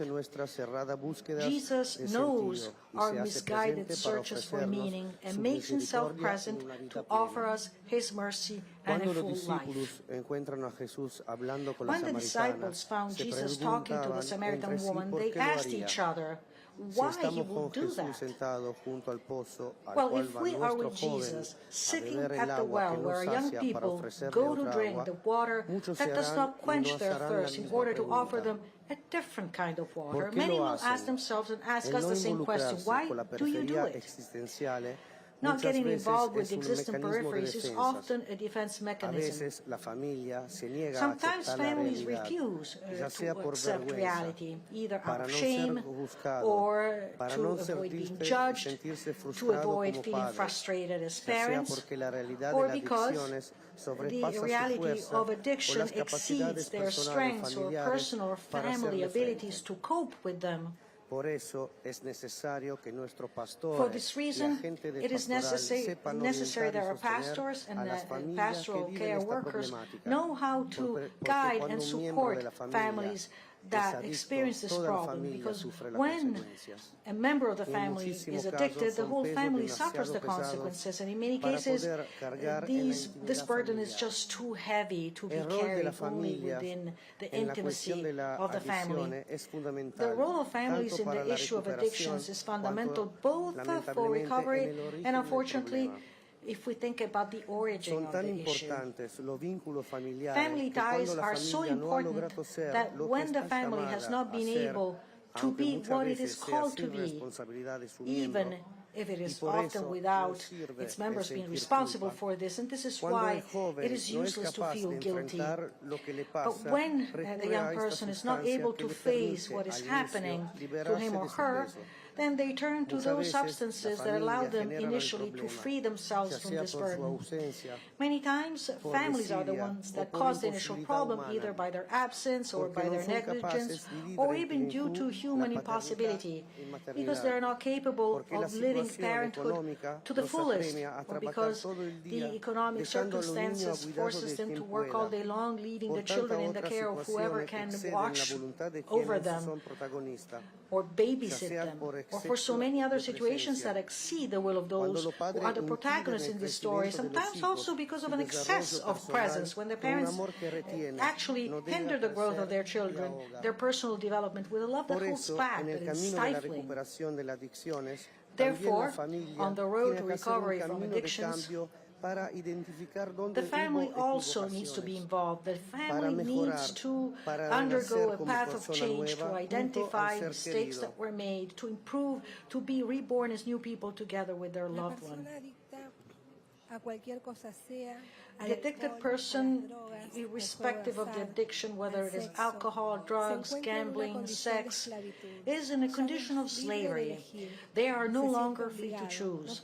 Jesus knows our misguided searches for meaning and makes himself present to offer us his mercy and a full life. When the disciples found Jesus talking to the Samaritan woman, they asked each other why he would do that. Well, if we are with Jesus, sitting at the well where our young people go to drink the water that does not quench their thirst in order to offer them a different kind of water, many will ask themselves and ask us the same question: why do you do it? Not getting involved with the existing peripheries is often a defense mechanism. Sometimes families refuse to accept reality, either out of shame or to avoid being judged, to avoid feeling frustrated as parents, or because the reality of addiction exceeds their strengths or personal or family abilities to cope with them. For this reason, it is necessary that our pastors and the pastoral care workers know how to guide and support families that experience this problem, because when a member of the family is addicted, the whole family suffers the consequences, and in many cases this burden is just too heavy to be carried only within the intimacy of the family. The role of families in the issue of addictions is fundamental both for recovery and, unfortunately, if we think about the origin of the issue. Family ties are so important that when the family has not been able to be what it is called to be, even if it is often without its members being responsible for this, and this is why it is useless to feel guilty. But when the young person is not able to face what is happening to him or her, then they turn to those substances that allow them initially to free themselves from this burden. Many times, families are the ones that cause the initial problem, either by their absence or by their negligence, or even due to human impossibility, because they are not capable of living parenthood to the fullest, or because the economic circumstances forces them to work all day long, leaving the children in the care of whoever can watch over them or babysit them, or for so many other situations that exceed the will of those who are the protagonists in this story, sometimes also because of an excess of presence, when the parents actually hinder the growth of their children, their personal development, with a love that holds back, that is stifling. Therefore, on the road to recovery from addictions, the family also needs to be involved. The family needs to undergo a path of change, to identify mistakes that were made, to improve, to be reborn as new people together with their loved one. The addicted person, irrespective of the addiction, whether it is alcohol, drugs, gambling, sex, is in a condition of slavery. They are no longer free to choose.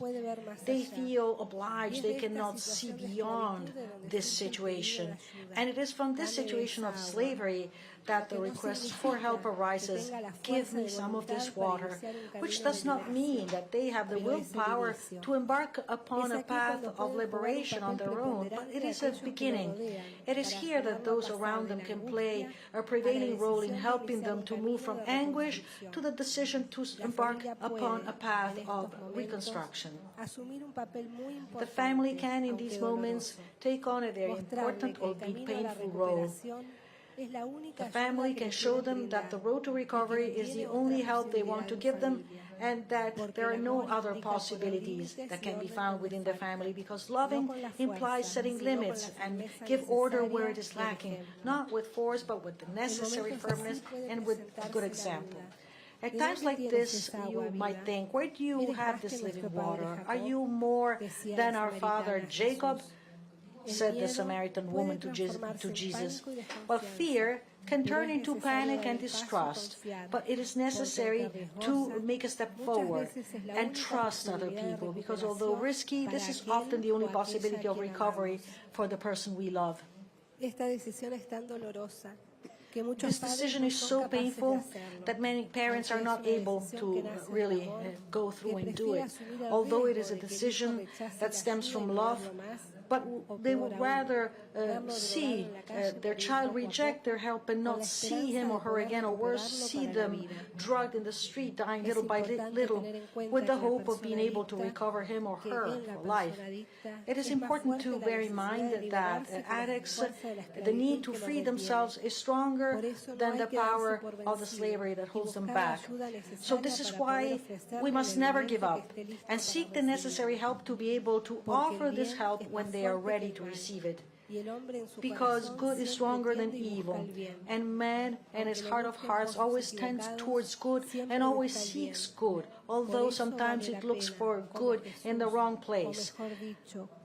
They feel obliged. They cannot see beyond this situation. And it is from this situation of slavery that the request for help arises: give me some of this water, which does not mean that they have the willpower to embark upon a path of liberation on their own, but it is a beginning. It is here that those around them can play a prevailing role in helping them to move from anguish to the decision to embark upon a path of reconstruction. The family can, in these moments, take on a very important, albeit painful role. The family can show them that the road to recovery is the only help they want to give them, and that there are no other possibilities that can be found within the family, because loving implies setting limits and give order where it is lacking, not with force but with the necessary firmness and with a good example. At times like this, you might think, where do you have this living water? Are you more than our father Jacob? Said the Samaritan woman to Jesus. Well, fear can turn into panic and distrust, but it is necessary to make a step forward and trust other people, because although risky, this is often the only possibility of recovery for the person we love. This decision is so painful that many parents are not able to really go through and do it. Although it is a decision that stems from love, but they would rather see their child reject their help and not see him or her again, or worse, see them drugged in the street, dying little by little, with the hope of being able to recover him or her for life. It is important to bear in mind that addicts, the need to free themselves is stronger than the power of the slavery that holds them back. So this is why we must never give up and seek the necessary help to be able to offer this help when they are ready to receive it. Because good is stronger than evil, and man in his heart of hearts always tends towards good and always seeks good, although sometimes it looks for good in the wrong place.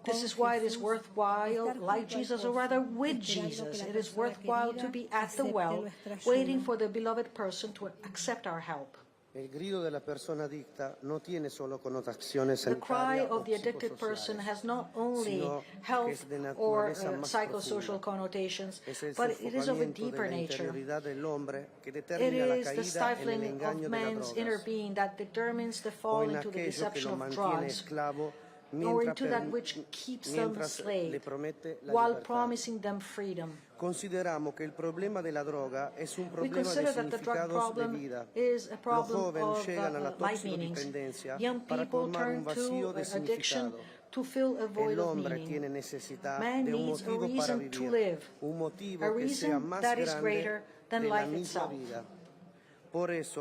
This is why it is worthwhile, like Jesus, or rather with Jesus, it is worthwhile to be at the well, waiting for the beloved person to accept our help. The cry of the addicted person has not only health or psychosocial connotations, but it is of a deeper nature. It is the stifling of man's inner being that determines the fall into the deception of drugs, or into that which keeps them enslaved, while promising them freedom. We consider that the drug problem is a problem of life meanings. Young people turn to addiction to fill a void of meaning. Man needs a reason to live, a reason that is greater than life itself. This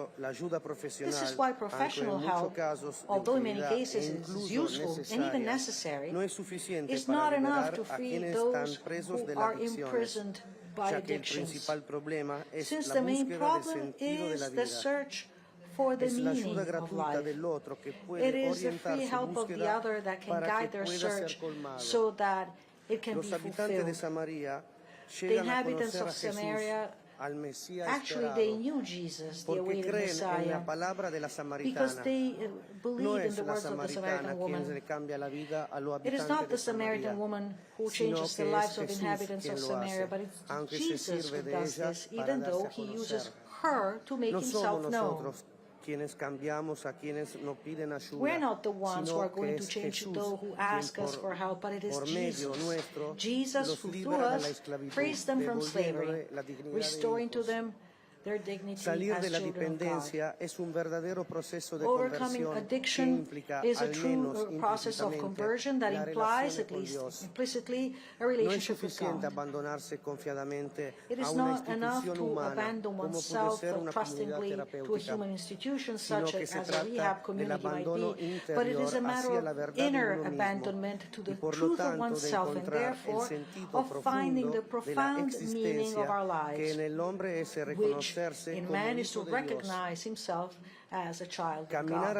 is why professional help, although in many cases it is useful and even necessary, is not enough to free those who are imprisoned by addictions, since the main problem is the search for the meaning of life. It is the free help of the other that can guide their search so that it can be fulfilled. The inhabitants of Samaria, actually, they knew Jesus, the awaited Messiah, because they believed in the words of the Samaritan woman. It is not the Samaritan woman who changes the lives of inhabitants of Samaria, but it's Jesus who does this, even though he uses her to make himself known. We're not the ones who are going to change those who ask us for help, but it is Jesus. Jesus who through us frees them from slavery, restoring to them their dignity as children of God. Overcoming addiction is a true process of conversion that implies, at least implicitly, a relationship with God. It is not enough to abandon oneself trustingly to a human institution such as a rehab community might be, but it is a matter of inner abandonment to the truth of oneself and therefore of finding the profound meaning of our lives, which in man is to recognize himself as a child of God.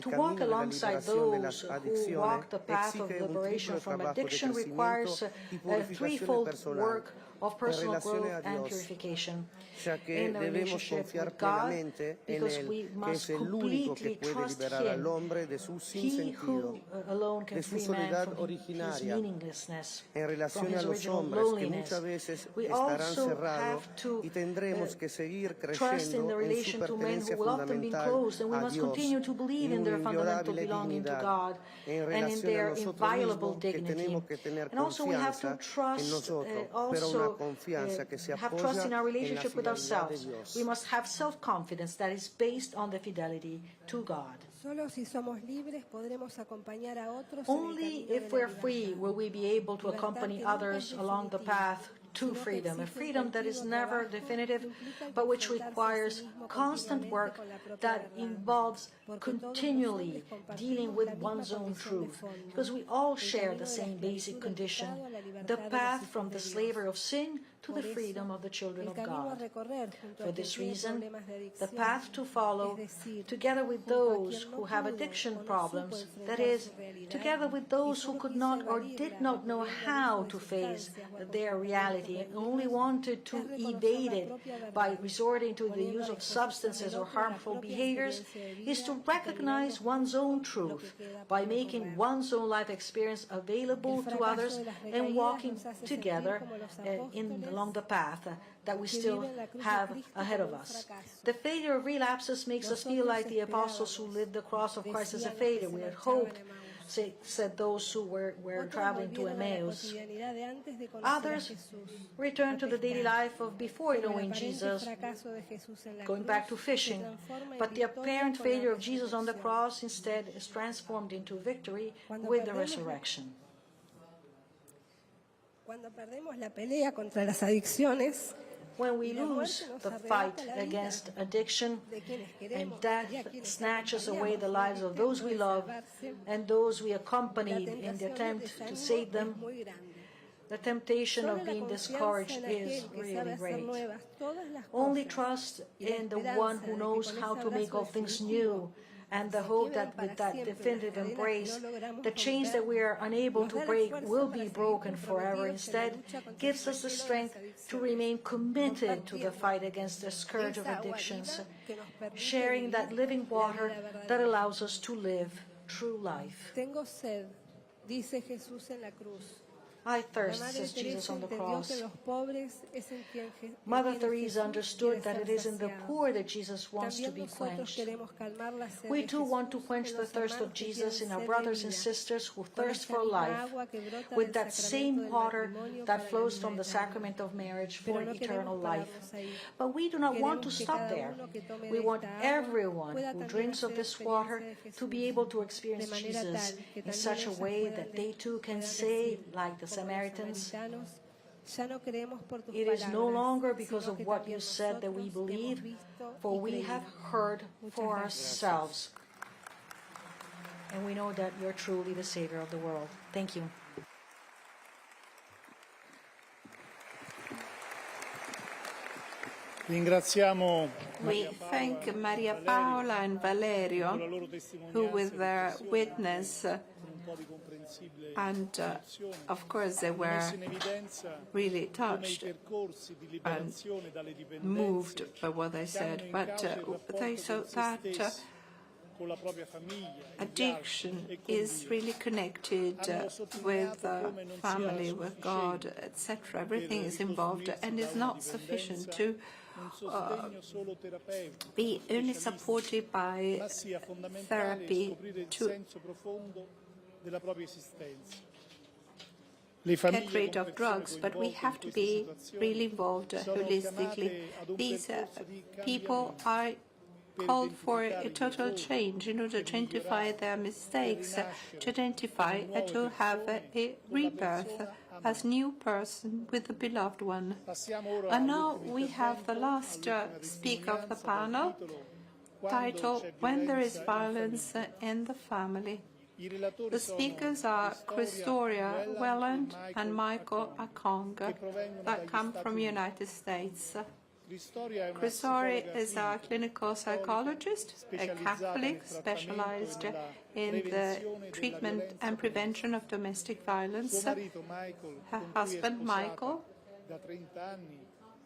To walk alongside those who walk the path of liberation from addiction requires a threefold work of personal growth and purification in the relationship with God, because we must completely trust Him, He who alone can free man from his meaninglessness, from his original loneliness. We also have to trust in the relation to men who will often be closed, and we must continue to believe in their fundamental belonging to God and in their inviolable dignity. And also we have to trust have trust in our relationship with ourselves. We must have self-confidence that is based on the fidelity to God. Only if we're free will we be able to accompany others along the path to freedom, a freedom that is never definitive, but which requires constant work that involves continually dealing with one's own truth, because we all share the same basic condition, the path from the slavery of sin to the freedom of the children of God. For this reason, the path to follow, together with those who have addiction problems, that is, together with those who could not or did not know how to face their reality and only wanted to evade it by resorting to the use of substances or harmful behaviors, is to recognize one's own truth by making one's own life experience available to others and walking together along the path that we still have ahead of us. The failure of relapses makes us feel like the apostles who lived the cross of Christ as a failure. We had hoped, said those who were traveling to Emmaus. Others returned to the daily life of before knowing Jesus, going back to fishing. But the apparent failure of Jesus on the cross instead is transformed into victory with the resurrection. When we lose the fight against addiction and death snatches away the lives of those we love and those we accompanied in the attempt to save them, the temptation of being discouraged is really great. Only trust in the one who knows how to make all things new, and the hope that with that definitive embrace, the chains that we are unable to break will be broken forever. Instead, gives us the strength to remain committed to the fight against the scourge of addictions, sharing that living water that allows us to live true life. I thirst, says Jesus on the cross. Mother Teresa understood that it is in the poor that Jesus wants to be quenched. We too want to quench the thirst of Jesus in our brothers and sisters who thirst for life with that same water that flows from the sacrament of marriage for eternal life. But we do not want to stop there. We want everyone who drinks of this water to be able to experience Jesus in such a way that they too can say, like the Samaritans, it is no longer because of what you said that we believe, for we have heard for ourselves. And we know that you're truly the Savior of the world. Thank you. We thank Maria Paola and Valerio, who with their witness and of course they were really touched and moved by what they said, but they saw that addiction is really connected with family, with God, etc. Everything is involved and is not sufficient to be only supported by therapy to get rid of drugs, but we have to be really involved holistically. These people are called for a total change in order to identify their mistakes, to identify and to have a rebirth as new person with the beloved one. And now we have the last speaker of the panel, titled When There is Violence in the Family. The speakers are Christoria Welland and Michael Akong that come from the United States. Christoria is a clinical psychologist, a Catholic specialized in the treatment and prevention of domestic violence. Her husband, Michael,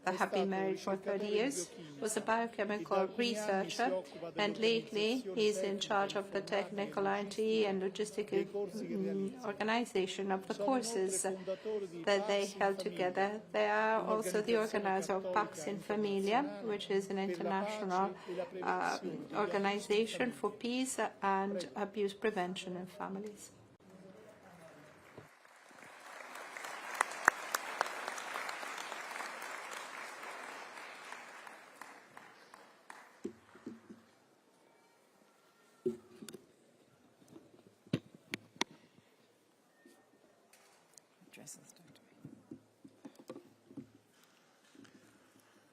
that have been married for 30 years, was a biochemical researcher, and lately he's in charge of the technical IT and logistic organization of the courses that they held together. They are also the organizer of Pax in Familia, which is an international organization for peace and abuse prevention in families.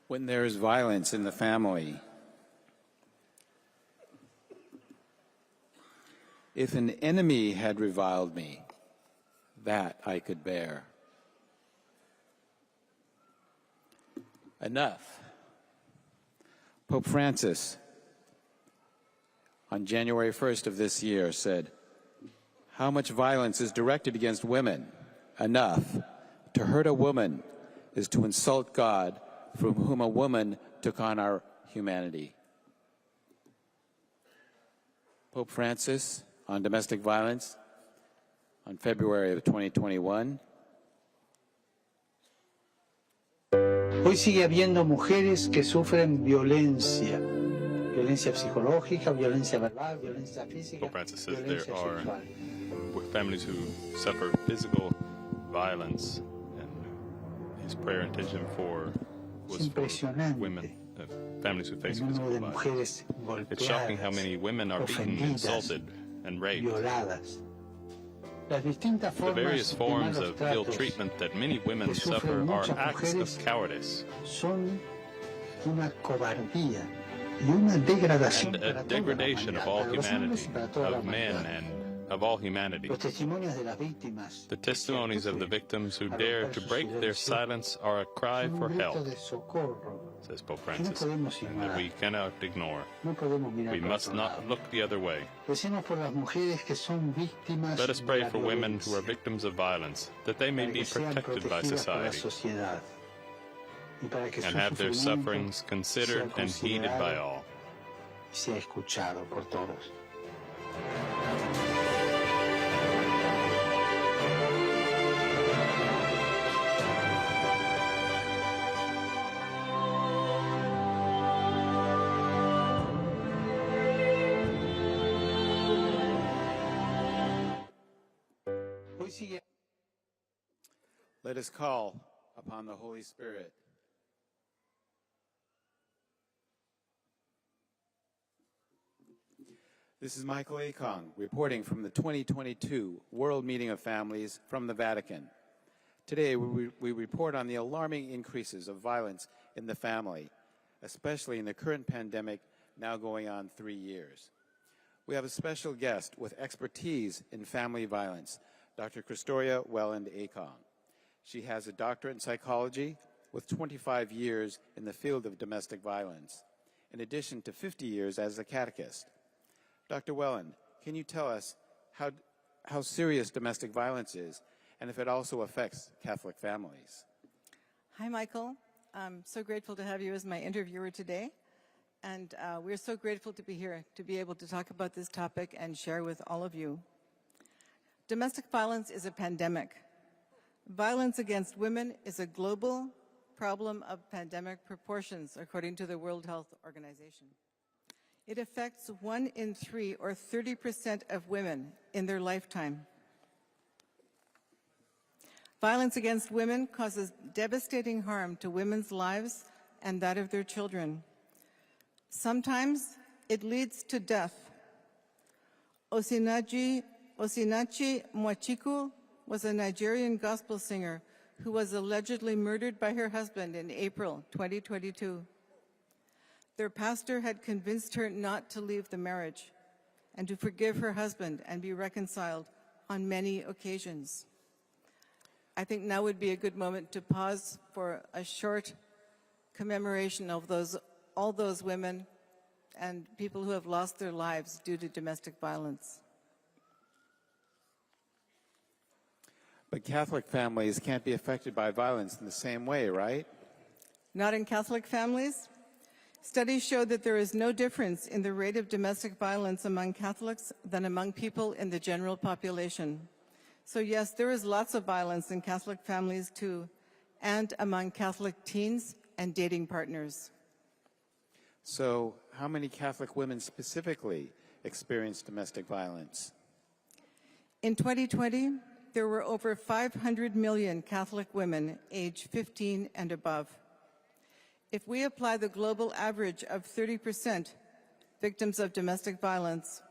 When there is violence in the family, if an enemy had reviled me, that I could bear. Enough. Pope Francis, on January 1st of this year, said, "How much violence is directed against women? Enough. To hurt a woman is to insult God, from whom a woman took on our humanity." Pope Francis on domestic violence on February of 2021. Hoy sigue habiendo mujeres que sufren violencia, violencia psicológica, violencia verbal, violencia física, Pope Francis says violencia there are sexual. families who suffer physical violence, and his prayer intention was for women, families who face physical violence. It's shocking how many women are beaten, insulted, and raped. Violadas. The various forms of ill treatment that many women suffer are acts of cowardice Son una cobardía y una degradación and a para degradation of all para los hombres y humanity, para toda la of men humanidad. and of all humanity. Los testimonios de las víctimas The testimonies of the victims who dare to break their silence are a cry son for un grito help, de socorro says Pope que no Francis, podemos and that ignorar. we cannot ignore. No podemos mirar We para must otro not lado. look the other way. Recemos por las mujeres que son víctimas Let us de pray la for women who are violencia, victims of violence, that they may para be que sean protected by protegidas por la society sociedad y para que and su have their sufrimiento sufferings considered sea and heeded by considerado all. y sea escuchado por todos. Let us call upon the Holy Spirit. This is Michael Akong reporting from the 2022 World Meeting of Families from the Vatican. Today, we report on the alarming increases of violence in the family, especially in the current pandemic now going on 3 years. We have a special guest with expertise in family violence, Dr. Christoria Welland-Akong. She has a doctorate in psychology with 25 years in the field of domestic violence, in addition to 50 years as a catechist. Dr. Welland, can you tell us how serious domestic violence is and if it also affects Catholic families? Hi, Michael. I'm so grateful to have you as my interviewer today. And we're so grateful to be here, to be able to talk about this topic and share with all of you. Domestic violence is a pandemic. Violence against women is a global problem of pandemic proportions, according to the World Health Organization. It affects 1 in 3, or 30% of women in their lifetime. Violence against women causes devastating harm to women's lives and that of their children. Sometimes it leads to death. Osinachi Mwachiku was a Nigerian gospel singer who was allegedly murdered by her husband in April 2022. Their pastor had convinced her not to leave the marriage and to forgive her husband and be reconciled on many occasions. I think now would be a good moment to pause for a short commemoration of all those women and people who have lost their lives due to domestic violence. But Catholic families can't be affected by violence in the same way, right? Not in Catholic families. Studies show that there is no difference in the rate of domestic violence among Catholics than among people in the general population. So yes, there is lots of violence in Catholic families too, and among Catholic teens and dating partners. So how many Catholic women specifically experience domestic violence? In 2020, there were over 500 million Catholic women aged 15 and above. If we apply the global average of 30% victims of domestic violence,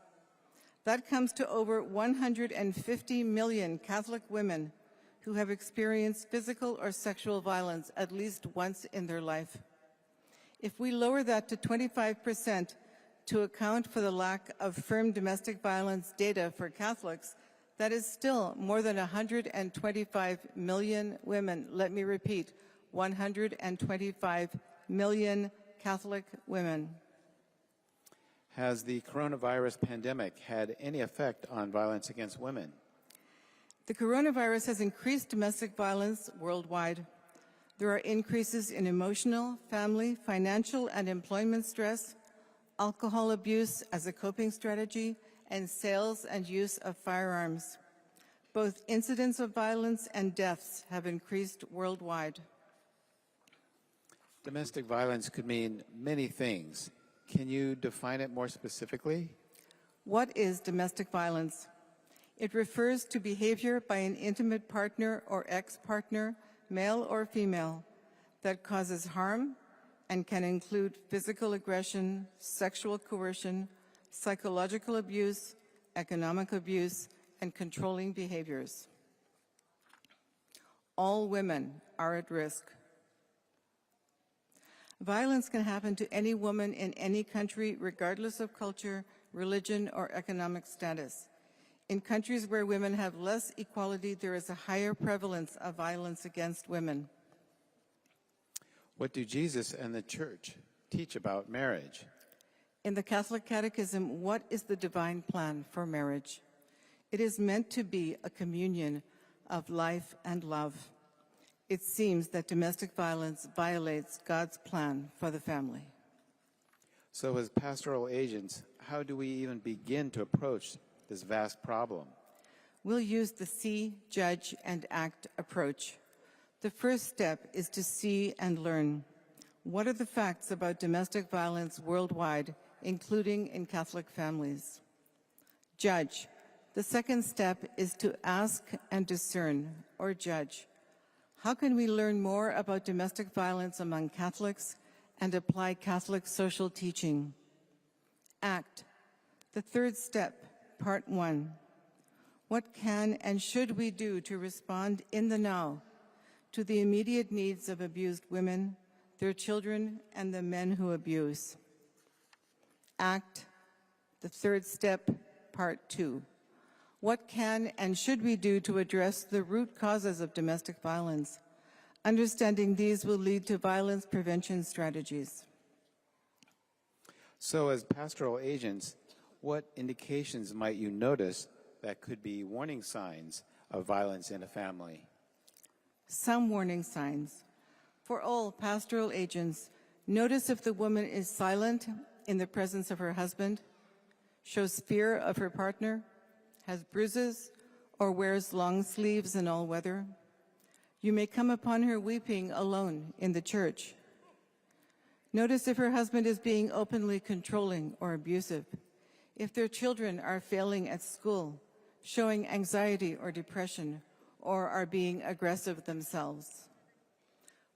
that comes to over 150 million Catholic women who have experienced physical or sexual violence at least once in their life. If we lower that to 25% to account for the lack of firm domestic violence data for Catholics, that is still more than 125 million women. Let me repeat, 125 million Catholic women. Has the coronavirus pandemic had any effect on violence against women? The coronavirus has increased domestic violence worldwide. There are increases in emotional, family, financial, and employment stress, alcohol abuse as a coping strategy, and sales and use of firearms. Both incidents of violence and deaths have increased worldwide. Domestic violence could mean many things. Can you define it more specifically? What is domestic violence? It refers to behavior by an intimate partner or ex-partner, male or female, that causes harm and can include physical aggression, sexual coercion, psychological abuse, economic abuse, and controlling behaviors. All women are at risk. Violence can happen to any woman in any country, regardless of culture, religion, or economic status. In countries where women have less equality, there is a higher prevalence of violence against women. What do Jesus and the Church teach about marriage? In the Catholic Catechism, what is the divine plan for marriage? It is meant to be a communion of life and love. It seems that domestic violence violates God's plan for the family. So as pastoral agents, how do we even begin to approach this vast problem? We'll use the see, judge, and act approach. The first step is to see and learn. What are the facts about domestic violence worldwide, including in Catholic families? Judge. The second step is to ask and discern, or judge. How can we learn more about domestic violence among Catholics and apply Catholic social teaching? Act. The third step, part 1. What can and should we do to respond in the now to the immediate needs of abused women, their children, and the men who abuse? Act. The third step, part 2. What can and should we do to address the root causes of domestic violence? Understanding these will lead to violence prevention strategies. So as pastoral agents, what indications might you notice that could be warning signs of violence in a family? Some warning signs. For all pastoral agents, notice if the woman is silent in the presence of her husband, shows fear of her partner, has bruises, or wears long sleeves in all weather. You may come upon her weeping alone in the church. Notice if her husband is being openly controlling or abusive, if their children are failing at school, showing anxiety or depression, or are being aggressive themselves.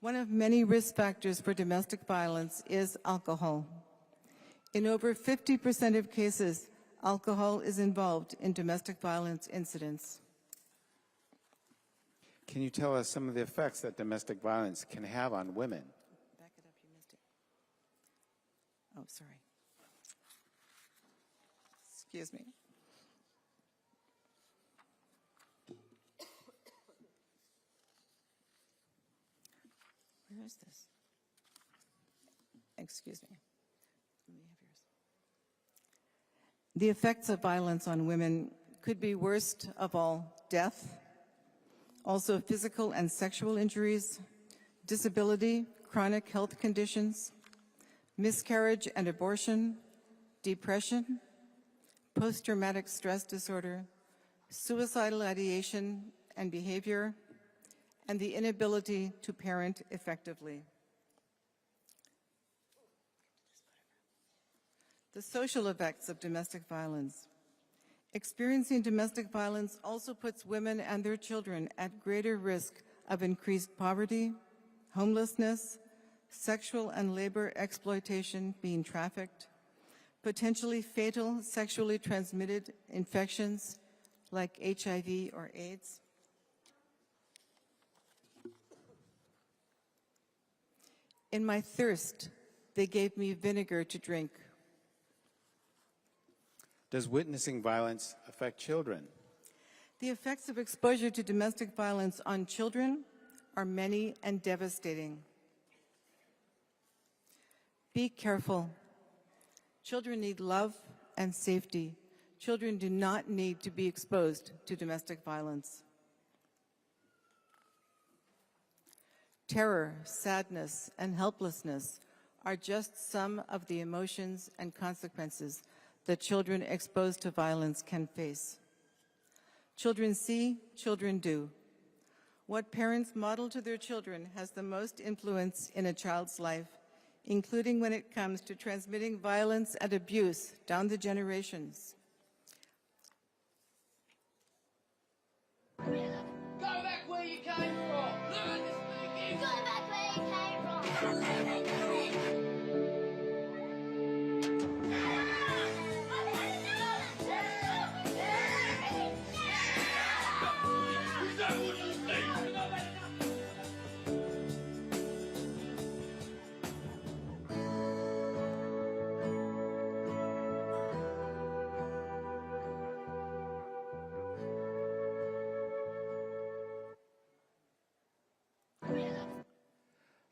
One of many risk factors for domestic violence is alcohol. In over 50% of cases, alcohol is involved in domestic violence incidents. Can you tell us some of the effects that domestic violence can have on women? Back it up, you missed it. Oh, sorry. Excuse me. Where is this? Excuse me. Let me have yours. The effects of violence on women could be worst of all death, also physical and sexual injuries, disability, chronic health conditions, miscarriage and abortion, depression, post-traumatic stress disorder, suicidal ideation and behavior, and the inability to parent effectively. The social effects of domestic violence. Experiencing domestic violence also puts women and their children at greater risk of increased poverty, homelessness, sexual and labor exploitation, being trafficked, potentially fatal sexually transmitted infections like HIV or AIDS. In my thirst They gave me vinegar to drink. Does witnessing violence affect children? The effects of exposure to domestic violence on children are many and devastating. Be careful. Children need love and safety. Children do not need to be exposed to domestic violence. Terror, sadness, and helplessness are just some of the emotions and consequences that children exposed to violence can face. Children see, children do. What parents model to their children has the most influence in a child's life, including when it comes to transmitting violence and abuse down the generations. Go back where you came from. Learn to speak English. Go back where you came from.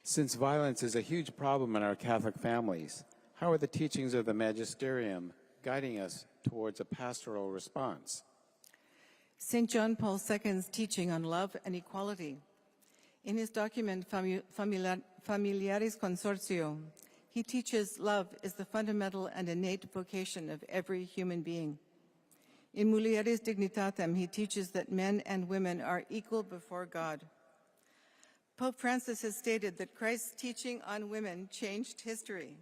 Since violence is a huge problem in our Catholic families, how are the teachings of the Magisterium guiding us towards a pastoral response? St. John Paul II's teaching on love and equality. In his document, Familiaris Consortio, he teaches love is the fundamental and innate vocation of every human being. In Mulieris Dignitatem, he teaches that men and women are equal before God. Pope Francis has stated that Christ's teaching on women changed history.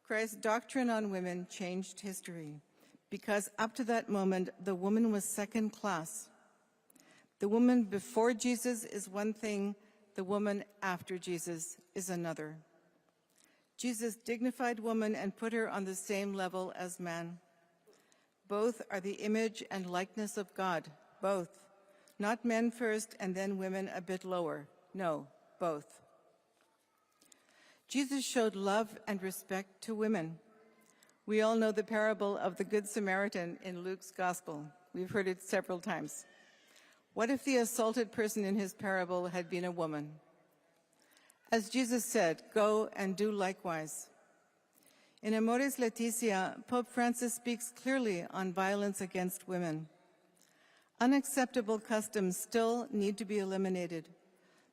Christ's doctrine on women changed history because up to that moment, the woman was second class. The woman before Jesus is one thing, the woman after Jesus is another. Jesus dignified woman and put her on the same level as man. Both are the image and likeness of God, both. Not men first and then women a bit lower. No, both. Jesus showed love and respect to women. We all know the parable of the Good Samaritan in Luke's Gospel. We've heard it several times. What if the assaulted person in his parable had been a woman? As Jesus said, go and do likewise. In Amoris Laetitia, Pope Francis speaks clearly on violence against women. Unacceptable customs still need to be eliminated.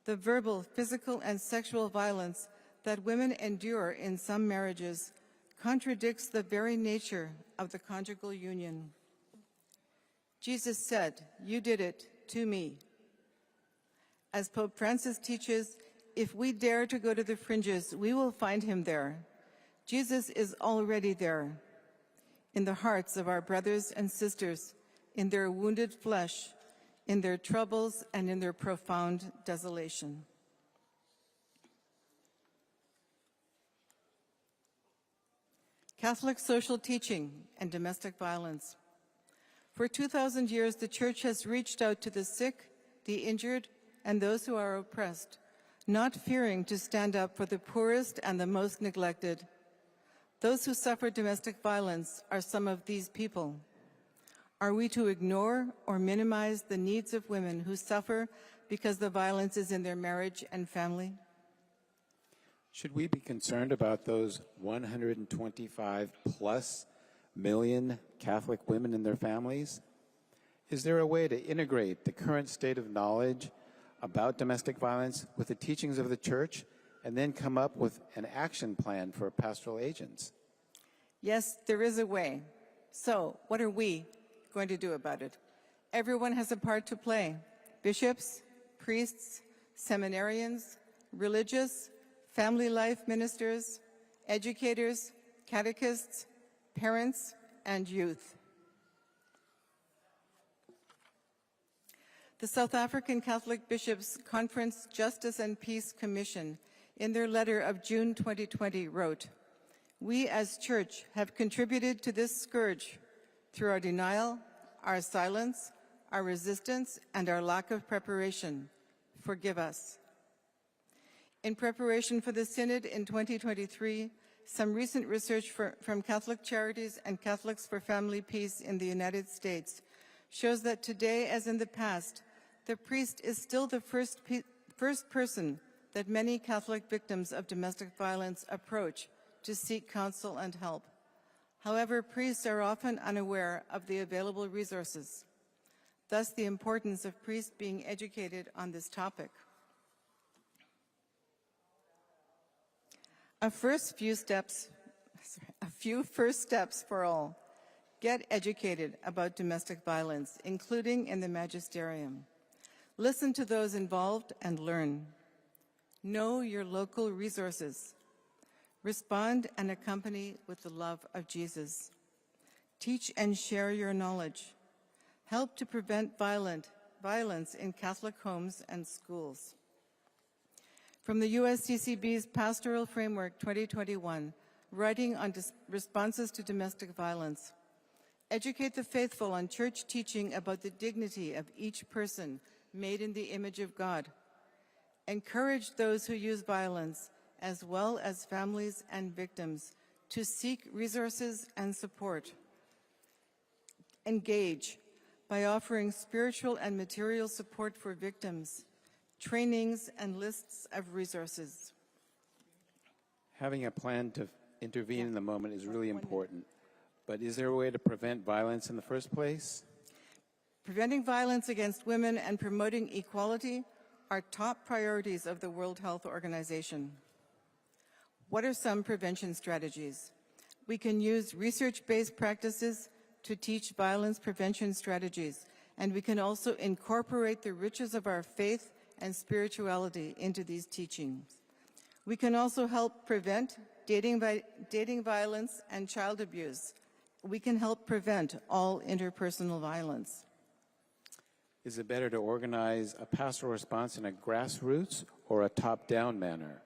The verbal, physical, and sexual violence that women endure in some marriages contradicts the very nature of the conjugal union. Jesus said, "You did it to me." As Pope Francis teaches, if we dare to go to the fringes, we will find him there. Jesus is already there, in the hearts of our brothers and sisters, in their wounded flesh, in their troubles, and in their profound desolation. Catholic social teaching and domestic violence. For 2,000 years, the Church has reached out to the sick, the injured, and those who are oppressed, not fearing to stand up for the poorest and the most neglected. Those who suffer domestic violence are some of these people. Are we to ignore or minimize the needs of women who suffer because the violence is in their marriage and family? Should we be concerned about those 125 plus million Catholic women and their families? Is there a way to integrate the current state of knowledge about domestic violence with the teachings of the Church and then come up with an action plan for pastoral agents? Yes, there is a way. So, what are we going to do about it? Everyone has a part to play. Bishops, priests, seminarians, religious, family life ministers, educators, catechists, parents, and youth. The South African Catholic Bishops' Conference Justice and Peace Commission, in their letter of June 2020, wrote, "We as Church have contributed to this scourge through our denial, our silence, our resistance, and our lack of preparation. Forgive us." In preparation for the Synod in 2023, some recent research from Catholic Charities and Catholics for Family Peace in the United States shows that today, as in the past, the priest is still the first person that many Catholic victims of domestic violence approach to seek counsel and help. However, priests are often unaware of the available resources, thus the importance of priests being educated on this topic. A few first steps for all. Get educated about domestic violence, including in the magisterium. Listen to those involved and learn. Know your local resources. Respond and accompany with the love of Jesus. Teach and share your knowledge. Help to prevent violence in Catholic homes and schools. From the USCCB's Pastoral Framework 2021, Writing on Responses to Domestic Violence. Educate the faithful on church teaching about the dignity of each person made in the image of God. Encourage those who use violence, as well as families and victims, to seek resources and support. Engage by offering spiritual and material support for victims, trainings and lists of resources. Having a plan to intervene in the moment is really important, but is there a way to prevent violence in the first place? Preventing violence against women and promoting equality are top priorities of the World Health Organization. What are some prevention strategies? We can use research-based practices to teach violence prevention strategies, and we can also incorporate the riches of our faith and spirituality into these teachings. We can also help prevent dating violence and child abuse. We can help prevent all interpersonal violence. Is it better to organize a pastoral response in a grassroots or a top-down manner?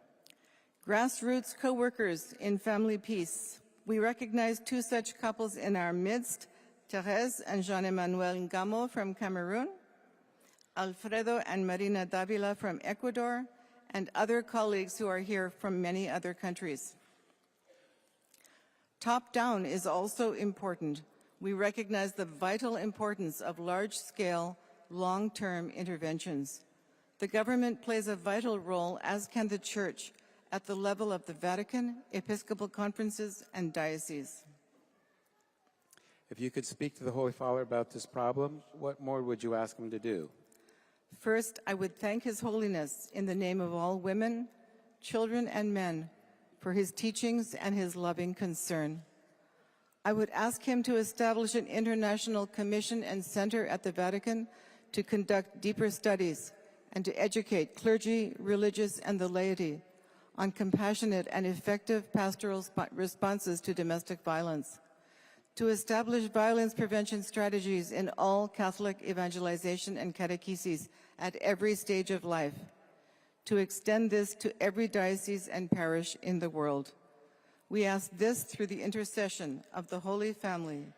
Grassroots co-workers in family peace. We recognize two such couples in our midst, Therese and Jean-Emmanuel Ngamo from Cameroon, Alfredo and Marina Davila from Ecuador, and other colleagues who are here from many other countries. Top-down is also important. We recognize the vital importance of large-scale, long-term interventions. The government plays a vital role, as can the Church, at the level of the Vatican, Episcopal conferences, and dioceses. If you could speak to the Holy Father about this problem, what more would you ask him to do? First, I would thank His Holiness in the name of all women, children, and men for his teachings and his loving concern. I would ask him to establish an international commission and center at the Vatican to conduct deeper studies and to educate clergy, religious, and the laity on compassionate and effective pastoral responses to domestic violence, to establish violence prevention strategies in all Catholic evangelization and catechesis at every stage of life, to extend this to every diocese and parish in the world. We ask this through the intercession of the Holy Family.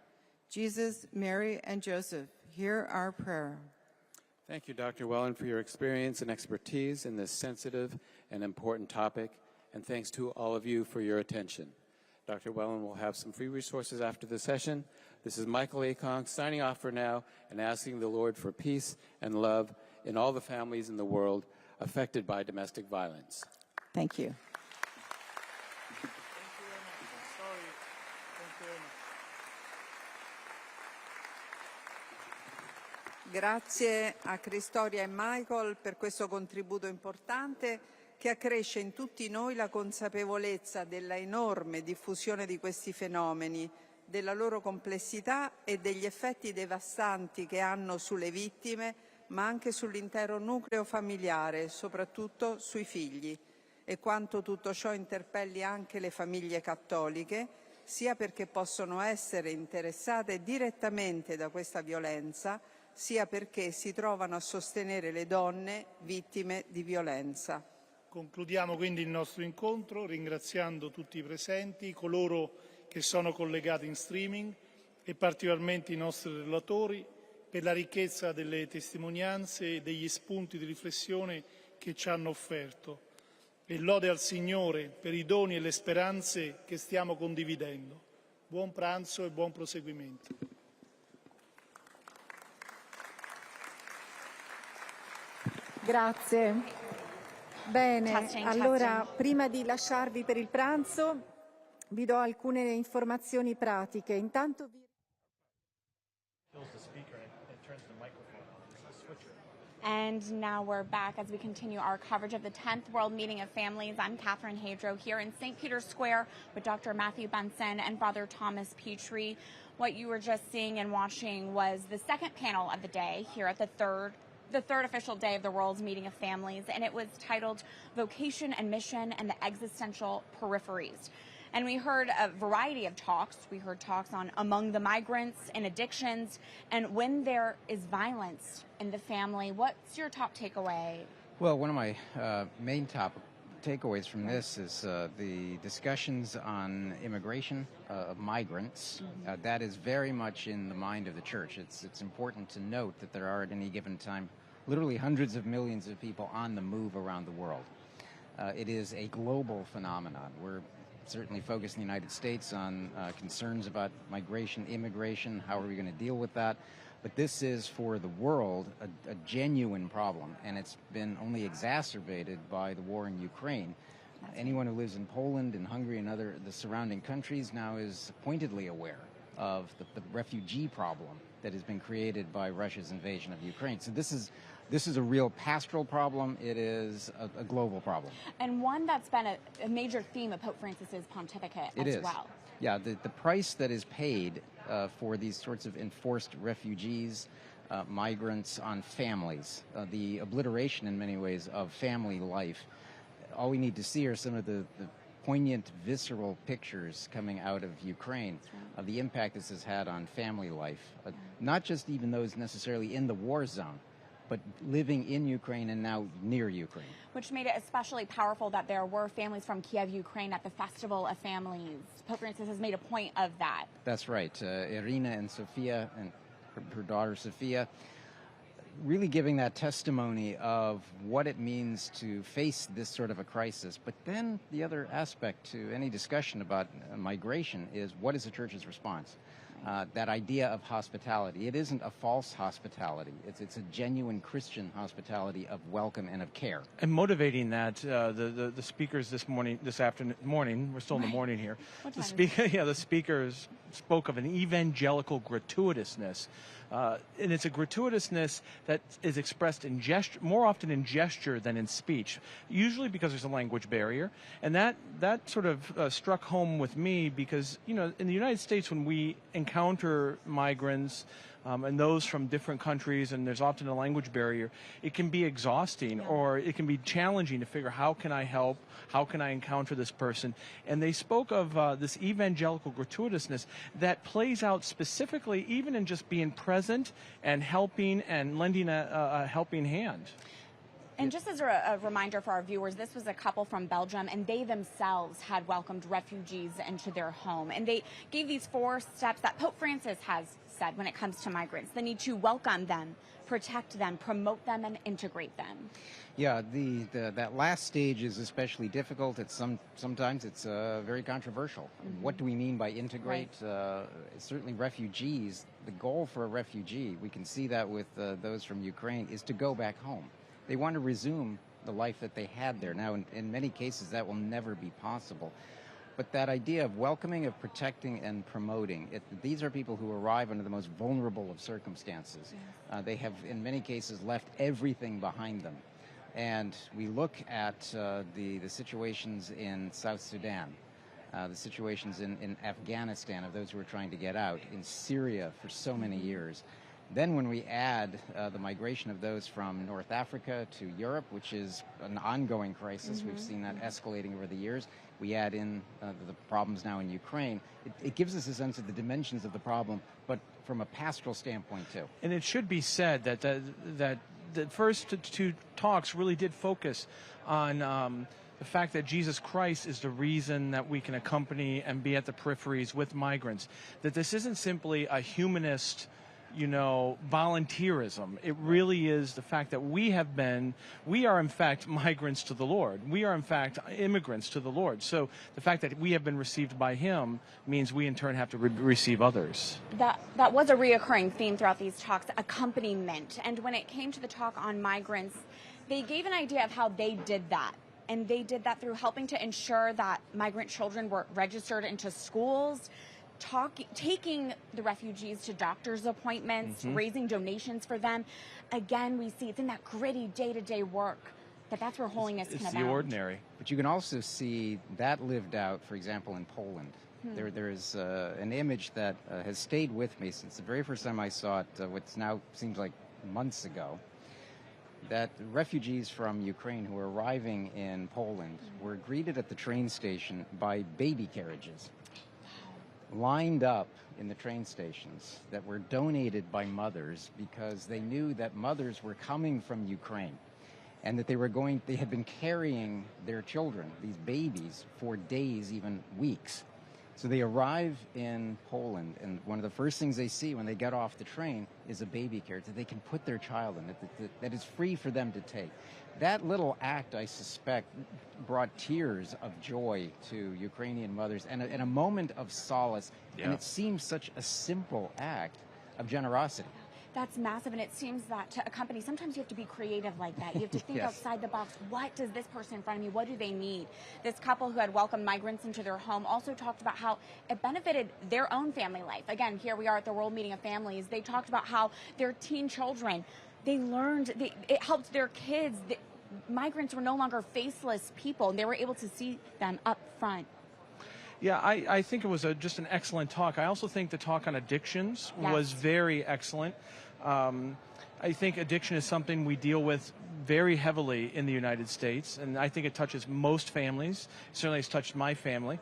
Jesus, Mary, and Joseph, hear our prayer. Thank you, Dr. Wellen, for your experience and expertise in this sensitive and important topic, and thanks to all of you for your attention. Dr. Wellen will have some free resources after the session. This is Michael Akong signing off for now and asking the Lord for peace and love in all the families in the world affected by domestic violence. Thank you. Grazie a Cristoria e Michael per questo contributo importante che accresce in tutti noi la consapevolezza della enorme diffusione di questi fenomeni, della loro complessità e degli effetti devastanti che hanno sulle vittime, ma anche sull'intero nucleo familiare, soprattutto sui figli, e quanto tutto ciò interpelli anche le famiglie cattoliche, sia perché possono essere interessate direttamente da questa violenza, sia perché si trovano a sostenere le donne vittime di violenza. Concludiamo quindi il nostro incontro ringraziando tutti i presenti, coloro che sono collegati in streaming e particolarmente i nostri relatori per la ricchezza delle testimonianze e degli spunti di riflessione che ci hanno offerto. e lode al Signore per i doni e le speranze che stiamo condividendo. Buon pranzo e buon proseguimento. Grazie. Bene, Testing, allora testing. prima di lasciarvi per il pranzo vi do alcune informazioni pratiche. Intanto vi... And now we're back as we continue our coverage of the 10th World Meeting of Families. I'm Catherine Hadro here in St. Peter's Square with Dr. Matthew Benson and Father Thomas Petrie. What you were just seeing and watching was the second panel of the day here at the third official day of the World's Meeting of Families, and it was titled Vocation and Mission and the Existential Peripheries. And we heard a variety of talks. We heard talks on among the migrants and addictions and when there is violence in the family. What's your top takeaway? Well, one of my main top takeaways from this is the discussions on immigration of migrants. That is very much in the mind of the church. It's important to note that there are at any given time literally hundreds of millions of people on the move around the world. It is a global phenomenon. We're certainly focused in the United States on concerns about migration, immigration, how are we going to deal with that. But this is, for the world, a genuine problem, and it's been only exacerbated by the war in Ukraine. Anyone who lives in Poland and Hungary and the surrounding countries now is pointedly aware of the refugee problem that has been created by Russia's invasion of Ukraine. So this is a real pastoral problem. It is a global problem. And one that's been a major theme of Pope Francis's pontificate as well. Yeah, the price that is paid for these sorts of enforced refugees, migrants on families, the obliteration in many ways of family life. All we need to see are some of the poignant, visceral pictures coming out of Ukraine of the impact this has had on family life. Not just even those necessarily in the war zone, but living in Ukraine and now near Ukraine. Which made it especially powerful that there were families from Kiev, Ukraine at the Festival of Families. Pope Francis has made a point of that. That's right. Irina and Sophia and her daughter Sophia really giving that testimony of what it means to face this sort of a crisis. But then the other aspect to any discussion about migration is what is the church's response? That idea of hospitality. It isn't a false hospitality. It's a genuine Christian hospitality of welcome and of care. And motivating that, the speakers this morning, we're still in the morning here. The speakers spoke of an evangelical gratuitousness. And it's a gratuitousness that is expressed in gesture, more often in gesture than in speech, usually because there's a language barrier. And that sort of struck home with me because, in the United States, when we encounter migrants and those from different countries, and there's often a language barrier, it can be exhausting or it can be challenging to figure how can I help, how can I encounter this person. And they spoke of this evangelical gratuitousness that plays out specifically even in just being present and helping and lending a helping hand. And just as a reminder for our viewers, this was a couple from Belgium, and they themselves had welcomed refugees into their home. And they gave these 4 steps that Pope Francis has said when it comes to migrants. The need to welcome them, protect them, promote them, and integrate them. Yeah, that last stage is especially difficult. Sometimes it's very controversial. What do we mean by integrate? Right. Certainly refugees, the goal for a refugee, we can see that with those from Ukraine, is to go back home. They want to resume the life that they had there. Now, in many cases, that will never be possible. But that idea of welcoming, of protecting, and promoting, these are people who arrive under the most vulnerable of circumstances. Yes. They have, in many cases, left everything behind them. And we look at the situations in South Sudan, the situations in Afghanistan of those who are trying to get out, in Syria for so many years. Then when we add the migration of those from North Africa to Europe, which is an ongoing crisis, we've seen that escalating over the years, we add in the problems now in Ukraine, it gives us a sense of the dimensions of the problem, but from a pastoral standpoint too. And it should be said that the first 2 talks really did focus on the fact that Jesus Christ is the reason that we can accompany and be at the peripheries with migrants, that this isn't simply a humanist volunteerism. It really is the fact that we are in fact migrants to the Lord. We are in fact immigrants to the Lord. So the fact that we have been received by Him means we in turn have to receive others. That was a reoccurring theme throughout these talks, accompaniment. And when it came to the talk on migrants, they gave an idea of how they did that. And they did that through helping to ensure that migrant children were registered into schools, taking the refugees to doctor's appointments, raising donations for them. Again, we see it's in that gritty day-to-day work that's where holiness can abound. It's the ordinary. But you can also see that lived out, for example, in Poland. There is an image that has stayed with me since the very first time I saw it, what now seems like months ago, that refugees from Ukraine who were arriving in Poland were greeted at the train station by baby carriages lined up in the train stations that were donated by mothers because they knew that mothers were coming from Ukraine and that they had been carrying their children, these babies, for days, even weeks. So they arrive in Poland, and one of the first things they see when they get off the train is a baby carriage that they can put their child in, that is free for them to take. That little act, I suspect, brought tears of joy to Ukrainian mothers and a moment of solace. Yeah. And it seems such a simple act of generosity. That's massive, and it seems that to accompany, sometimes you have to be creative like that. You have to think outside the box. What does this person in front of me, what do they need? This couple who had welcomed migrants into their home also talked about how it benefited their own family life. Again, here we are at the World Meeting of Families. They talked about how their teen children, they learned, it helped their kids. Migrants were no longer faceless people, and they were able to see them up front. Yeah, I think it was just an excellent talk. I also think the talk on addictions was very excellent. I think addiction is something we deal with very heavily in the United States, and I think it touches most families. Certainly it's touched my family.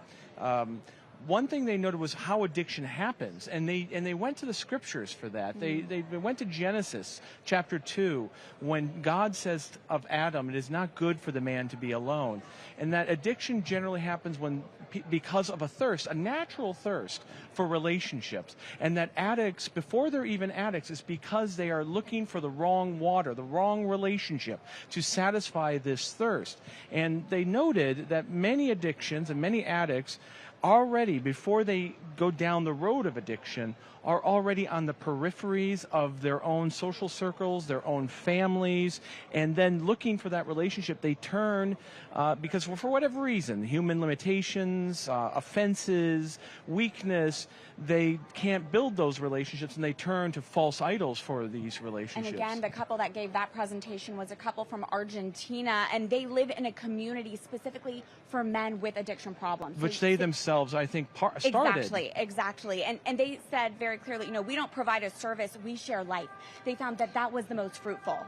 One thing they noted was how addiction happens, and they went to the scriptures for that. They went to Genesis chapter 2 when God says of Adam, it is not good for the man to be alone, and that addiction generally happens because of a thirst, a natural thirst for relationships, and that addicts, before they're even addicts, is because they are looking for the wrong water, the wrong relationship to satisfy this thirst. And they noted that many addictions and many addicts already, before they go down the road of addiction, are already on the peripheries of their own social circles, their own families, and then looking for that relationship, they turn, because for whatever reason, human limitations, offenses, weakness, they can't build those relationships, and they turn to false idols for these relationships. And again, the couple that gave that presentation was a couple from Argentina, and they live in a community specifically for men with addiction problems. Which they themselves, I think, started. Exactly. And they said very clearly, we don't provide a service, we share life. They found that was the most fruitful.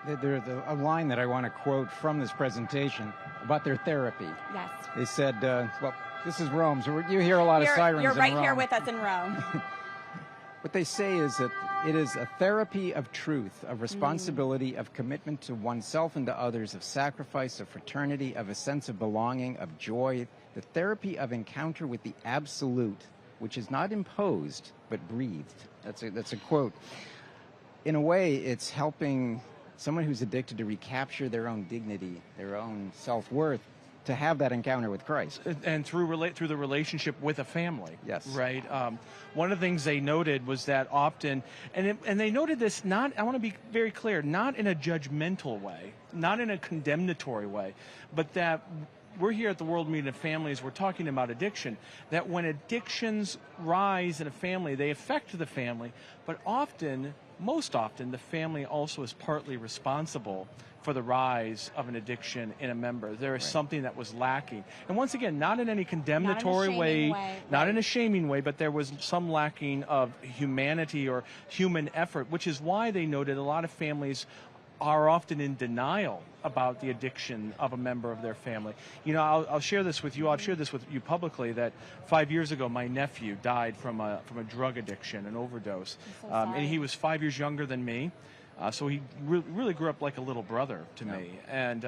There's a line that I want to quote from this presentation about their therapy. Yes. They said, well, this is Rome, so you hear a lot of sirens in Rome. You're right here with us in Rome. What they say is that it is a therapy of truth, of responsibility, of commitment to oneself and to others, of sacrifice, of fraternity, of a sense of belonging, of joy, the therapy of encounter with the absolute, which is not imposed, but breathed. That's a quote. In a way, it's helping someone who's addicted to recapture their own dignity, their own self-worth, to have that encounter with Christ. And through the relationship with a family. Yes. Right? One of the things they noted was that often, and they noted this not, I want to be very clear, not in a judgmental way, not in a condemnatory way, but that we're here at the World Meeting of Families, we're talking about addiction, that when addictions rise in a family, they affect the family, but often, most often, the family also is partly responsible for the rise of an addiction in a member. There is something that was lacking. And once again, not in any condemnatory way, not in a shaming way, but there was some lacking of humanity or human effort, which is why they noted a lot of families are often in denial about the addiction of a member of their family. I'll share this with you. I've shared this with you publicly that 5 years ago, my nephew died from a drug addiction, an overdose. And he was 5 years younger than me. So he really grew up like a little brother to me. And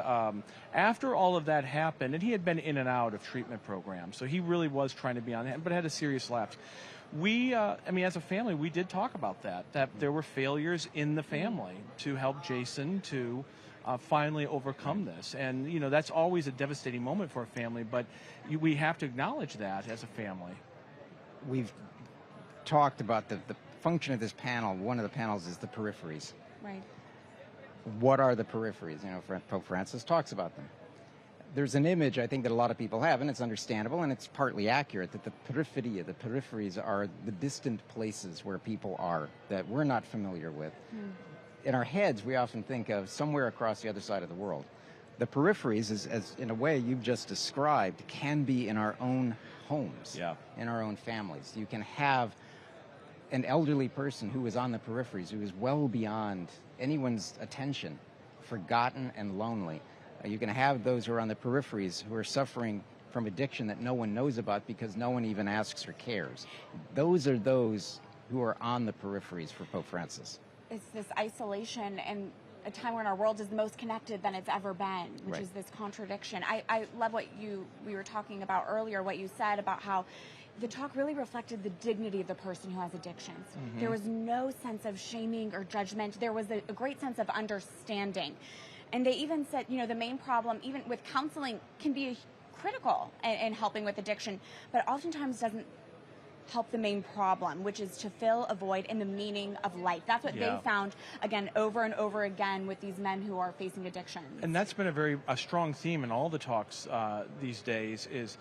after all of that happened, and he had been in and out of treatment programs, so he really was trying to be on that, but had a serious lapse. We, as a family, we did talk about that there were failures in the family to help Jason to finally overcome this. And, that's always a devastating moment for a family, but we have to acknowledge that as a family. We've talked about the function of this panel. One of the panels is the peripheries. Right. What are the peripheries? Pope Francis talks about them. There's an image I think that a lot of people have, and it's understandable, and it's partly accurate, that the peripheries are the distant places where people are that we're not familiar with. In our heads, we often think of somewhere across the other side of the world. The peripheries, as in a way you've just described, can be in our own homes, in our own families. You can have an elderly person who is on the peripheries, who is well beyond anyone's attention, forgotten and lonely. You can have those who are on the peripheries who are suffering from addiction that no one knows about because no one even asks or cares. Those are those who are on the peripheries for Pope Francis. It's this isolation and a time when our world is the most connected than it's ever been, which is this contradiction. I love what we were talking about earlier, what you said about how the talk really reflected the dignity of the person who has addictions. There was no sense of shaming or judgment. There was a great sense of understanding. And they even said, the main problem, even with counseling, can be critical in helping with addiction, but oftentimes doesn't help the main problem, which is to fill a void in the meaning of life. That's what they found, again, over and over again with these men who are facing addictions. And that's been a strong theme in all the talks these days, is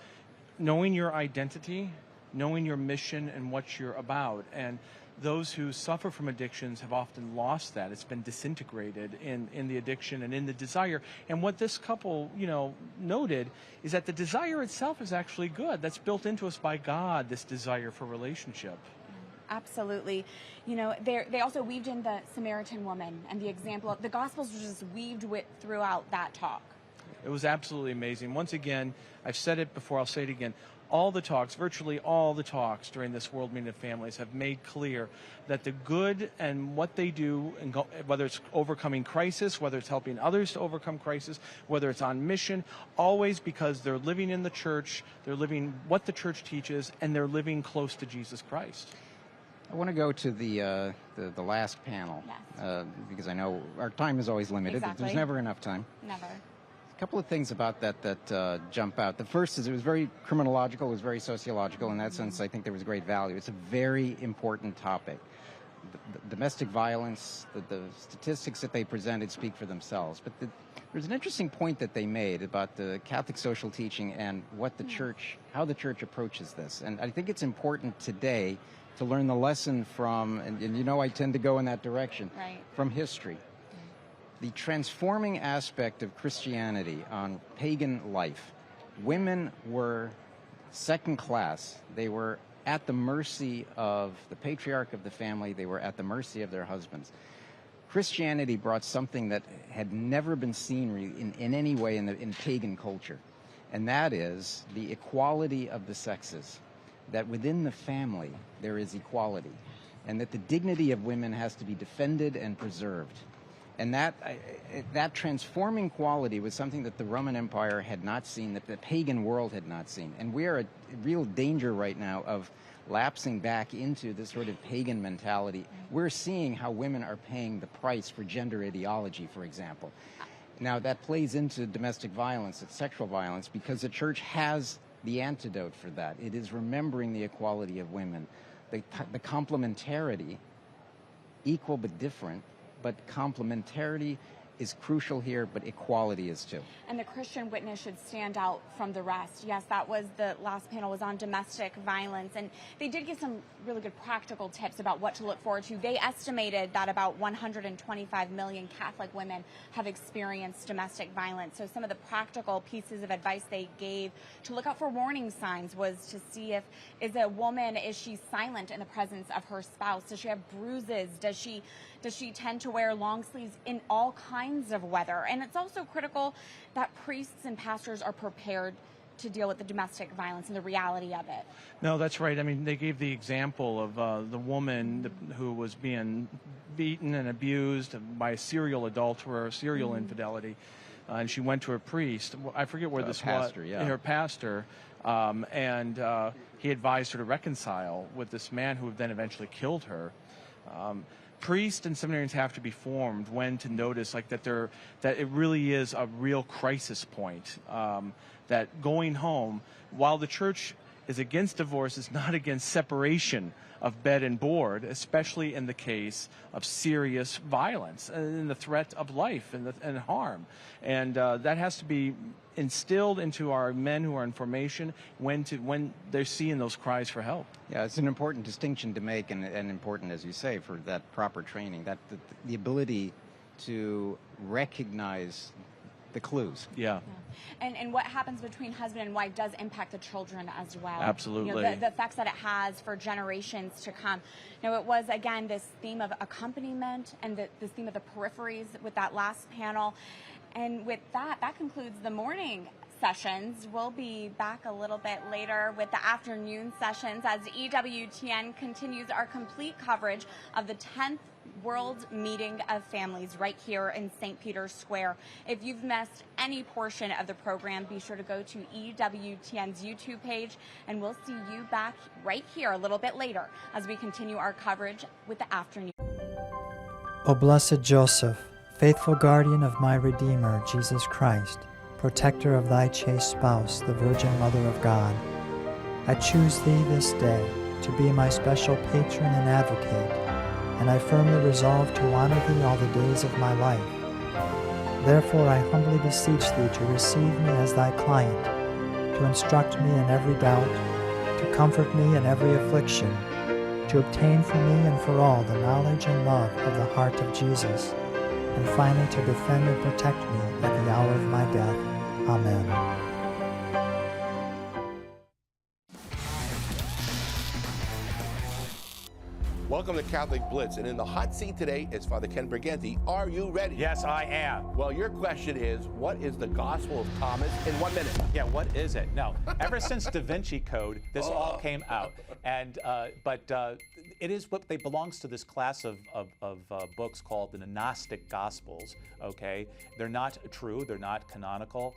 knowing your identity, knowing your mission and what you're about. And those who suffer from addictions have often lost that. It's been disintegrated in the addiction and in the desire. And what this couple, noted is that the desire itself is actually good. That's built into us by God, this desire for relationship. Absolutely. They also weaved in the Samaritan woman and the example of the Gospels were just weaved throughout that talk. It was absolutely amazing. Once again, I've said it before, I'll say it again. All the talks, virtually all the talks during this World Meeting of Families have made clear that the good and what they do, and whether it's overcoming crisis, whether it's helping others to overcome crisis, whether it's on mission, always because they're living in the church, they're living what the church teaches, and they're living close to Jesus Christ. I want to go to the last panel, because I know our time is always limited. Exactly. There's never enough time. Never. A couple of things about that jump out. The first is it was very criminological, it was very sociological. In that sense, I think there was great value. It's a very important topic. The domestic violence, the statistics that they presented speak for themselves. But there's an interesting point that they made about the Catholic social teaching and what the church, how the church approaches this. And I think it's important today to learn the lesson from, and I tend to go in that direction, from history. The transforming aspect of Christianity on pagan life. Women were second class. They were at the mercy of the patriarch of the family. They were at the mercy of their husbands. Christianity brought something that had never been seen in any way in pagan culture, and that is the equality of the sexes, that within the family there is equality, and that the dignity of women has to be defended and preserved. And that transforming quality was something that the Roman Empire had not seen, that the pagan world had not seen. And we are at real danger right now of lapsing back into this sort of pagan mentality. We're seeing how women are paying the price for gender ideology, for example. Now, that plays into domestic violence, it's sexual violence, because the church has the antidote for that. It is remembering the equality of women, the complementarity, equal but different. But complementarity is crucial here, but equality is too. And the Christian witness should stand out from the rest. Yes, that was the last panel, was on domestic violence. And they did give some really good practical tips about what to look forward to. They estimated that about 125 million Catholic women have experienced domestic violence. So some of the practical pieces of advice they gave to look out for warning signs was to see is she silent in the presence of her spouse? Does she have bruises? Does she tend to wear long sleeves in all kinds of weather? And it's also critical that priests and pastors are prepared to deal with the domestic violence and the reality of it. No, that's right. I mean, they gave the example of the woman who was being beaten and abused by a serial adulterer, serial infidelity, and she went to a priest. I forget where this pastor, was. yeah. Her pastor, and he advised her to reconcile with this man who then eventually killed her. Priests and seminarians have to be formed when to notice like that it really is a real crisis point. That going home, while the church is against divorce, is not against separation of bed and board, especially in the case of serious violence and the threat of life and harm. And that has to be instilled into our men who are in formation when they're seeing those cries for help. Yeah, it's an important distinction to make, and important, as you say, for that proper training, that the ability to recognize the clues. Yeah. And what happens between husband and wife does impact the children as well. Absolutely. You know, the effects that it has for generations to come. Now, it was, again, this theme of accompaniment and this theme of the peripheries with that last panel. And with that concludes the morning sessions. We'll be back a little bit later with the afternoon sessions as EWTN continues our complete coverage of the 10th World Meeting of Families right here in St. Peter's Square. If you've missed any portion of the program, be sure to go to EWTN's YouTube page, and we'll see you back right here a little bit later as we continue our coverage with the afternoon. O blessed Joseph, faithful guardian of my Redeemer, Jesus Christ, protector of thy chaste spouse, the Virgin Mother of God, I choose thee this day to be my special patron and advocate, and I firmly resolve to honor thee all the days of my life. Therefore I humbly beseech thee to receive me as thy client, to instruct me in every doubt, to comfort me in every affliction, to obtain for me and for all the knowledge and love of the heart of Jesus, and finally to defend and protect me at the hour of my death. Amen. Welcome to Catholic Blitz, and in the hot seat today is Father Ken Briganti. Are you ready? Yes, I am. Well, your question is, what is the Gospel of Thomas in 1 minute? Yeah, what is it? No, ever since Da Vinci Code, this all came out, and it is what they belongs to this class of books called the Gnostic Gospels. Okay, they're not true, they're not canonical.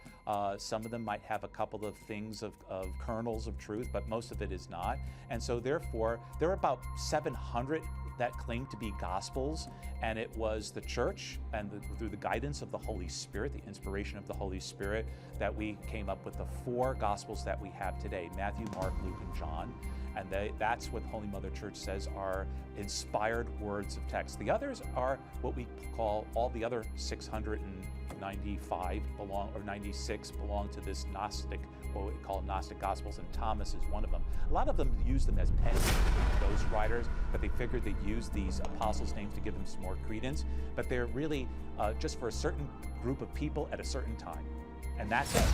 Some of them might have a couple of things of kernels of truth, but most of it is not. And so therefore, there are about 700 that claim to be Gospels, and it was the Church and through the guidance of the Holy Spirit, the inspiration of the Holy Spirit, that we came up with the 4 Gospels that we have today: Matthew, Mark, Luke, and John. And that's what Holy Mother Church says are inspired words of text. The others are what we call, all the other 695 or 96 belong to this Gnostic, what we call Gnostic Gospels, and Thomas is one of them. A lot of them use them as pen names, those writers, but they figured they'd use these apostles' names to give them some more credence. But they're really just for a certain group of people at a certain time. And that's it.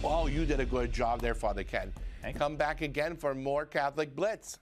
Oh, you did a good job there, Father Ken. Thank you. Come back again for more Catholic Blitz.